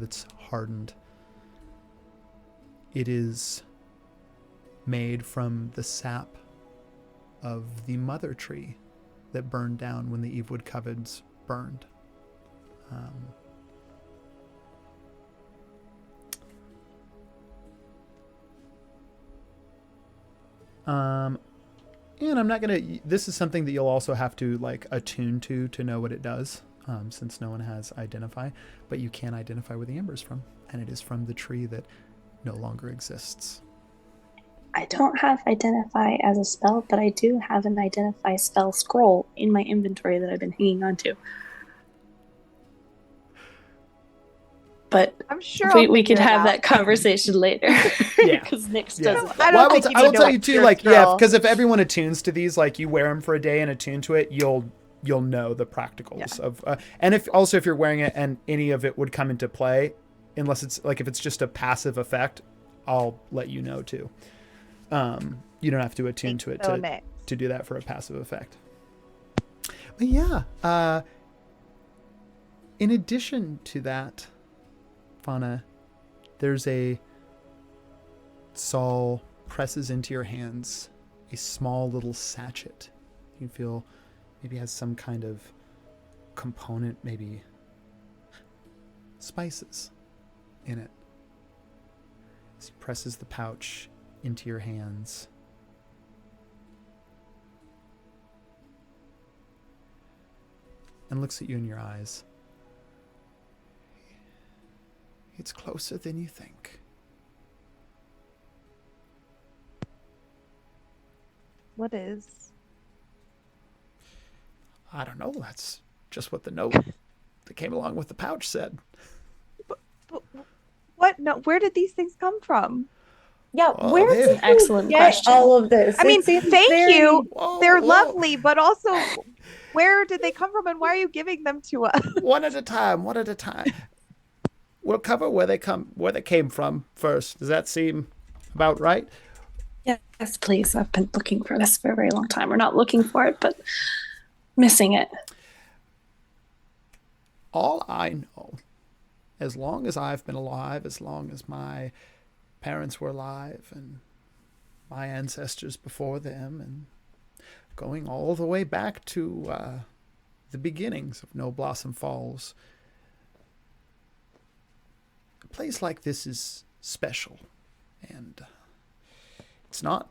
that's hardened. It is made from the sap of the mother tree that burned down when the Evewood Covens burned. And I'm not going to... This is something that you'll also have to like attune to know what it does, since no one has identify. But you can identify where the amber is from. And it is from the tree that no longer exists. I don't have identify as a spell, but I do have an identify spell scroll in my inventory that I've been hanging on to. but I'm sure I'll we could figure it have out. that conversation later. Yeah. Because Nyx Yeah. doesn't. I Well, don't think you I will need to tell wax you too, your like, yeah, girl. because if everyone attunes to these, like, you wear them for a day and attune to it, you'll know the practicals of, and if you're wearing it and any of it would come into play, unless it's like if it's just a passive effect, I'll let you know too. You don't have to attune to it to do that for a passive effect. But yeah, in addition to that, Fauna, there's Saul presses into your hands a small little sachet. You feel maybe has some kind of component, maybe spices in it. As he presses the pouch into your hands. And looks at you in your eyes. It's closer than you think. What is? I don't know. That's just what the note that came along with the pouch said. But what? No, where did these things come from? Yeah, Oh, where they- did An excellent you get question. all of this? I mean, It seems thank very- you. Whoa, They're whoa. lovely, but also, where did they come from, and why are you giving them to us? One at a time. We'll cover where they came from first. Does that seem about right? Yes, please. I've been looking for this for a very long time. We're not looking for it, but missing it. All I know, as long as I've been alive, as long as my parents were alive and my ancestors before them, and going all the way back to the beginnings of No Blossom Falls, a place like this is special, and it's not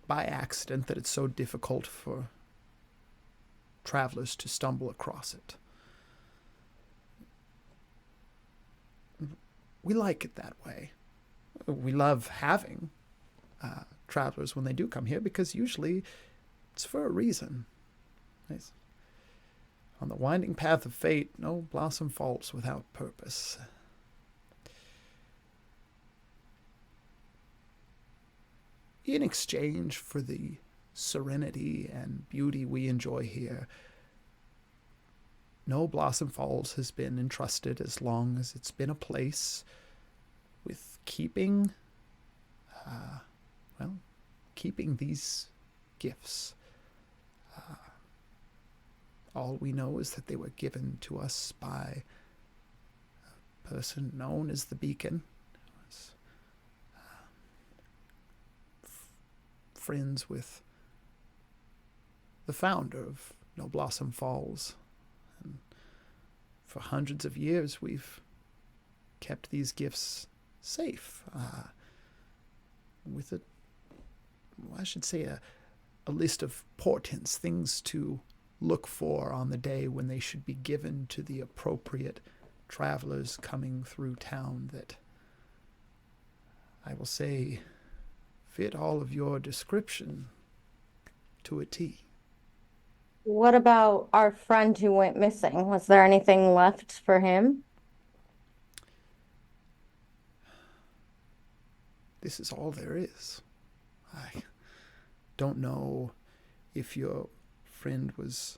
by accident that it's so difficult for travelers to stumble across it. We like it that way. We love having travelers when they do come here, because usually it's for a reason. It's on the winding path of fate, no blossom falls without purpose. In exchange for the serenity and beauty we enjoy here, No Blossom Falls has been entrusted, as long as it's been a place, with keeping these gifts. All we know is that they were given to us by a person known as the Beacon. Friends with the founder of No Blossom Falls. And for hundreds of years, we've kept these gifts safe, with a list of portents, things to look for on the day when they should be given to the appropriate travelers coming through town, that I will say fit all of your description to a T. What about our friend who went missing? Was there anything left for him? This is all there is. I don't know if your friend was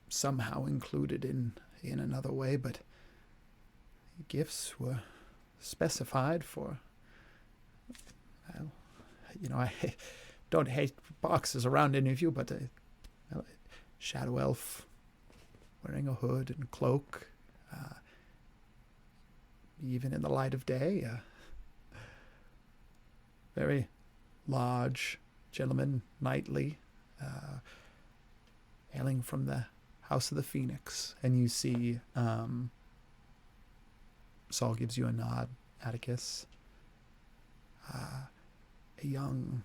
somehow included in another way, but gifts were specified for. I don't hate boxes around any of you, but a shadow elf wearing a hood and cloak, even in the light of day, a very large gentleman, knightly, hailing from the House of the Phoenix. And you see Saul gives you a nod, Atticus. A young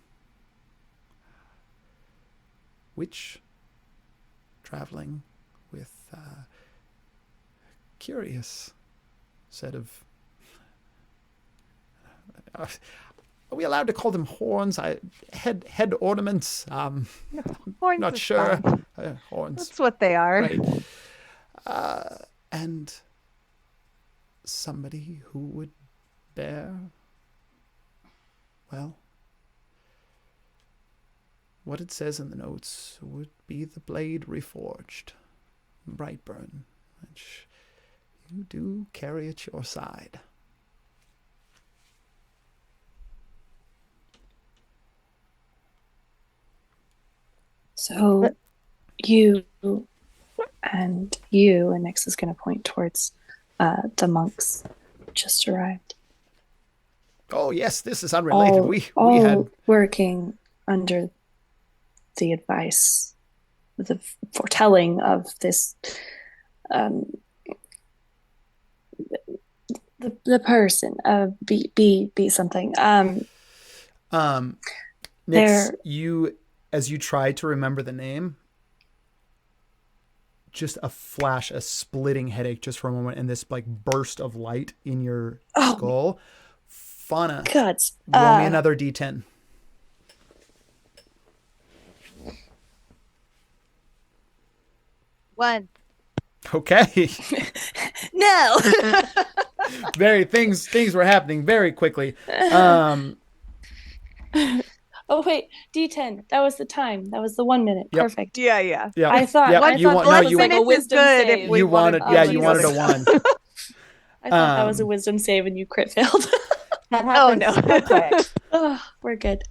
witch traveling with a curious set of are we allowed to call them horns? Head ornaments. Horns Not is sure. fine. Horns. That's what they are. Right. And somebody who would bear, well, what it says in the notes would be the blade reforged, Brightburn, which you do carry at your side. So you and Nix is going to point towards the monks just arrived. Oh yes, this is unrelated. All, we all had working under the advice, the foretelling of this, the person, be something. Nix, you, as you try to remember the name, just a flash, a splitting headache just for a moment, and this like burst of light in your skull. Fauna, Gods. roll me another d10. One. Okay. No. Things were happening very quickly. Oh wait, D10. That was the time. That was the 1 minute. Yep. Perfect. Yeah. Yeah. I thought Yep. I You thought want- that no, was you- like a minutes is wisdom good save. if we You wanted, wanted- yeah, oh, you wanted a Jesus. 1. I thought that was a wisdom save and you crit failed. That Oh happens no. so quick. Oh, we're good.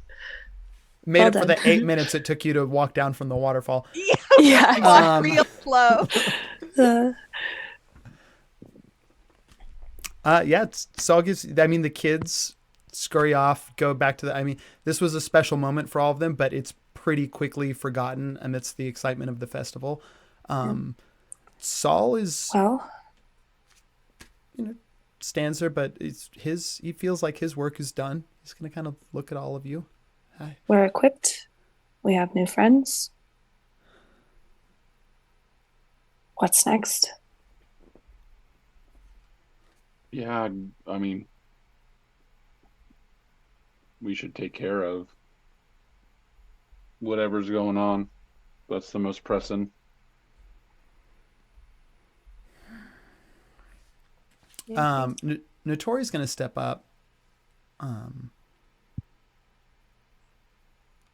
Made Well it for done. the 8 minutes it took you to walk down from the waterfall. Yeah. Walk real slow. So I'll give. I mean, the kids scurry off, go back to the. I mean, this was a special moment for all of them, but it's pretty quickly forgotten amidst the excitement of the festival. Saul is, Well, stands there, but he feels like his work is done. He's gonna kind of look at all of you. Hi. we're equipped. We have new friends. What's next? Yeah, I mean, we should take care of whatever's going on. That's the most pressing. Notori's gonna step up.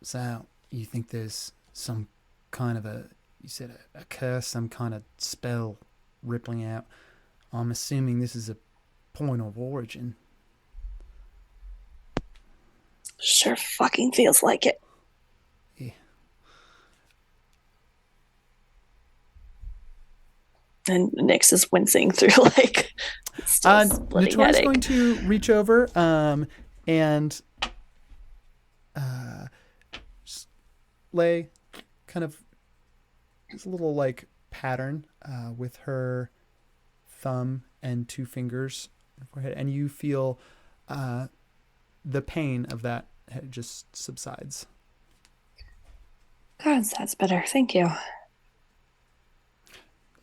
So you think there's some kind of you said a curse, some kind of spell rippling out. I'm assuming this is a point of origin. Sure fucking feels like it. Yeah. And Nyx is wincing through like still splitting Notori's headache. going to reach over and just lay kind of this little like pattern with her thumb and 2 fingers on her forehead, and you feel the pain of that just subsides. God, that's better. Thank you.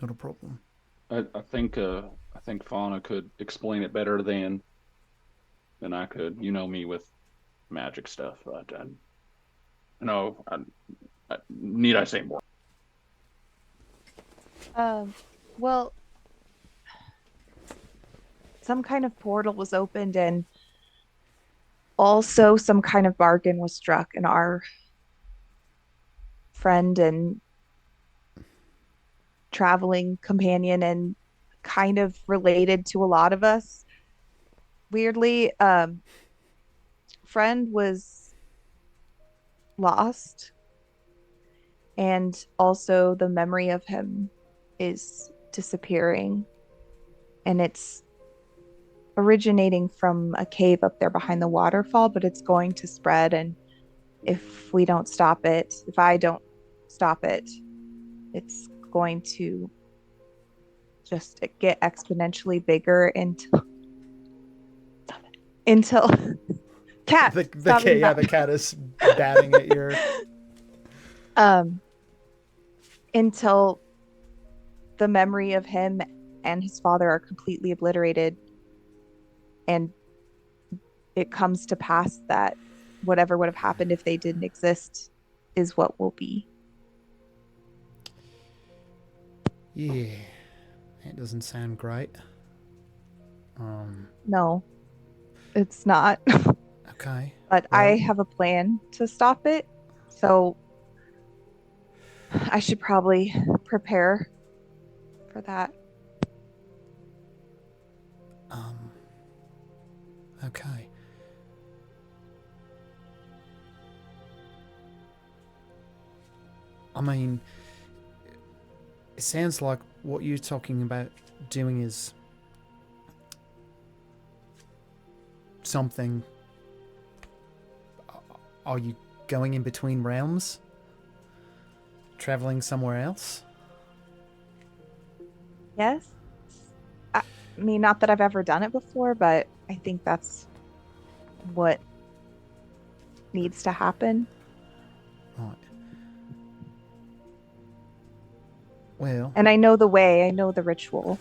Not a problem. I think Fauna could explain it better than I could. You know me with magic stuff. But need I say more? Well, some kind of portal was opened and also some kind of bargain was struck, and our friend and traveling companion and kind of related to a lot of us, weirdly, friend was lost, and also the memory of him is disappearing, and it's originating from a cave up there behind the waterfall, but it's going to spread, and if we don't stop it, if I don't stop it, it's going to just get exponentially bigger until cat. The cat is batting at your until the memory of him and his father are completely obliterated, and it comes to pass that whatever would have happened if they didn't exist is what will be. Yeah, that doesn't sound great. No, it's not. Okay. But I Well, have a plan to stop it. So I should probably prepare for that. um, okay. I mean, it sounds like what you're talking about doing is something. Are you going in between realms? Traveling somewhere else? Yes. I mean, not that I've ever done it before, but I think that's what needs to happen. Right. Well, And I know the way, I know the ritual.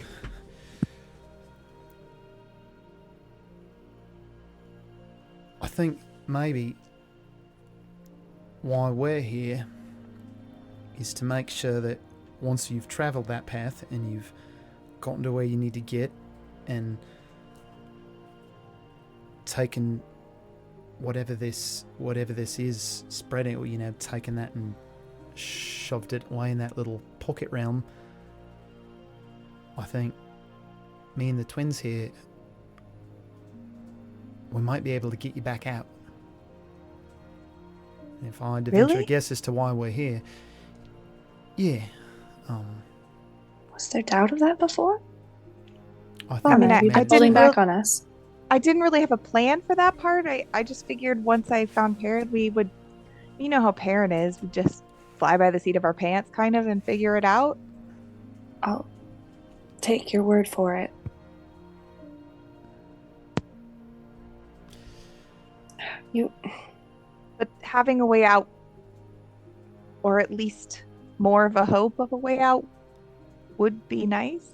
I think maybe why we're here is to make sure that once you've travelled that path and you've gotten to where you need to get and taken whatever this is, spread it, or taken that and shoved it away in that little pocket realm. I think me and the twins here, we might be able to get you back out. And if I had to venture a Really? guess as to why we're here, yeah, Was there doubt of that before? I I think mean, Anna, I, have you I been maybe holding didn't back real on us? I didn't really have a plan for that part. I just figured once I found Perrin, we would, you know how Perrin is, we just fly by the seat of our pants kind of and figure it out. I'll take your word for it. You, But having a way out, or at least more of a hope of a way out, would be nice.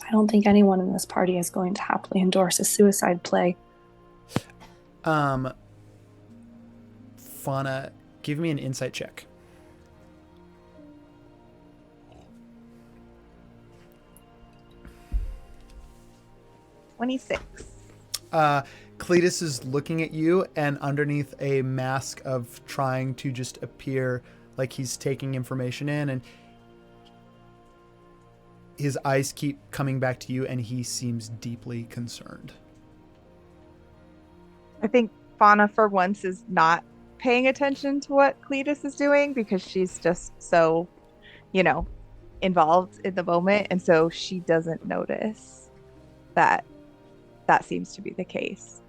I don't think anyone in this party is going to happily endorse a suicide play. Fauna, give me an insight check. 26. Cletus is looking at you, and underneath a mask of trying to just appear like he's taking information in, and his eyes keep coming back to you, and he seems deeply concerned. I think Fauna, for once, is not paying attention to what Cletus is doing because she's just so, you know, involved in the moment. And so she doesn't notice that that seems to be the case.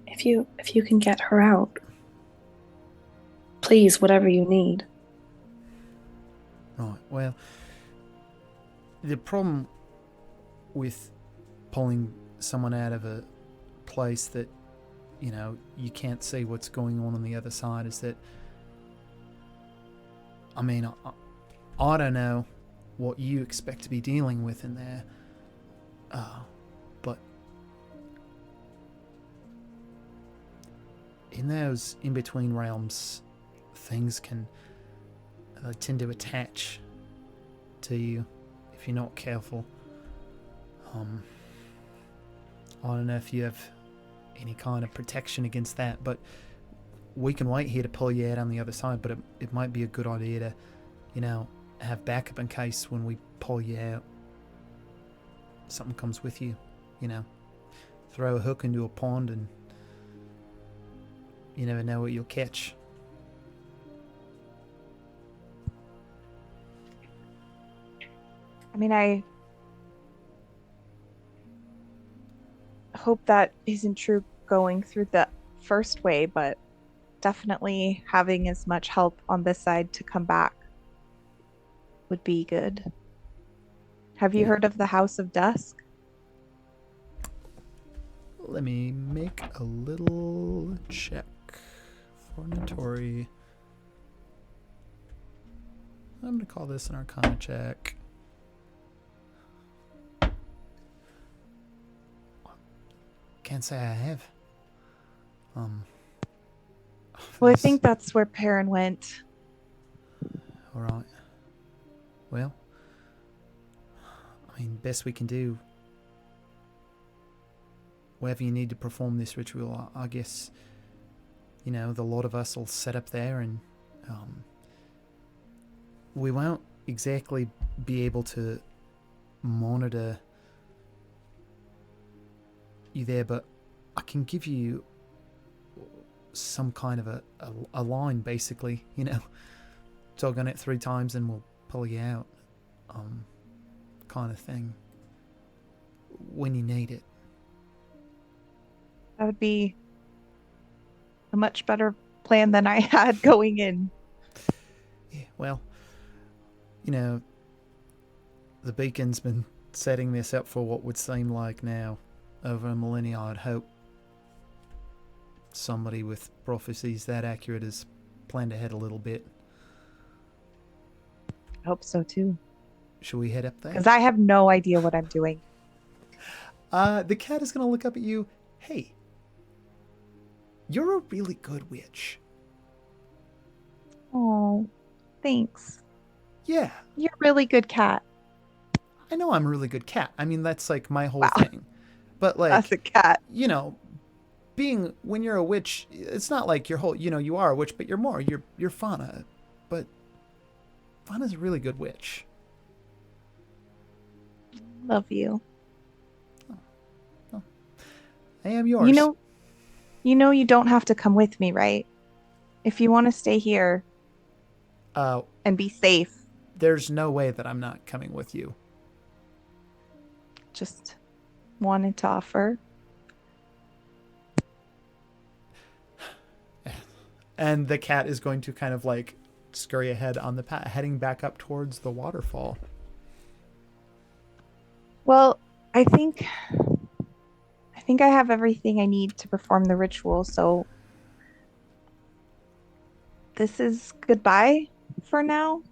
If you can get her out, please, whatever you need. Right. Well, the problem with pulling someone out of a place that, you can't see what's going on the other side is that, I mean, I don't know what you expect to be dealing with in there, but in those in-between realms, things can tend to attach to you if you're not careful. I don't know if you have any kind of protection against that, but we can wait here to pull you out on the other side, but it might be a good idea to, have backup in case when we pull you out, something comes with you, throw a hook into a pond and you never know what you'll catch. I mean, I hope that isn't true going through the first way, but definitely having as much help on this side to come back would be good. Have you heard of the House of Dusk? Let me make a little check for Notori. I'm going to call this an Arcana check. Can't say I have. Well, I think that's where Perrin went. All right. Well, I mean, best we can do. Wherever you need to perform this ritual, I guess, the lot of us will set up there, and we won't exactly be able to monitor you there, but I can give you some kind of a line, basically, tug on it 3 times and we'll pull you out, kind of thing, when you need it. That would be a much better plan than I had going in. Yeah, well, the beacon's been setting this up for what would seem like now over a millennia. I'd hope somebody with prophecies that accurate has planned ahead a little bit. I hope so too. Should we head up there? Because I have no idea what I'm doing. The cat is going to look up at you. Hey, you're a really good witch. Oh, thanks. Yeah. You're a really good cat. I know I'm a really good cat. I mean, that's like my whole Wow. thing. But like, That's a cat. when you're a witch, it's not like your whole, you are a witch, but you're Fauna. But Fauna's a really good witch. Love you. I am yours. You don't have to come with me, right? If you want to stay here and be safe, There's no way that I'm not coming with you. just wanted to offer. And the cat is going to kind of like scurry ahead on the path, heading back up towards the waterfall. Well, I think I have everything I need to perform the ritual, so this is goodbye for now.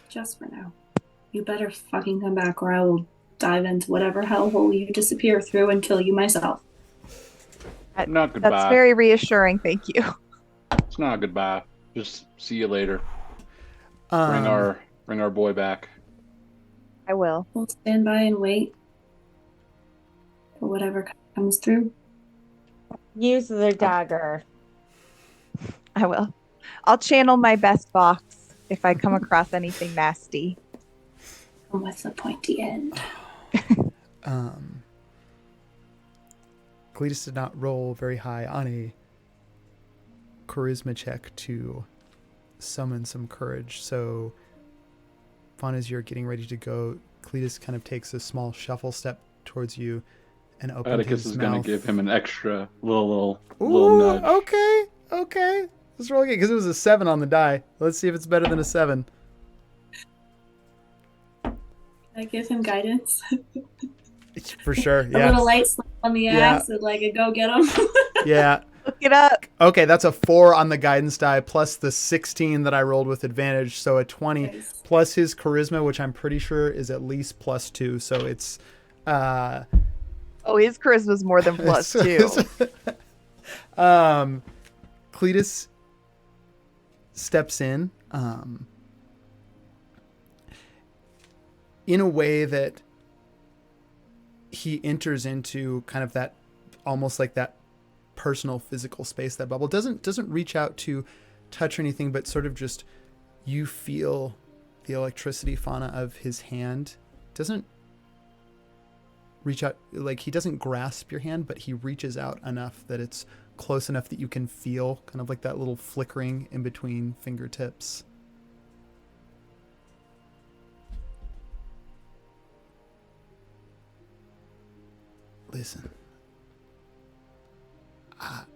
Just for now. You better fucking come back or I will dive into whatever hellhole you disappear through and kill you myself. Not goodbye. That's very reassuring, thank you. It's not goodbye. Just see you later. Bring our boy back. I will. We'll stand by and wait for whatever comes through. Use the dagger. I will. I'll channel my best box if I come across anything nasty. And with the pointy end. Cletus did not roll very high on a charisma check to summon some courage. So, Fawn, as you're getting ready to go, Cletus kind of takes a small shuffle step towards you and opens Atticus his is mouth. going to give him an extra little Ooh, nudge. Okay. Let's roll again, because it was a 7 on the die. Let's see if it's better than a 7. Can I give him guidance? For sure, A yeah. little light slap on the ass and like a go get him. Yeah. Look it up. Okay, that's a 4 on the guidance die, plus the 16 that I rolled with advantage, so a 20, Nice. plus his charisma, which I'm pretty sure is at least plus 2, so it's... Oh, his charisma's more than plus 2. Cletus steps in a way that he enters into kind of that, almost like that personal physical space, that bubble. Doesn't reach out to touch or anything, but sort of just, you feel the electricity, Fauna, of his hand. Doesn't reach out, like he doesn't grasp your hand, but he reaches out enough that it's close enough that you can feel kind of like that little flickering in between fingertips. Listen, I've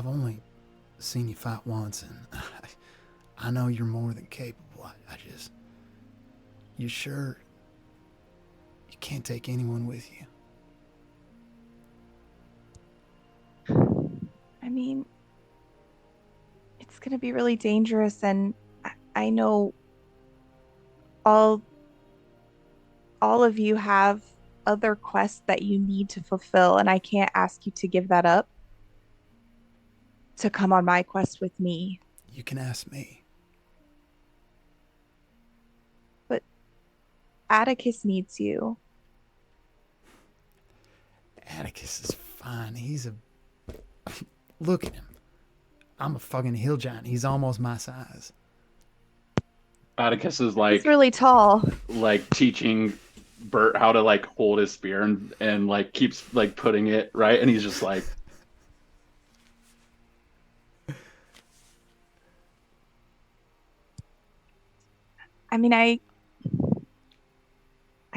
only seen you fight once, and I know you're more than capable. You sure you can't take anyone with you? I mean, it's going to be really dangerous, and I know all of you have other quests that you need to fulfill, and I can't ask you to give that up to come on my quest with me. You can ask me. Atticus needs you. Atticus is fine. He's a... Look at him. I'm a fucking hill giant. He's almost my size. Atticus is He's really tall. like teaching Bert how to like hold his spear and like keeps like putting it right, and he's just like, I mean, I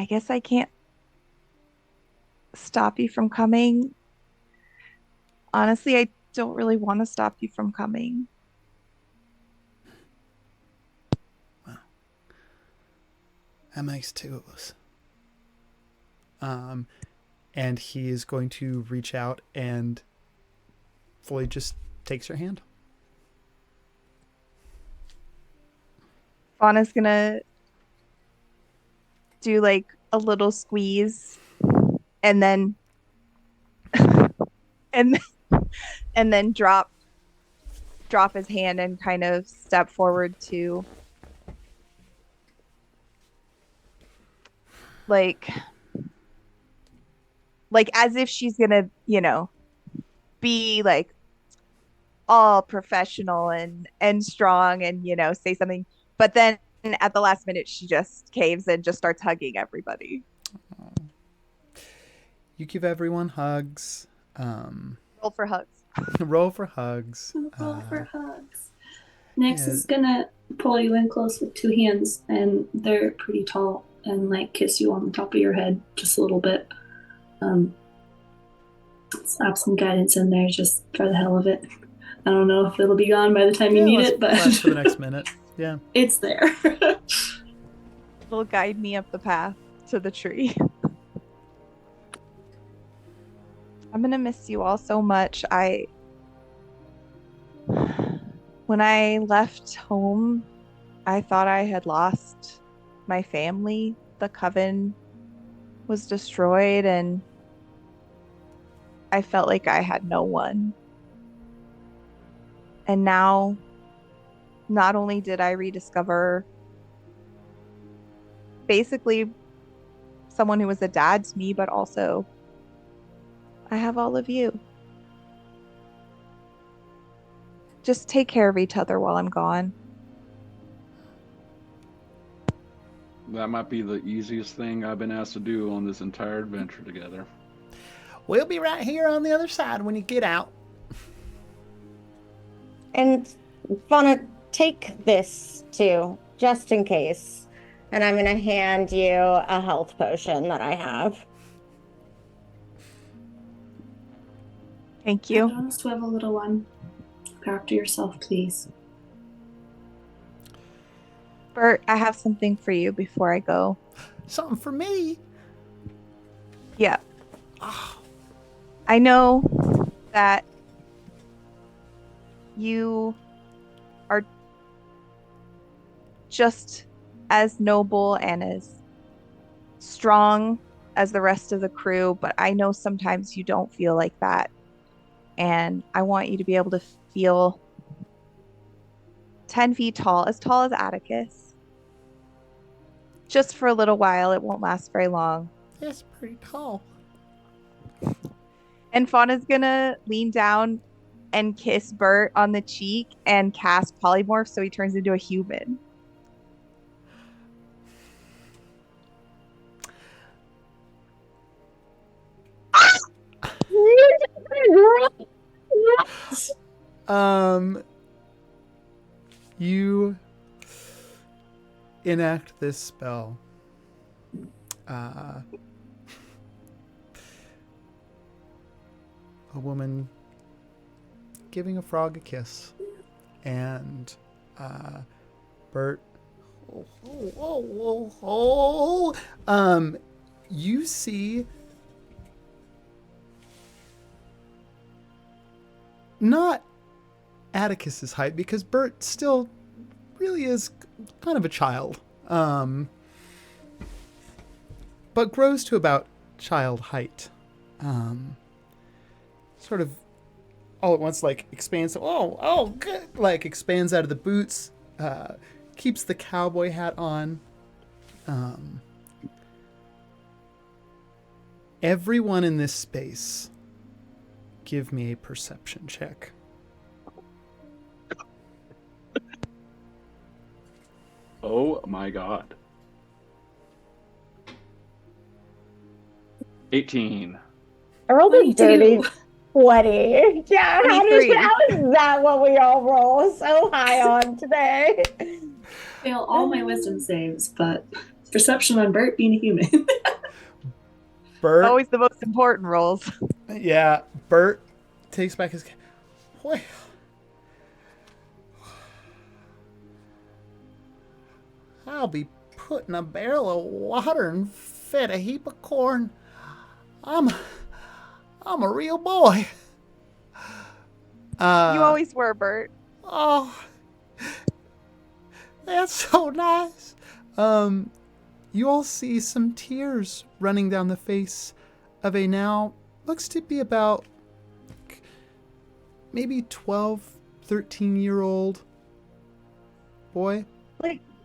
guess I can't stop you from coming. Honestly, I don't really want to stop you from coming. That makes two of us. And he is going to reach out and fully just takes your hand. Fauna's gonna do like a little squeeze and then and and then drop his hand and kind of step forward to like as if she's gonna, be like all professional and strong and say something, but then at the last minute she just caves and just starts hugging everybody. You give everyone hugs. Roll for hugs. Roll for hugs. Roll for hugs. Nyx yeah. is gonna pull you in close with two hands, and they're pretty tall, and like kiss you on the top of your head just a little bit. Slap some guidance in there just for the hell of it. I don't know if it'll be gone by the time you need it, but last for the next minute. Yeah, it's there. It'll guide me up the path to the tree. I'm gonna miss you all so much. When I left home, I thought I had lost my family. The coven was destroyed and I felt like I had no one. And now, not only did I rediscover basically someone who was a dad to me, but also I have all of you. Just take care of each other while I'm gone. that might be the easiest thing I've been asked to do on this entire adventure together. we'll be right here on the other side when you get out. And Fauna, take this too, just in case. And I'm going to hand you a health potion that I have. Thank you. Don't swivel, little one. Look after yourself, please. Bert, I have something for you before I go. Something for me. Yeah. Oh. I know that you are just as noble and as strong as the rest of the crew, but I know sometimes you don't feel like that. And I want you to be able to feel 10 feet tall as Atticus. Just for a little while. It won't last very long. That's pretty tall. And Fauna's gonna lean down and kiss Bert on the cheek and cast polymorph so he turns into a human. You enact this spell. A woman giving a frog a kiss, and Bert. You see not Atticus's height, because Bert still really is kind of a child, but grows to about child height. Sort of all at once, like expands. Good! Like expands out of the boots. Keeps the cowboy hat on. Everyone in this space, give me a perception check. Oh my god. 18. I rolled a 22. dirty 20. Yeah, how 23. is that what we all roll so high on today? Fail all my wisdom saves, but perception on Bert being a human. Bert, Always the most important roles. yeah, Bert takes back his. Well, I'll be putting a barrel of water and fed a heap of corn. I'm a real boy. You always were, Bert. Oh, that's so nice. You all see some tears running down the face of a now looks to be about maybe 12, 13-year-old boy.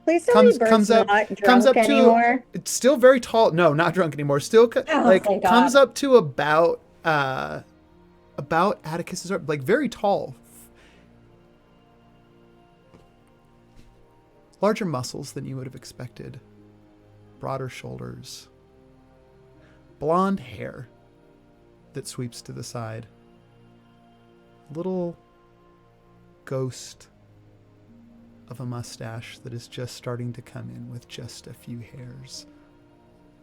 Please tell Comes- me Bert's comes up- not drunk comes up to- anymore. It's still very tall. No, not drunk anymore. Still Oh, like thank God. comes up to about Atticus's arm, like very tall. Larger muscles than you would have expected. Broader shoulders. Blonde hair that sweeps to the side. Little ghost of a mustache that is just starting to come in with just a few hairs.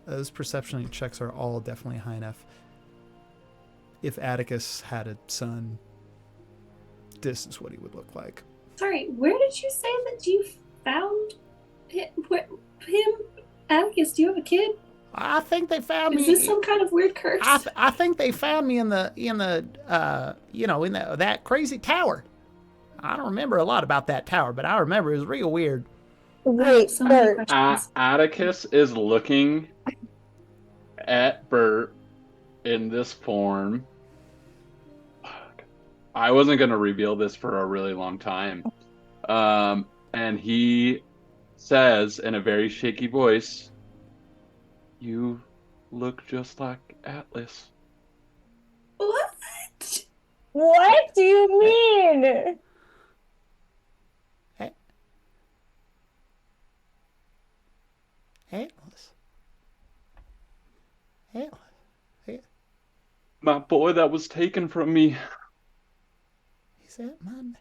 Those perception checks are all definitely high enough. If Atticus had a son, this is what he would look like. Sorry, where did you say that you found him? Atticus, do you have a kid? I think they found Is me. this some kind of weird curse? I think they found me in that crazy tower. I don't remember a lot about that tower, but I remember it was real weird. Wait, so many Bert. questions. Atticus is looking at Bert in this form. I wasn't going to reveal this for a really long time. And he says in a very shaky voice, "You look just like Atlas." What? What do you mean? Atlas. Atlas. My boy that was taken from me Is that mine?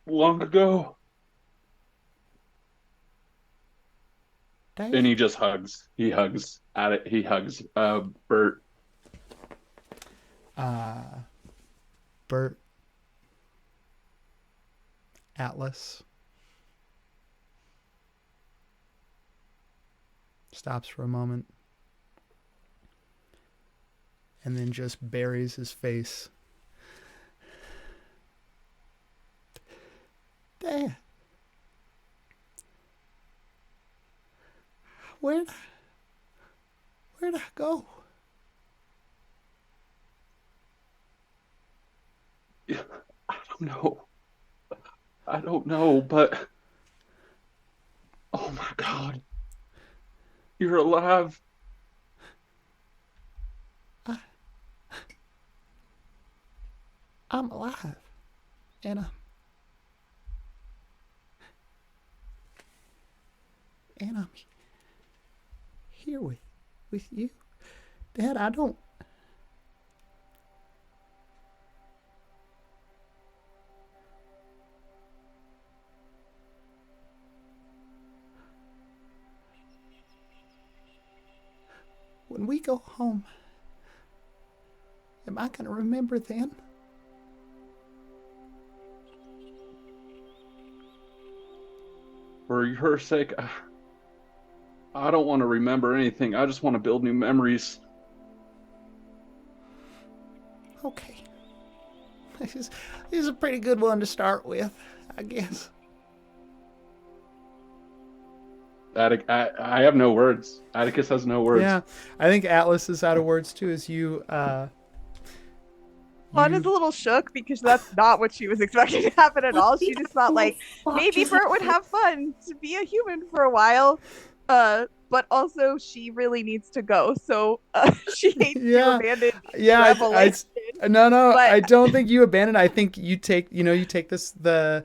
long ago. Dad? And he just hugs. He hugs Bert. Bert. Atlas. Stops for a moment. And then just buries his face. Dad. Where'd I go? I don't know, but oh my God, you're alive. I'm alive. And I'm here with you. Dad, I don't. When we go home, am I going to remember then? For your sake, I don't want to remember anything. I just want to build new memories. Okay. This is a pretty good one to start with, I guess. I have no words. Atticus has no words. Yeah, I think Atlas is out of words too. As you, Fawn is a little shook because that's not what she was expecting to happen at all. She just thought like maybe Bert would have fun to be a human for a while. but also she really needs to go. So she hates to Yeah. abandon Yeah, Revelation. no, But I don't think you abandon. I think you take, you take this, the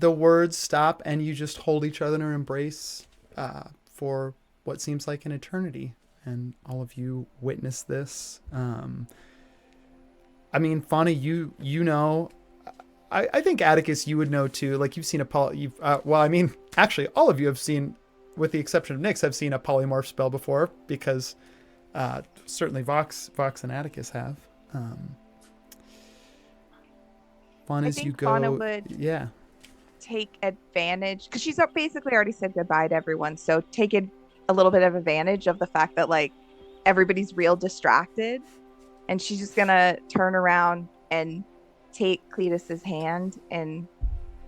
words stop and you just hold each other in an embrace for what seems like an eternity. And all of you witness this. I mean, Fauna, you know, I think Atticus, you would know too. Like you've seen well, I mean, actually, all of you have seen, with the exception of Nyx, have seen a polymorph spell before because certainly Vox and Atticus have. Fauna, I as you think Fauna go, would yeah. take advantage because she's basically already said goodbye to everyone. So take a little bit of advantage of the fact that like everybody's real distracted, and she's just gonna turn around and take Cletus's hand and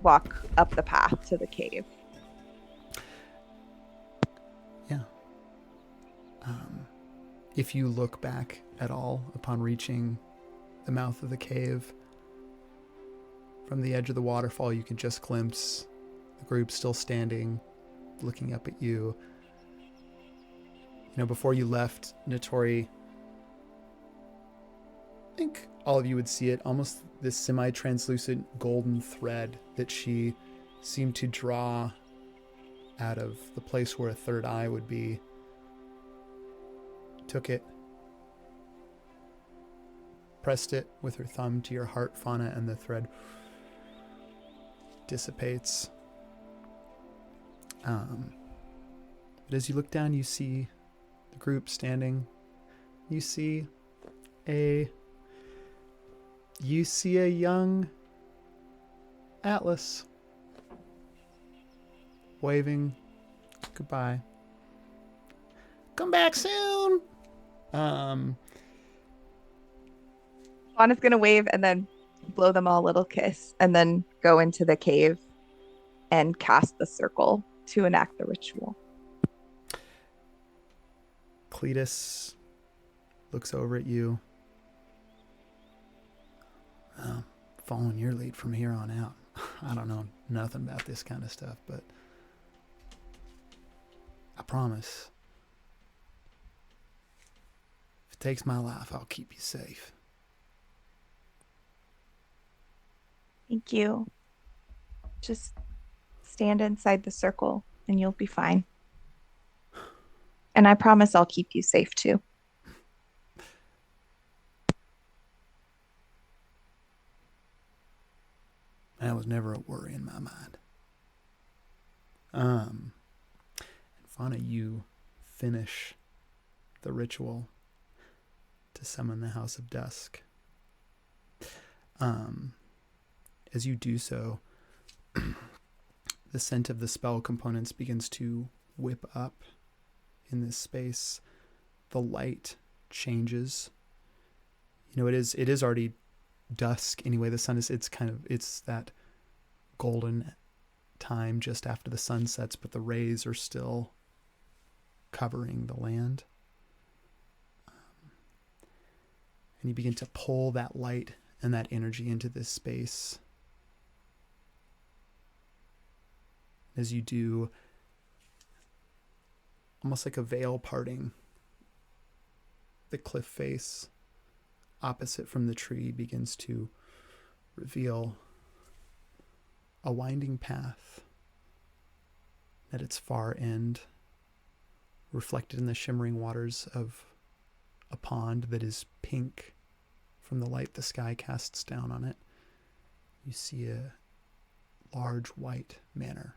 walk up the path to the cave. Yeah. If you look back at all upon reaching the mouth of the cave, from the edge of the waterfall, you can just glimpse the group still standing, looking up at you. You know, before you left, Notori, I think all of you would see it, almost this semi-translucent golden thread that she seemed to draw out of the place where a third eye would be. Took it, pressed it with her thumb to your heart, Fauna, and the thread dissipates. But as you look down, you see the group standing. You see a young Atlas waving goodbye. Come back soon. Fauna's gonna wave and then blow them all a little kiss and then go into the cave and cast the circle to enact the ritual. Cletus looks over at you. Following your lead from here on out. I don't know nothing about this kind of stuff, but I promise, if it takes my life, I'll keep you safe. Thank you. Just stand inside the circle and you'll be fine. And I promise I'll keep you safe too. That was never a worry in my mind. And Fauna, you finish the ritual to summon the House of Dusk. As you do so, the scent of the spell components begins to whip up in this space. The light changes. You know, it is already dusk anyway. The sun is, it's that golden time just after the sun sets, but the rays are still covering the land. And you begin to pull that light and that energy into this space. As you do, almost like a veil parting, the cliff face opposite from the tree begins to reveal a winding path at its far end, reflected in the shimmering waters of a pond that is pink from the light the sky casts down on it. You see a large white manor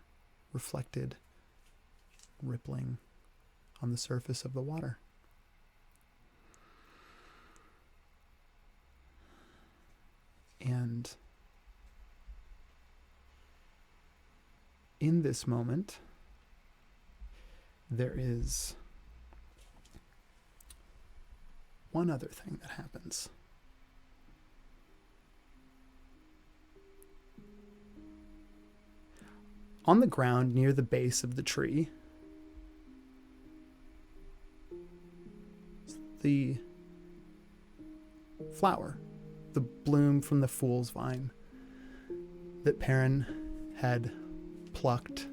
reflected, rippling on the surface of the water. And in this moment, there is one other thing that happens. On the ground near the base of the tree, the flower, the bloom from the fool's vine that Perrin had plucked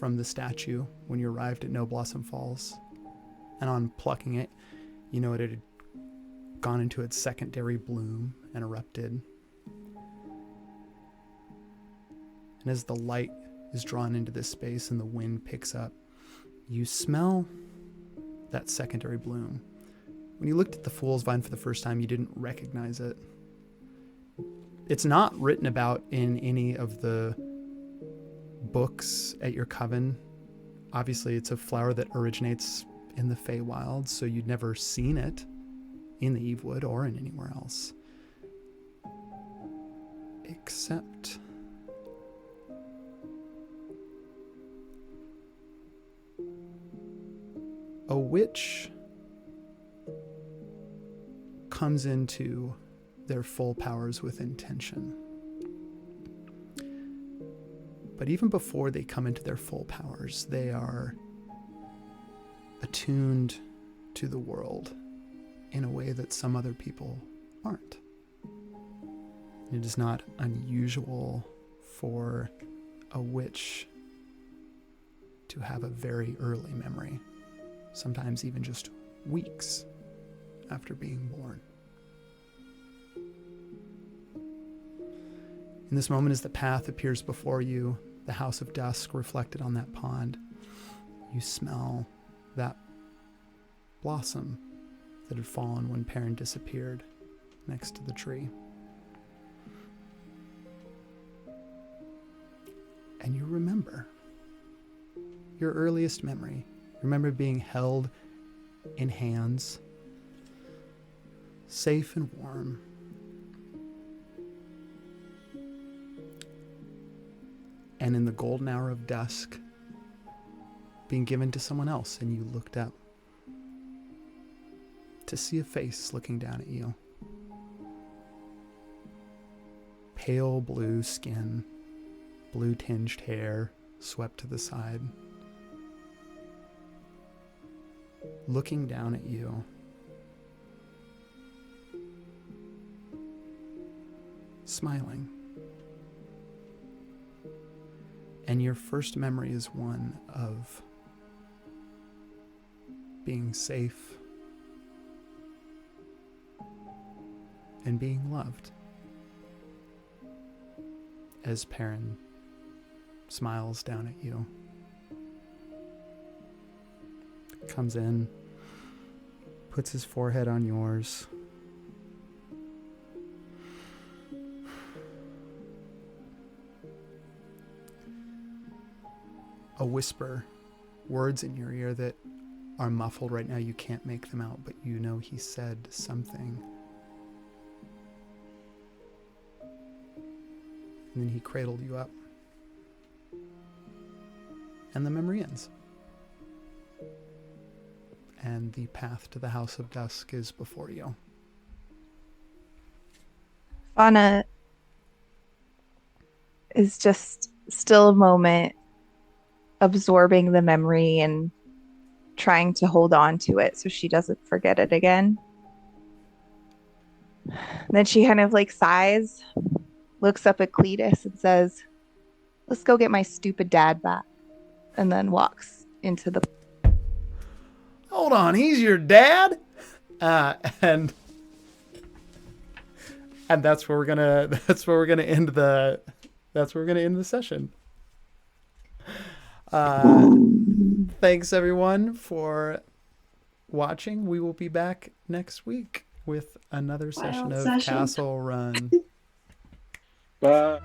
from the statue when you arrived at No Blossom Falls. And on plucking it, you know it had gone into its secondary bloom and erupted. And as the light is drawn into this space and the wind picks up, you smell that secondary bloom. When you looked at the Fool's Vine for the first time, you didn't recognize it. It's not written about in any of the books at your coven. Obviously, it's a flower that originates in the Feywild, so you'd never seen it in the Evewood or in anywhere else. Except a witch comes into their full powers with intention. But even before they come into their full powers, they are attuned to the world in a way that some other people aren't. It is not unusual for a witch to have a very early memory, sometimes even just weeks after being born. In this moment, as the path appears before you, the House of Dusk reflected on that pond, you smell that blossom that had fallen when Perrin disappeared next to the tree. And you remember your earliest memory. Remember being held in hands, safe and warm. And in the golden hour of dusk, being given to someone else, and you looked up to see a face looking down at you. Pale blue skin, blue tinged hair swept to the side. Looking down at you. Smiling. And your first memory is one of being safe and being loved. As Perrin smiles down at you, comes in, puts his forehead on yours. A whisper, words in your ear that are muffled right now. You can't make them out, but you know he said something. And then he cradled you up. And the memory ends. And the path to the House of Dusk is before you. Fauna is just still a moment absorbing the memory and trying to hold on to it so she doesn't forget it again. And then she kind of like sighs, looks up at Cletus and says, "Let's go get my stupid dad back." And then walks into the... Hold on, he's your dad? And that's where we're gonna end the session. Thanks everyone for watching. We will be back next week with another session of Castle Run. Bye.